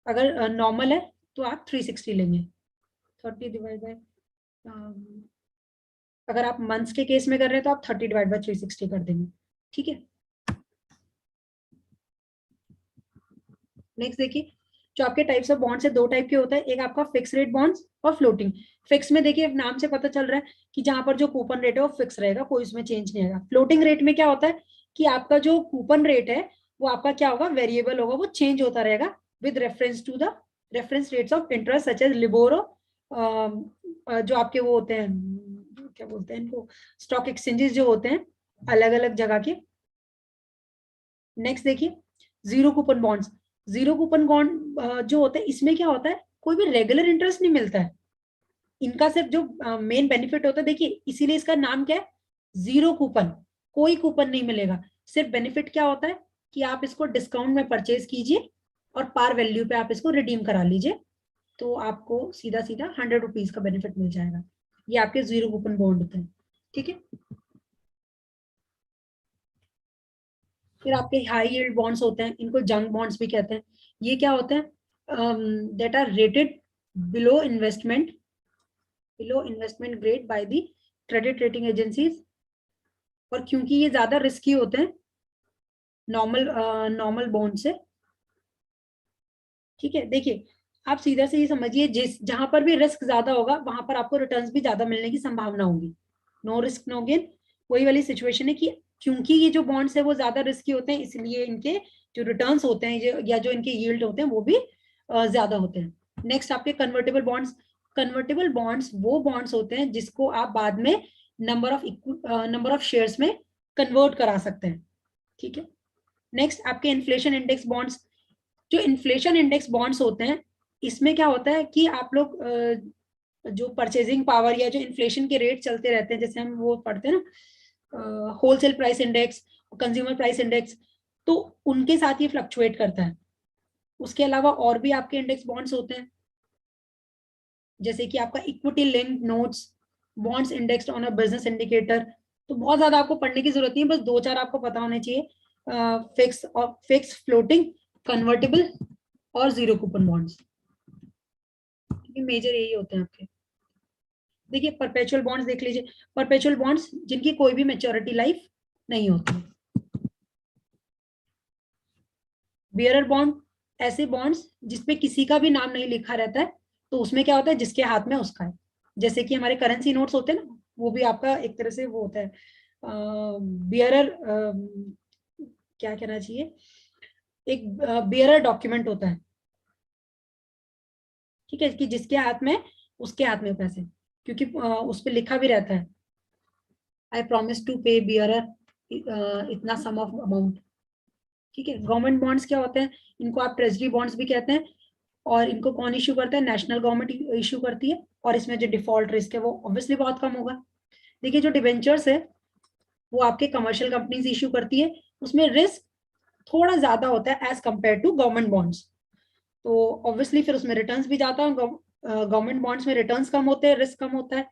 अगर नॉर्मल है तो आप 360 लेंगे। 30 डिवाइड बाय, अगर आप मंथ्स के केस में कर रहे हैं तो आप 30 डिवाइड बाय 360 कर देंगे। ठीक है, नेक्स्ट देखिए, जो आपके टाइप्स ऑफ बॉन्ड्स है, दो टाइप के होता है, एक आपका फिक्स रेट बॉन्ड्स और फ्लोटिंग। फिक्स में देखिए नाम से पता चल रहा है कि जहां पर जो कूपन रेट है वो फिक्स रहेगा, कोई उसमें चेंज नहीं आएगा। फ्लोटिंग रेट में क्या होता है कि आपका जो कूपन रेट है वो आपका क्या होगा, वेरिएबल होगा, वो चेंज होता रहेगा with reference to the reference rates of interest such as LIBOR, जो आपके वो होते हैं, क्या बोलते हैं इनको, स्टॉक एक्सचेंजेस जो होते हैं अलग अलग जगह के। नेक्स्ट देखिए, zero coupon bonds. Zero coupon bond जो होते हैं, इसमें क्या होता है, कोई भी रेगुलर इंटरेस्ट नहीं मिलता है, इनका सिर्फ जो मेन बेनिफिट होता है, देखिए इसीलिए इसका नाम क्या है, जीरो कूपन, कोई कूपन नहीं मिलेगा। सिर्फ बेनिफिट क्या होता है कि आप इसको डिस्काउंट में परचेज कीजिए और पार वैल्यू पे आप इसको रिडीम करा लीजिए, तो आपको सीधा सीधा 100 रुपीज का बेनिफिट मिल जाएगा। ये आपके जीरो कूपन बॉन्ड होते हैं। ठीक है, फिर आपके हाई यील्ड बॉन्ड्स होते हैं, इनको जंक बॉन्ड्स भी कहते हैं। ये क्या होते हैं, that are rated below investment grade by the credit rating agencies, और क्योंकि ये ज्यादा रिस्की होते हैं नॉर्मल बॉन्ड से। ठीक है, देखिए आप सीधा से ये समझिए, जहां पर भी रिस्क ज्यादा होगा वहां पर आपको रिटर्न्स भी ज्यादा मिलने की संभावना होगी। नो रिस्क नो गेन, वही वाली सिचुएशन है कि क्योंकि ये जो बॉन्ड्स है वो ज्यादा रिस्की होते हैं, इसलिए इनके जो रिटर्न्स होते हैं या जो इनके यील्ड होते हैं वो भी ज्यादा होते हैं। नेक्स्ट आपके कन्वर्टेबल बॉन्ड्स। कन्वर्टेबल बॉन्ड्स वो बॉन्ड्स होते हैं जिसको आप बाद में नंबर ऑफ शेयर्स में कन्वर्ट करा सकते हैं। ठीक है, नेक्स्ट आपके इन्फ्लेशन इंडेक्स बॉन्ड्स। जो इन्फ्लेशन इंडेक्स बॉन्ड्स होते हैं, इसमें क्या होता है कि आप लोग जो परचेजिंग पावर या जो इन्फ्लेशन के रेट चलते रहते हैं, जैसे हम वो पढ़ते हैं ना, wholesale price index, consumer price index, तो उनके साथ ये फ्लक्चुएट करता है। उसके अलावा और भी आपके इंडेक्स बॉन्ड्स होते हैं, जैसे कि आपका equity linked notes, bonds indexed on a business indicator. तो बहुत ज्यादा आपको पढ़ने की जरूरत नहीं है, बस दो चार आपको पता होने चाहिए, फिक्स, फ्लोटिंग, कन्वर्टेबल और जीरो कूपन बॉन्ड्स। मेजर यही होते हैं आपके। देखिए, परपेचुअल बॉन्ड्स देख लीजिए। परपेचुअल बॉन्ड्स जिनकी कोई भी मैच्योरिटी लाइफ नहीं होती। बियरर बॉन्ड, ऐसे बॉन्ड्स जिसपे किसी का भी नाम नहीं लिखा रहता है, तो उसमें क्या होता है, जिसके हाथ में उसका है। जैसे कि हमारे करेंसी नोट्स होते हैं ना, वो भी आपका एक तरह से वो होता है बियरर, क्या कहना चाहिए, एक बियरर डॉक्यूमेंट होता है, ठीक है, कि जिसके हाथ में उसके हाथ में पैसे, क्योंकि उस पर लिखा भी रहता है आई प्रॉमिस टू पे बियरर इतना सम ऑफ अमाउंट, ठीक है। गवर्नमेंट बॉन्ड्स क्या होते हैं, इनको आप ट्रेजरी बॉन्ड्स भी कहते हैं, और इनको कौन इशू करता है, नेशनल गवर्नमेंट इशू करती है, और इसमें जो डिफॉल्ट रिस्क है वो ऑब्वियसली बहुत कम होगा। देखिए जो डिवेंचर्स है वो आपके कमर्शियल कंपनीज इशू करती है, उसमें रिस्क थोड़ा ज्यादा होता है as compare to government bonds, तो ऑब्वियसली फिर उसमें रिटर्न्स भी ज्यादा, गवर्नमेंट बॉन्ड्स में रिटर्न्स कम होते हैं, रिस्क कम होता है,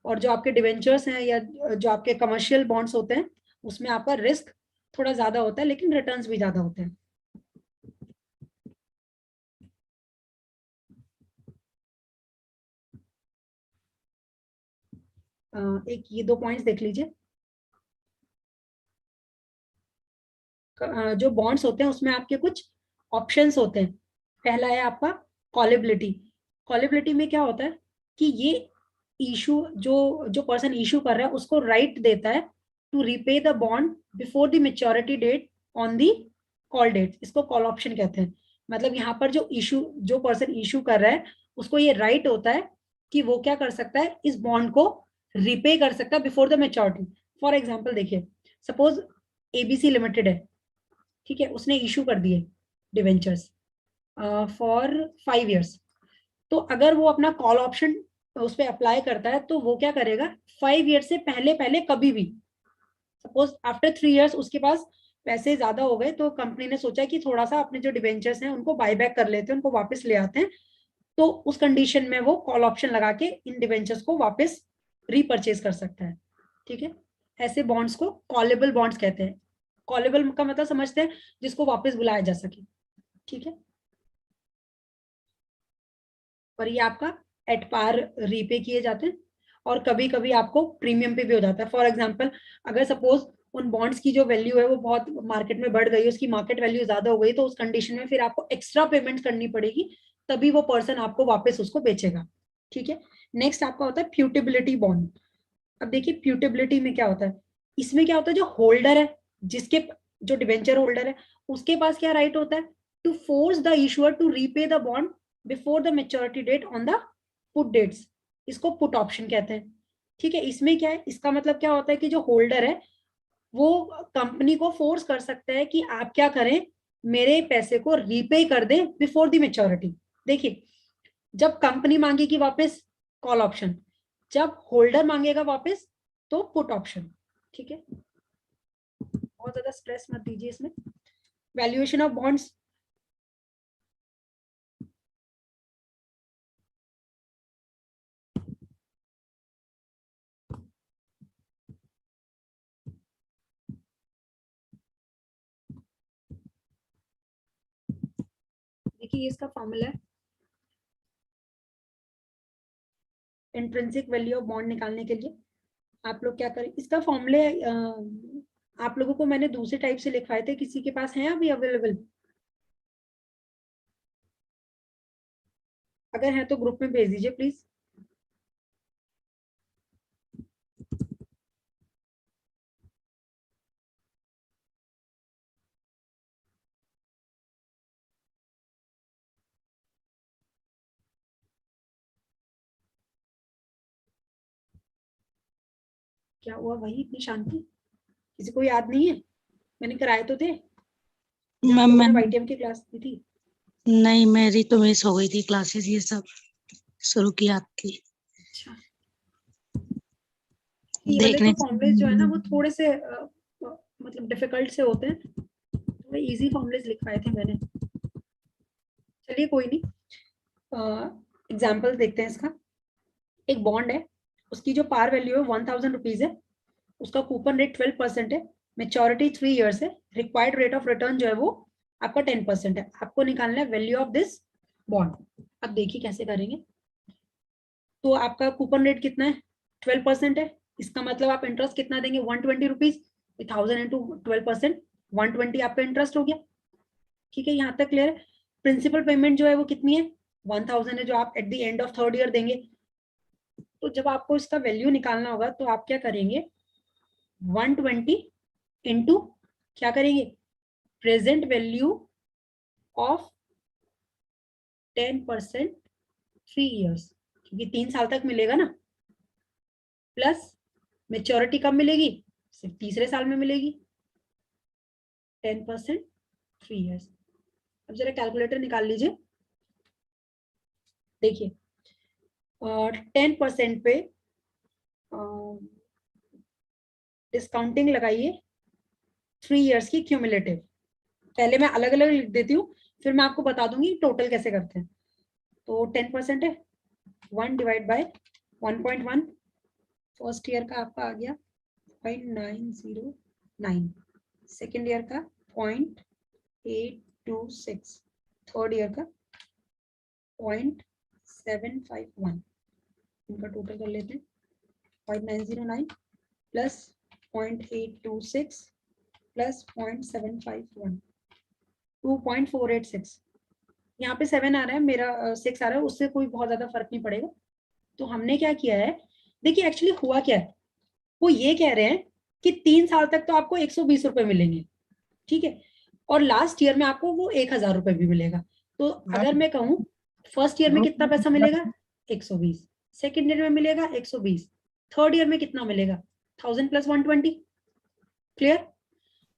और जो आपके डिवेंचर्स हैं या जो आपके कमर्शियल बॉन्ड्स होते हैं उसमें आपका रिस्क थोड़ा ज्यादा होता है लेकिन रिटर्न्स भी ज्यादा होते हैं। एक ये 2 पॉइंट्स देख लीजिए। जो बॉन्ड्स होते हैं उसमें आपके कुछ ऑप्शंस होते हैं। पहला है आपका कॉलेबिलिटी। कॉलेबिलिटी में क्या होता है कि ये इशू जो पर्सन इशू कर रहा है उसको राइट देता है to repay the bond before the maturity date on the call date, इसको कॉल ऑप्शन कहते हैं। मतलब यहाँ पर जो पर्सन इशू कर रहा है उसको ये राइट होता है कि वो क्या कर सकता है, इस बॉन्ड को रिपे कर सकता है before the maturity. For example देखिए, सपोज एबीसी लिमिटेड है, ठीक है, उसने इशू कर दिए डिवेंचर्स फॉर 5 years, तो अगर वो अपना कॉल ऑप्शन उस पर अप्लाई करता है तो वो क्या करेगा, 5 years से पहले पहले कभी भी, सपोज आफ्टर 3 years उसके पास पैसे ज्यादा हो गए तो कंपनी ने सोचा कि थोड़ा सा अपने जो डिवेंचर्स हैं उनको बायबैक कर लेते हैं, उनको वापस ले आते हैं, तो उस कंडीशन में वो कॉल ऑप्शन लगा के इन डिवेंचर्स को वापस रीपरचेज कर सकता है, ठीक है। ऐसे बॉन्ड्स को कॉलेबल बॉन्ड्स कहते हैं। कॉलेबल का मतलब समझते हैं, जिसको वापस बुलाया जा सके, ठीक है। और ये आपका एट पार रीपे किए जाते हैं, और कभी कभी आपको प्रीमियम पे भी हो जाता है। फॉर एग्जांपल अगर सपोज उन बॉन्ड्स की जो वैल्यू है वो बहुत मार्केट में बढ़ गई, उसकी मार्केट वैल्यू ज्यादा हो गई, तो उस कंडीशन में फिर आपको एक्स्ट्रा पेमेंट करनी पड़ेगी, तभी वो पर्सन आपको वापस उसको बेचेगा, ठीक है। नेक्स्ट आपका होता है प्यूटेबिलिटी बॉन्ड। अब देखिए प्यूटेबिलिटी में क्या होता है, इसमें क्या होता है, जो होल्डर है, जिसके जो डिवेंचर होल्डर है उसके पास क्या राइट होता है, to force the issuer to repay the bond before the maturity date on the put dates, इसको पुट ऑप्शन कहते हैं, ठीक है। इसमें क्या है, इसका मतलब क्या होता है कि जो होल्डर है वो कंपनी को फोर्स कर सकता है कि आप क्या करें, मेरे पैसे को रीपे कर दें बिफोर द मैच्योरिटी। देखिए जब कंपनी मांगेगी वापस कॉल ऑप्शन, जब होल्डर मांगेगा वापस तो पुट ऑप्शन, ठीक है। बहुत ज्यादा स्ट्रेस मत दीजिए इसमें। वैल्यूएशन ऑफ बॉन्ड्स, देखिए इसका फॉर्मूला है, इंट्रिंसिक वैल्यू ऑफ बॉन्ड निकालने के लिए आप लोग क्या करें, इसका फॉर्मूले आप लोगों को मैंने दूसरे टाइप से लिखवाए थे, किसी के पास है अभी अवेलेबल? अगर है तो ग्रुप में भेज दीजिए प्लीज। क्या हुआ, वही इतनी शांति, किसी को याद नहीं है? मैंने कराए तो थे, मैंने वाईटीएम की क्लास दी थी। नहीं, मेरी तो मिस हो गई थी क्लासेस, ये सब शुरू की आपकी। अच्छा, ये वाले देखने तो फॉर्मूलेज जो है ना वो थोड़े से मतलब डिफिकल्ट से होते हैं, थोड़े इजी फॉर्मूलेज लिखवाए थे मैंने। चलिए कोई नहीं, एग्जाम्पल देखते हैं इसका। एक बॉन्ड है, उसकी जो पार वैल्यू है 1000 रुपीज है, उसका कूपन रेट 12% है, मेच्योरिटी 3 years है, रिक्वायर्ड रेट ऑफ रिटर्न जो है वो आपका 10% है। आपको निकालना है वैल्यू ऑफ दिस बॉन्ड। अब देखिए कैसे करेंगे। तो आपका कूपन रेट कितना है, 12% है, इसका मतलब आप इंटरेस्ट कितना देंगे, 120 रुपीज, 1000 इंटू 12%, 120 आपका इंटरेस्ट हो गया, ठीक है। यहाँ तक क्लियर है। प्रिंसिपल पेमेंट जो है वो कितनी है, 1000 है जो आप at the end of third year देंगे। तो जब आपको इसका वैल्यू निकालना होगा तो आप क्या करेंगे, 120 इंटू क्या करेंगे, प्रेजेंट वैल्यू ऑफ 10% 3 इयर्स, क्योंकि 3 साल तक मिलेगा ना, प्लस मेच्योरिटी कब मिलेगी, सिर्फ तीसरे साल में मिलेगी, 10% 3 इयर्स। अब जरा कैलकुलेटर निकाल लीजिए, देखिए 10% पे डिस्काउंटिंग लगाइए 3 इयर्स की क्यूमुलेटिव। पहले मैं अलग अलग लिख देती हूँ, फिर मैं आपको बता दूंगी टोटल कैसे करते हैं। तो 10% है 1 डिवाइड बाय 1.1, फर्स्ट ईयर का आपका आ गया 0.909, सेकेंड ईयर का 0.826, थर्ड ईयर का 0.751, इनका टोटल कर लेते हैं 0.909 प्लस 0.826 प्लस 0.751, 2.486। यहाँ पे 7 आ रहा है, मेरा 6 आ रहा है, उससे कोई बहुत ज्यादा फर्क नहीं पड़ेगा। तो हमने क्या किया है, देखिए एक्चुअली हुआ क्या है, वो ये कह रहे हैं कि 3 साल तक तो आपको 120 रुपए मिलेंगे, ठीक है, और लास्ट ईयर में आपको वो 1000 रुपए भी मिलेगा। तो अगर मैं कहूँ फर्स्ट ईयर में कितना पैसा मिलेगा 120, सेकेंड ईयर में मिलेगा 120, थर्ड ईयर में कितना मिलेगा 1000 प्लस 120, क्लियर।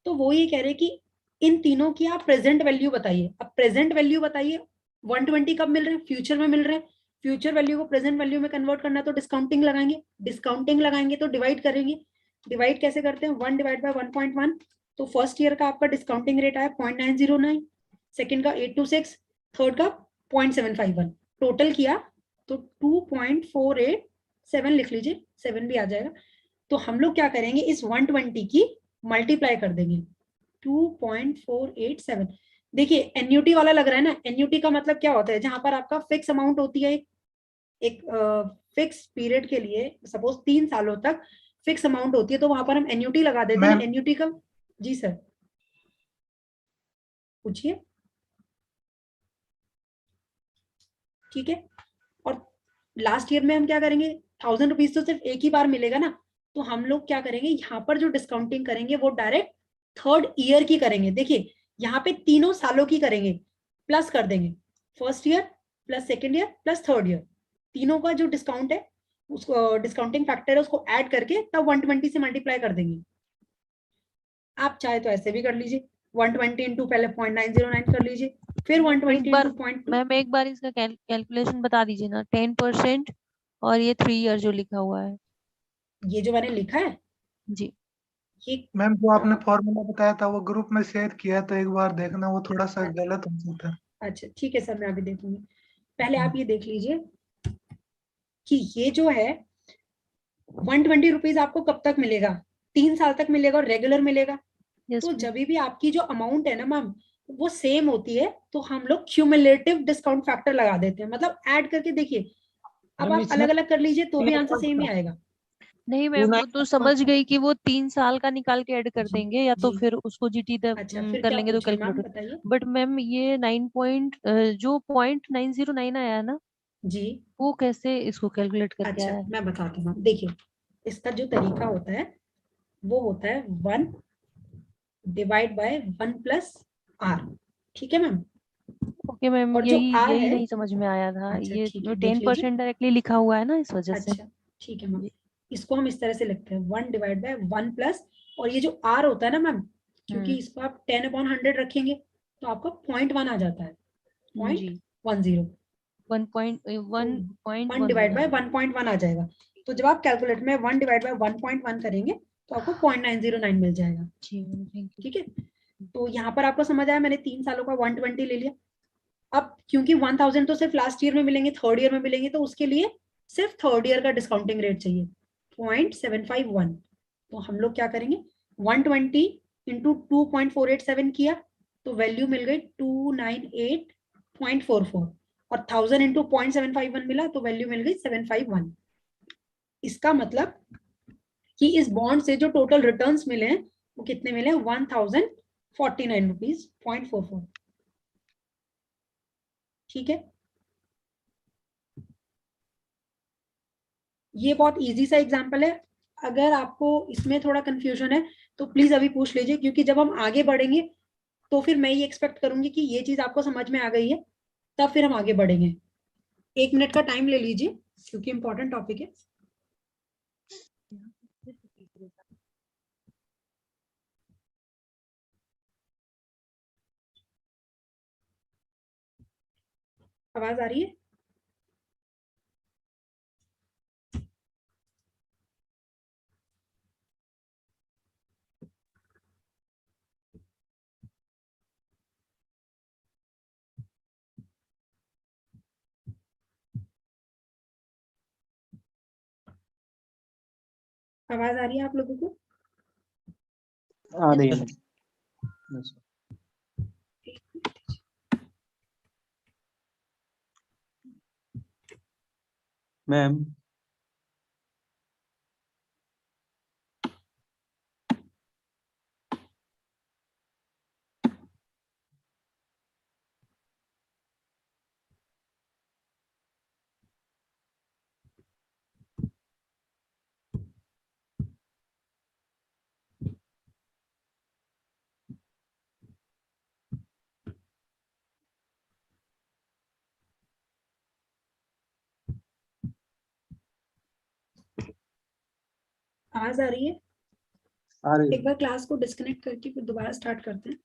तो वो ये कह रहे हैं कि इन तीनों की आप प्रेजेंट वैल्यू बताइए। अब प्रेजेंट वैल्यू बताइए 120 कब मिल रहे हैं, फ्यूचर में मिल रहे हैं, फ्यूचर वैल्यू को प्रेजेंट वैल्यू में कन्वर्ट करना है तो डिस्काउंटिंग लगाएंगे, डिस्काउंटिंग लगाएंगे तो डिवाइड करेंगे। डिवाइड कैसे करते हैं, 1 डिवाइड बाय 1.1, तो फर्स्ट ईयर का आपका डिस्काउंटिंग रेट आया 0.909, सेकंड का 826, थर्ड का 0.751, टोटल किया तो 2.487 लिख लीजिए, 7 भी आ जाएगा। तो हम लोग क्या करेंगे, इस 120 की मल्टीप्लाई कर देंगे 2.487। देखिए एन्युटी वाला लग रहा है ना, एन्युटी का मतलब क्या होता है, जहां पर आपका फिक्स अमाउंट होती है, एक फिक्स पीरियड के लिए, सपोज 3 सालों तक फिक्स अमाउंट होती है, तो वहां पर हम एन्युटी लगा देते हैं। एन्युटी का, जी सर पूछिए, ठीक है। और लास्ट ईयर में हम क्या करेंगे, 1000 रुपीज तो सिर्फ एक ही बार मिलेगा ना, तो हम लोग क्या करेंगे, यहाँ पर जो डिस्काउंटिंग करेंगे वो डायरेक्ट थर्ड ईयर की करेंगे। देखिए यहाँ पे तीनों सालों की करेंगे, प्लस कर देंगे, first year plus second year plus third year, तीनों का जो डिस्काउंट है, उसको डिस्काउंटिंग फैक्टर है, उसको ऐड करके तब 120 से मल्टीप्लाई कर देंगे। आप चाहे तो ऐसे भी कर लीजिए, 120 इंटू पहले 0.909 कर लीजिए, फिर 120 इंटू 0.2। मैम एक बार इसका कैलकुलेशन बता दीजिए ना, 10% और ये 3 ईयर जो लिखा हुआ है, ये जो मैंने लिखा है जी ये, मैम जो आपने फॉर्मूला बताया था वो ग्रुप में शेयर किया, तो एक बार देखना, वो थोड़ा सा गलत हो सकता है। अच्छा ठीक है सर, मैं अभी देखूंगी। पहले आप ये देख लीजिए कि ये जो है 120 रुपीज आपको कब तक मिलेगा, 3 साल तक मिलेगा और रेगुलर मिलेगा। तो जब भी आपकी जो अमाउंट है ना मैम वो सेम होती है, तो हम लोग क्यूमुलेटिव डिस्काउंट फैक्टर लगा देते हैं, मतलब ऐड करके देखिए। अब आप अलग अलग कर लीजिए तो भी आंसर सेम ही आएगा। नहीं मैम, वो तो समझ गई कि वो 3 साल का निकाल के ऐड कर जी, देंगे, या तो जी। फिर उसको जीटी अच्छा फिर कर क्या लेंगे तो पूछ रहे मैम कैलकुलेटर। बताइए। बट मैम ये 9 पॉइंट जो 0.909 आया है ना, जी वो कैसे इसको कैलकुलेट करके अच्छा आया है? मैं बताती हूँ, देखिए इसका जो तरीका होता है वो होता है 1 डिवाइड बाय 1 प्लस आर, ठीक है मैम। ओके मैम, और जो यही आर यही है, नहीं समझ में आया था, अच्छा ये ठीक है देख लीजिए, 10% डायरेक्टली लिखा हुआ है ना, इस वजह से। अच्छा ठीक है मैम, इसको हम इस तरह से लिखते हैं 1 डिवाइड बाय 1 प्लस, और ये जो आर होता है ना मैम, क्योंकि इसको आप 10/100 रखेंगे तो आपका 0.1 आ जाता है, जी 0.10, 1 डिवाइड बाय 1.1 आ जाएगा। तो जब आप कैलकुलेटर में 1 डिवाइड बाय 1.1 करेंगे तो आपको 0.909 मिल जाएगा, ठीक है। तो यहाँ पर आपको समझ आया, मैंने 3 सालों का 120 ले लिया। अब क्योंकि 1000 तो सिर्फ लास्ट ईयर में मिलेंगे, थर्ड ईयर में मिलेंगे, तो उसके लिए सिर्फ थर्ड ईयर का डिस्काउंटिंग रेट चाहिए 0.751। तो हम लोग क्या करेंगे, 120 इंटू 2.487 किया तो वैल्यू मिल गई 298.44, और 1000 इंटू 0.751 मिला तो वैल्यू मिल गई 751। इसका मतलब कि इस बॉन्ड से जो टोटल रिटर्न्स मिले हैं वो कितने मिले, 1049 रुपीज 0.44, ठीक है। ये बहुत इजी सा एग्जांपल है, अगर आपको इसमें थोड़ा कंफ्यूजन है तो प्लीज अभी पूछ लीजिए, क्योंकि जब हम आगे बढ़ेंगे तो फिर मैं ये एक्सपेक्ट करूंगी कि ये चीज आपको समझ में आ गई है, तब फिर हम आगे बढ़ेंगे। 1 मिनट का टाइम ले लीजिए क्योंकि इंपॉर्टेंट टॉपिक है। आवाज आ रही है? आवाज आ रही है आप लोगों को? आ रही है मैम। आवाज आ रही है? आ रही एक बार क्लास को डिस्कनेक्ट करके फिर दोबारा स्टार्ट करते हैं।